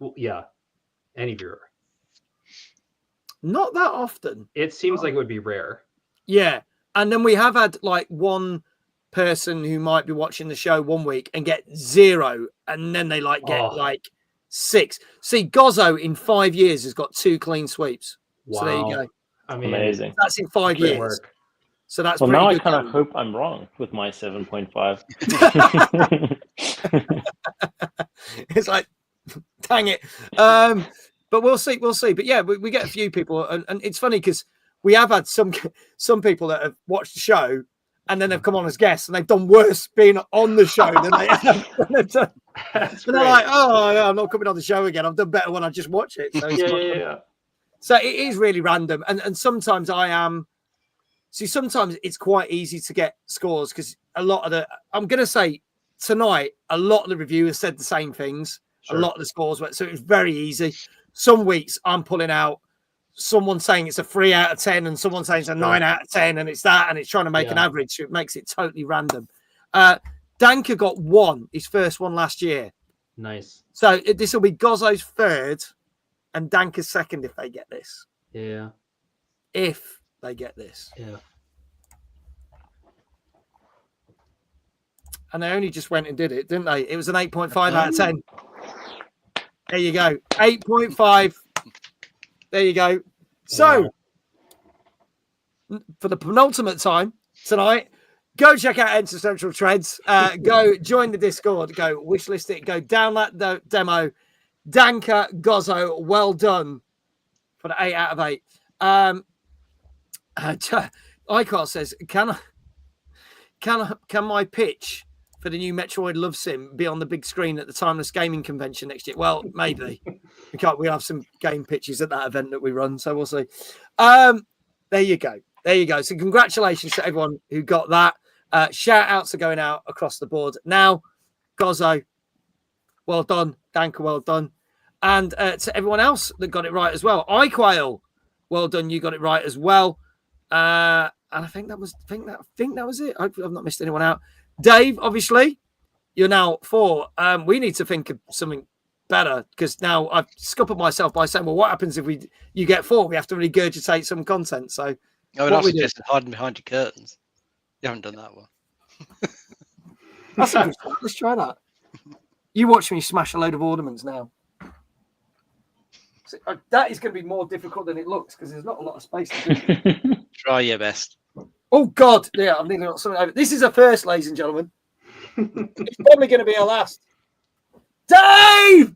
any viewer. Not that often. It seems like it would be rare. Yeah. And then we have had like one person who might be watching the show one week and get 0, and then they get 6. See, Gozzo in 5 years has got 2 clean sweeps. Wow. So there you go. I mean, amazing. That's in 5 years. Work. So that's well. pretty Now good. I kind of hope I'm wrong with my 7.5. It's like, dang it. But we'll see. But yeah, we get a few people, and it's funny because we have had some people that have watched the show and then they've come on as guests and they've done worse being on the show than they have done. So they're like, oh, yeah, I'm not coming on the show again. I've done better when I just watch it. So yeah. So it is really random, and sometimes I am. See, sometimes it's quite easy to get scores because a lot of I'm going to say tonight, a lot of the reviewers said the same things. Sure. A lot of the scores were, so it was very easy. Some weeks I'm pulling out someone saying it's a 3 out of 10 and someone saying it's a 9 out of 10 and it's that, and it's trying to make an average. So it makes it totally random. Danka got 1, his first one last year. Nice. So this will be Gozzo's 3rd and Danka's 2nd if they get this. Yeah. If they get this. Yeah. And they only just went and did it, didn't they? It was an 8.5 out of 10. There you go. 8.5. There you go. So, for the penultimate time tonight, go check out Existential Treads. Go join the Discord. Go wishlist it. Go download the demo. Danka, Gozzo, well done for the 8 out of 8. Icar says, can my pitch for the new Metroid Love Sim be on the big screen at the Timeless Gaming Convention next year? Well, maybe. We have some game pitches at that event that we run, so we'll see. There you go. So congratulations to everyone who got that. Shout outs are going out across the board. Now, Gozzo, well done. Danka, well done. And to everyone else that got it right as well. Iquail, well done. You got it right as well. And I think that was it. I've not missed anyone out. Dave, obviously, you're now 4. We need to think of something better because now I've scuppered myself by saying, well, what happens if you get 4? We have to regurgitate some content. So I would also suggest hiding behind your curtains. You haven't done that one. That's a good one. Let's try that. You watch me smash a load of ornaments now. That is going to be more difficult than it looks because there's not a lot of space to do. Try your best. Oh, God. Yeah, I've nearly got something over. This is a first, ladies and gentlemen. It's probably going to be a last. Dave!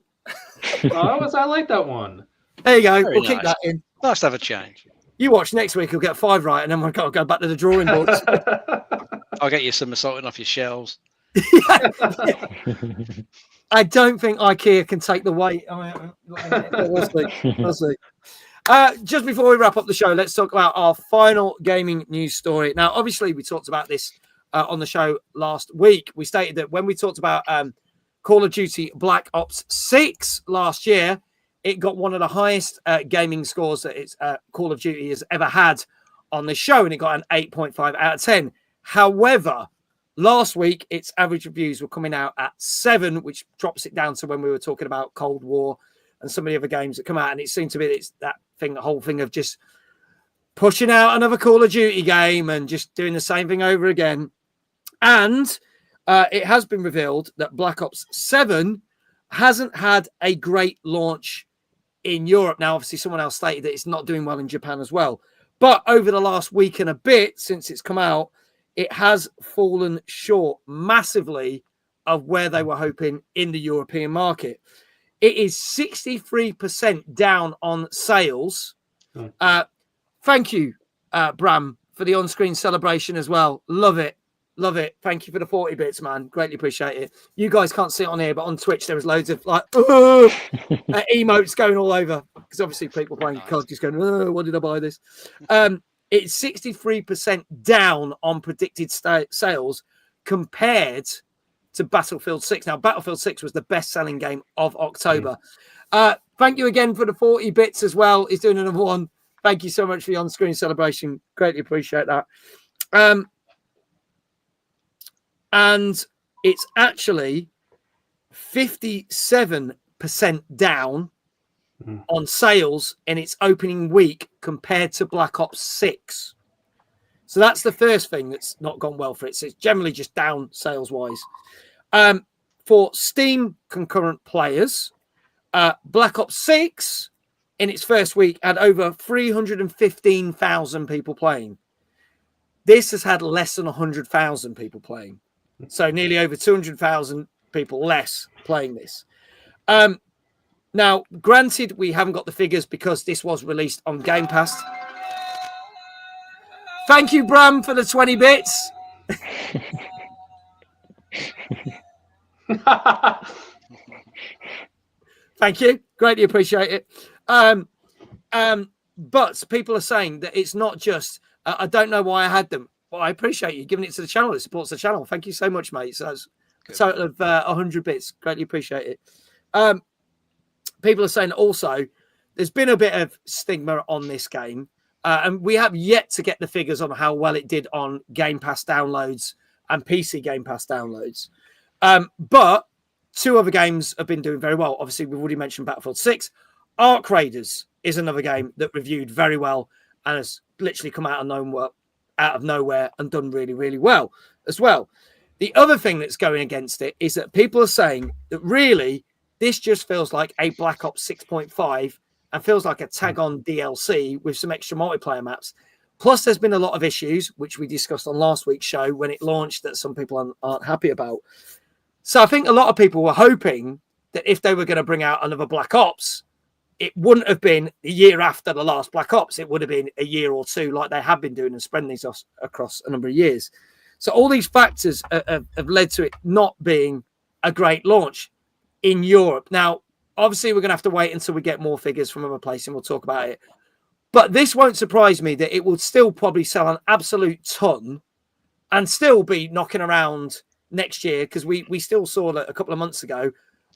I like that one. There you go. Very We'll keep nice. that in. Nice to have a change. You watch next week, you'll get 5 right, and then we've got to go back to the drawing boards. I'll get you some assaulting off your shelves. I don't think IKEA can take the weight. We'll see. We'll see. Just before we wrap up the show, let's talk about our final gaming news story. Now, obviously, we talked about this on the show last week. We stated that when we talked about Call of Duty Black Ops 6 last year, it got one of the highest gaming scores that it's Call of Duty has ever had on the show, and it got an 8.5 out of 10. However, last week, its average reviews were coming out at 7, which drops it down to when we were talking about Cold War and some of the other games that come out. And it seemed to be it's that thing, the whole thing of just pushing out another Call of Duty game and just doing the same thing over again. And it has been revealed that Black Ops 7 hasn't had a great launch in Europe. Now, obviously, someone else stated that it's not doing well in Japan as well. But over the last week and a bit since it's come out, it has fallen short massively of where they were hoping in the European market. It is 63% down on sales. Thank you, Bram, for the on-screen celebration as well. Love it. Love it. Thank you for the 40 bits, man. Greatly appreciate it. You guys can't see it on here, but on Twitch, there was loads of like emotes going all over because obviously people playing cards just going, what did I buy this? It's 63% down on predicted sales compared to Battlefield 6. Now, Battlefield 6 was the best-selling game of October. Thank you again for the 40 bits as well. He's doing another one. Thank you so much for the on-screen celebration. Greatly appreciate that. And it's actually 57% down on sales in its opening week compared to Black Ops 6. So that's the first thing that's not gone well for it. So it's generally just down sales-wise. For Steam concurrent players, Black Ops 6 in its first week had over 315,000 people playing. This has had less than 100,000 people playing. So nearly over 200,000 people less playing this. Now, granted, we haven't got the figures because this was released on Game Pass. Thank you, Bram, for the 20 bits. Thank you. Greatly appreciate it. But people are saying that it's not just, I don't know why I had them. Well, I appreciate you giving it to the channel. It supports the channel. Thank you so much, mate. So that's a total of 100 bits. Greatly appreciate it. People are saying also there's been a bit of stigma on this game. And we have yet to get the figures on how well it did on Game Pass downloads and PC Game Pass downloads. But 2 other games have been doing very well. Obviously, we've already mentioned Battlefield 6. Ark Raiders is another game that reviewed very well and has literally come out of nowhere and done really, really well as well. The other thing that's going against it is that people are saying that really this just feels like a Black Ops 6.5 and feels like a tag-on DLC with some extra multiplayer maps. Plus, there's been a lot of issues, which we discussed on last week's show when it launched, that some people aren't happy about. So I think a lot of people were hoping that if they were going to bring out another Black Ops, it wouldn't have been a year after the last Black Ops. It would have been a year or 2 like they have been doing and spreading these across a number of years. So all these factors have led to it not being a great launch in Europe. Now, obviously, we're going to have to wait until we get more figures from other places and we'll talk about it. But this won't surprise me that it will still probably sell an absolute ton and still be knocking around next year, because we still saw that a couple of months ago,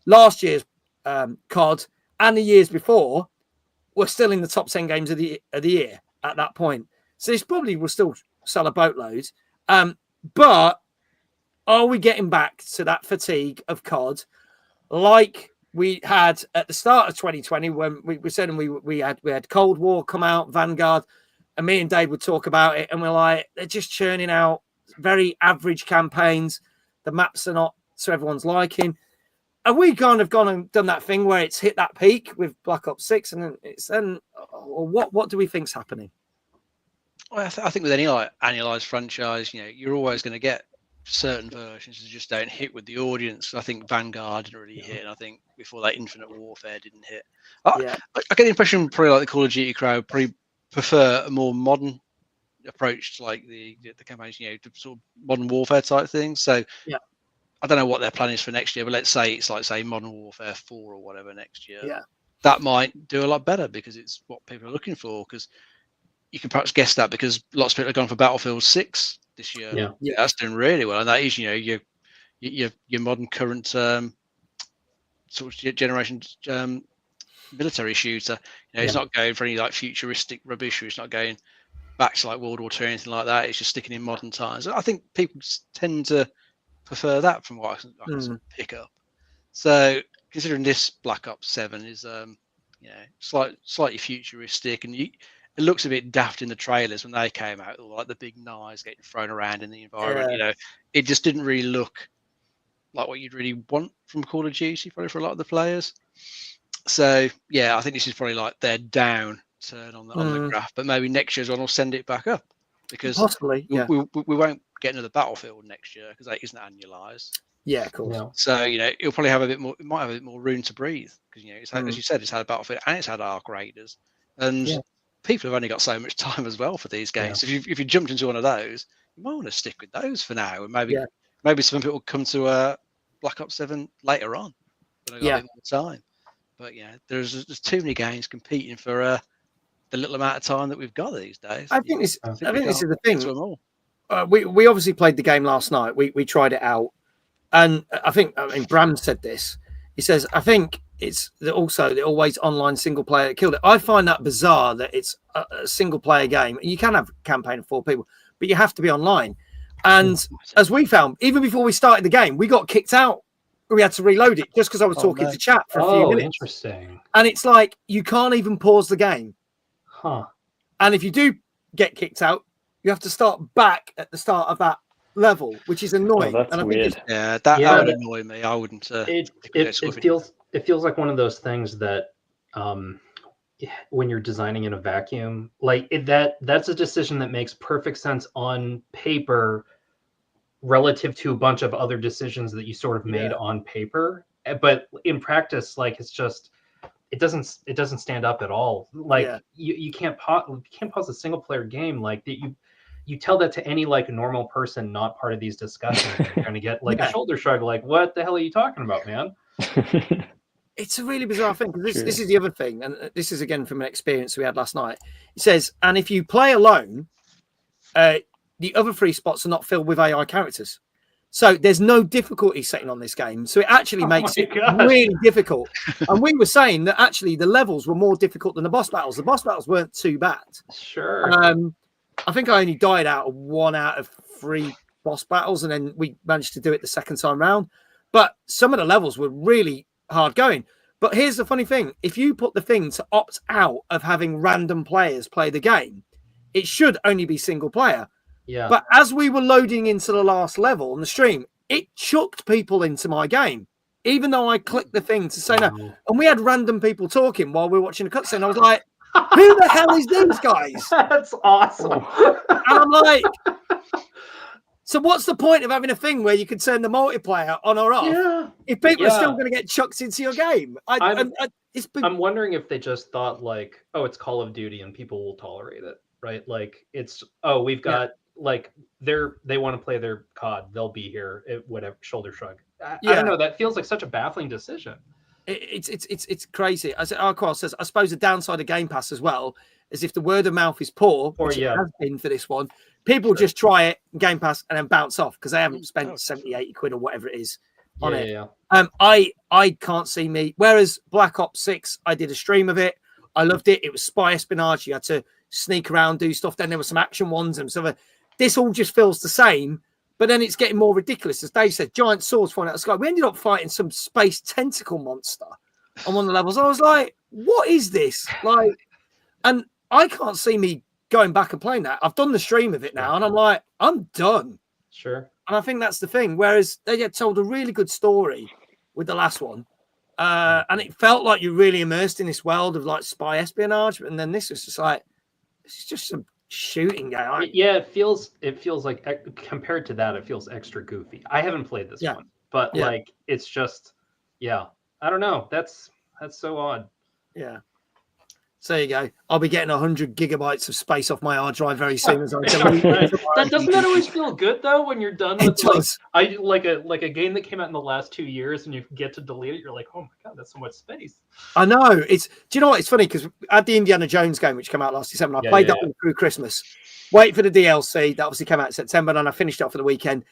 last year's COD and the years before were still in the top 10 games of the year at that point. So this probably will still sell a boatload. But are we getting back to that fatigue of COD like we had at the start of 2020 when we were saying we had Cold War come out, Vanguard, and me and Dave would talk about it, and we're like, they're just churning out very average campaigns. The maps are not to everyone's liking. Have we kind of gone and done that thing where it's hit that peak with Black Ops 6, and what do we think's happening? Well, I think with any like annualized franchise, you're always going to get certain versions just don't hit with the audience. I think Vanguard didn't really hit, and I think before that Infinite Warfare didn't hit. I get the impression probably like the Call of Duty crowd probably prefer a more modern approach to like the campaigns, you know, the sort of modern warfare type things. So I don't know what their plan is for next year, but let's say it's like say Modern Warfare 4 or whatever next year. Yeah, that might do a lot better because it's what people are looking for. Because you can perhaps guess that because lots of people have gone for Battlefield 6 this year. Yeah, that's doing really well, and that is, you know, your modern current sort of generation military shooter. You know, it's not going for any like futuristic rubbish, or it's not going back to like World War II or anything like that. It's just sticking in modern times. I think people tend to prefer that from what I can sort of pick up. So considering this Black Ops 7 is you know, slightly futuristic, and it looks a bit daft in the trailers when they came out, like the big knives getting thrown around in the environment. You know, it just didn't really look like what you'd really want from Call of Duty, probably for a lot of the players. So yeah, I think this is probably like their down turn on the graph, but maybe next year's one will send it back up because possibly we won't get another Battlefield next year because that isn't annualized. Yeah, of course. No. So you know, it'll probably have a bit more. It might have a bit more room to breathe because, you know, it's had, as you said, it's had a Battlefield and it's had Arc Raiders, and people have only got so much time as well for these games. So if you jumped into one of those, you might want to stick with those for now, and maybe some people will come to Black Ops 7 later on when I got a bit more time. But yeah, there's too many games competing for the little amount of time that we've got these days. I think this is the thing. We obviously played the game last night. We tried it out, and I mean Bram said this. He says, I think it's also the always online single player that killed it. I find that bizarre that it's a single player game. You can have a campaign of 4 people, but you have to be online. And as we found, even before we started the game, we got kicked out. We had to reload it just because I was talking to chat for a few minutes. Interesting. And it's like you can't even pause the game. And if you do get kicked out, you have to start back at the start of that level, which is annoying. That's weird. That would annoy me. I wouldn't. It feels like one of those things that when you're designing in a vacuum, like that's a decision that makes perfect sense on paper relative to a bunch of other decisions that you sort of made on paper, but in practice, like it's just it doesn't stand up at all. Like you can't pause a single player game like that. You tell that to any like normal person not part of these discussions, you're going to get like a shoulder shrug, like what the hell are you talking about, man? It's a really bizarre thing. This is the other thing, and this is again from an experience we had last night. It says, and if you play alone, the other 3 spots are not filled with AI characters. So there's no difficulty setting on this game. So it actually makes it really difficult. And we were saying that actually the levels were more difficult than the boss battles. The boss battles weren't too bad. Sure. I think I only died out of 1 out of 3 boss battles, and then we managed to do it the second time round. But some of the levels were really hard going. But here's the funny thing. If you put the thing to opt out of having random players play the game, it should only be single player. Yeah. But as we were loading into the last level on the stream, it chucked people into my game, even though I clicked the thing to say no. And we had random people talking while we were watching the cutscene. I was like, who the hell is these guys? That's awesome. And I'm like, so what's the point of having a thing where you can turn the multiplayer on or off if people are still going to get chucked into your game? I'm wondering if they just thought like, oh, it's Call of Duty and people will tolerate it, right? Like it's, oh, we've got like they want to play their COD, they'll be here, whatever, shoulder shrug. I don't know, that feels like such a baffling decision. It's crazy. As Arcor says, I suppose the downside of Game Pass as well is if the word of mouth is poor, which it has been for this one, people just try it, Game Pass, and then bounce off because they haven't spent 70, 80 quid or whatever it is on it. I can't see me. Whereas Black Ops 6, I did a stream of it. I loved it. It was spy espionage. You had to sneak around, do stuff. Then there were some action ones and stuff. This all just feels the same, but then it's getting more ridiculous. As Dave said, giant swords flying out of the sky. We ended up fighting some space tentacle monster on one of the levels. I was like, what is this? Like, and I can't see me going back and playing that. I've done the stream of it now, and I'm like, I'm done. Sure. And I think that's the thing. Whereas they get told a really good story with the last one. And it felt like you're really immersed in this world of like spy espionage. And then this was just like, this is just some shooting game. Yeah, it feels like compared to that, it feels extra goofy. I haven't played this one, but like it's just, I don't know. That's so odd. Yeah. So there you go. I'll be getting 100 gigabytes of space off my hard drive very soon as I doesn't that always feel good though when you're done with like a game that came out in the last 2 years and you get to delete it, you're like, oh my god, that's so much space. I know. Do you know what? It's funny because at the Indiana Jones game, which came out last December, I played that one through Christmas. Wait for the DLC that obviously came out in September, and I finished it off for the weekend.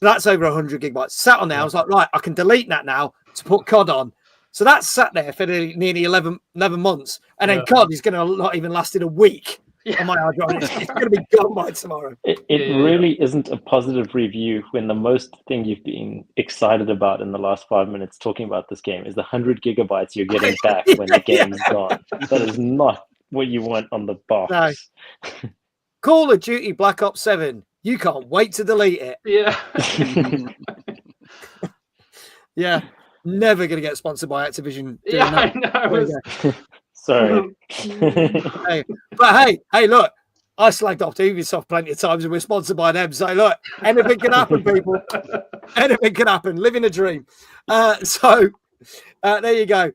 That's over 100 gigabytes. Sat on there, I was like, right, I can delete that now to put COD on. So that's sat there for nearly 11 months. And then COD is going to not even lasted a week on my hard drive. It's going to be gone by tomorrow. It really isn't a positive review when the most thing you've been excited about in the last 5 minutes talking about this game is the 100 gigabytes you're getting back when the game's gone. That is not what you want on the box. No. Call of Duty Black Ops 7. You can't wait to delete it. Yeah. Yeah. Never going to get sponsored by Activision. I know. Sorry. But hey, look, I slagged off to Ubisoft plenty of times and we're sponsored by them. So look, anything can happen, people. Anything can happen. Living a dream. So there you go.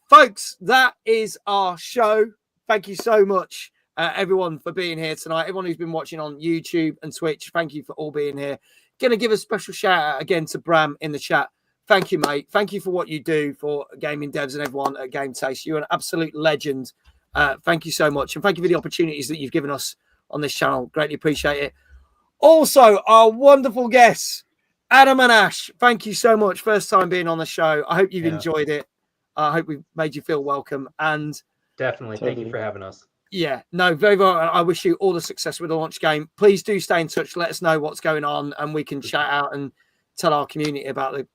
Folks, that is our show. Thank you so much, everyone, for being here tonight. Everyone who's been watching on YouTube and Twitch, thank you for all being here. Going to give a special shout out again to Bram in the chat. Thank you, mate. Thank you for what you do for gaming devs and everyone at Game Taste. You're an absolute legend. Thank you so much. And thank you for the opportunities that you've given us on this channel. Greatly appreciate it. Also, our wonderful guests, Adam and Ash. Thank you so much. First time being on the show. I hope you've enjoyed it. I hope we've made you feel welcome. And definitely. Thank you for having us. Yeah, no, very well. I wish you all the success with the launch game. Please do stay in touch. Let us know what's going on and we can chat out and tell our community about the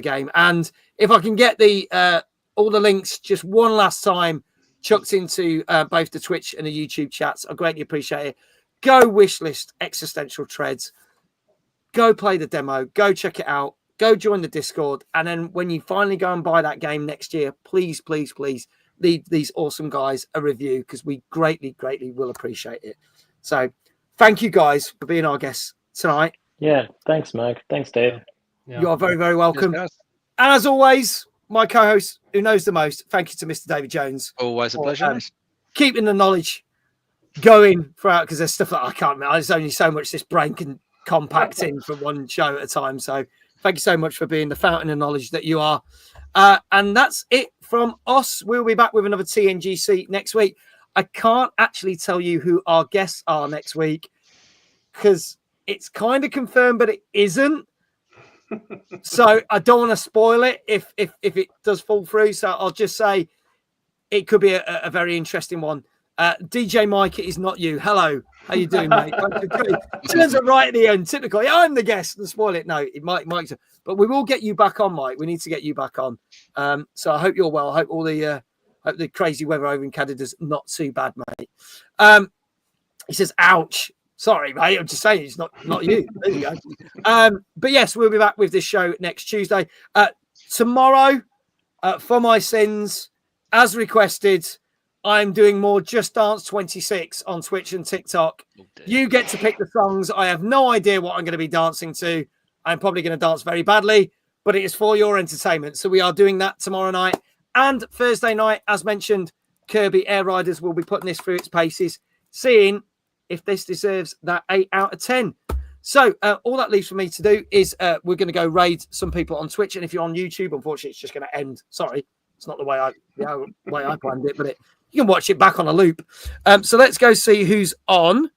game. And if I can get the all the links just one last time chucked into both the Twitch and the YouTube chats, I greatly appreciate it. Go wishlist Existential Treads, go play the demo, go check it out, go join the Discord, and then when you finally go and buy that game next year, please leave these awesome guys a review because we greatly will appreciate it. So thank you guys for being our guests tonight. Yeah, thanks Mag, thanks Dave. Yeah. You are very welcome. Yes, and as always, my co-host who knows the most, thank you to Mr. David Jones. Always a pleasure. Keeping the knowledge going throughout because there's stuff that I can't remember. There's only so much this brain can compact in for one show at a time. So thank you so much for being the fountain of knowledge that you are. And that's it from us. We'll be back with another TNGC next week. I can't actually tell you who our guests are next week because it's kind of confirmed, but it isn't. So I don't want to spoil it if it does fall through. So I'll just say it could be a very interesting one. DJ Mike, it is not you. Hello, how you doing, mate? Turns it right at the end. Typically, I'm the guest and spoil it. No, Mike's. But we will get you back on, Mike. We need to get you back on. So I hope you're well. I hope all the crazy weather over in Canada's not too bad, mate. He says, "Ouch." Sorry, mate. I'm just saying it's not you. There you go. But yes, we'll be back with this show next Tuesday. Tomorrow, for my sins, as requested, I'm doing more Just Dance 26 on Twitch and TikTok. You get to pick the songs. I have no idea what I'm going to be dancing to. I'm probably going to dance very badly, but it is for your entertainment. So we are doing that tomorrow night. And Thursday night, as mentioned, Kirby Air Riders will be putting this through its paces, seeing if this deserves that 8 out of 10. So all that leaves for me to do is we're going to go raid some people on Twitch. And if you're on YouTube, unfortunately, it's just going to end. Sorry, it's not the way I planned it, but you can watch it back on a loop. So let's go see who's on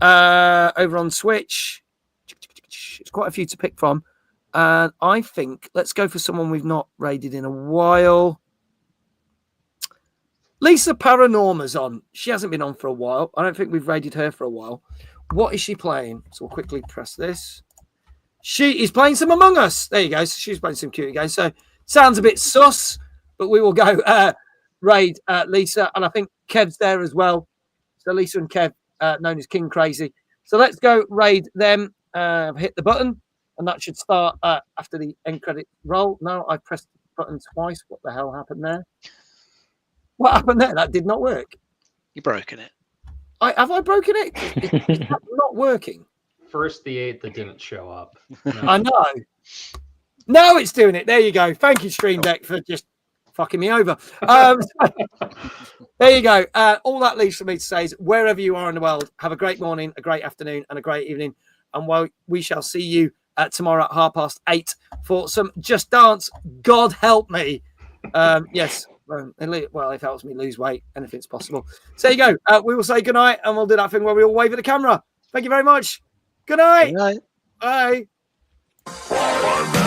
over on Twitch. It's quite a few to pick from. I think let's go for someone we've not raided in a while. Lisa Paranorma's on. She hasn't been on for a while. I don't think we've raided her for a while. What is she playing? So we'll quickly press this. She is playing some Among Us. There you go. So she's playing some cute games. So sounds a bit sus, but we will go raid Lisa. And I think Kev's there as well. So Lisa and Kev, known as King Crazy. So let's go raid them. Hit the button. And that should start after the end credit roll. No, I pressed the button twice. What the hell happened there? What happened there? That did not work. You've broken it. Have I broken it? It's not working. First the 8 that didn't show up. I know. No, it's doing it. There you go. Thank you, Stream Deck, for just fucking me over. There you go. All that leaves for me to say is wherever you are in the world, have a great morning, a great afternoon, and a great evening. And we shall see you tomorrow at 8:30 for some Just Dance. God help me. Yes. Well, if it helps me lose weight, anything's possible. So there you go. We will say goodnight, and we'll do that thing where we all wave at the camera. Thank you very much. Good night. Good night. Bye.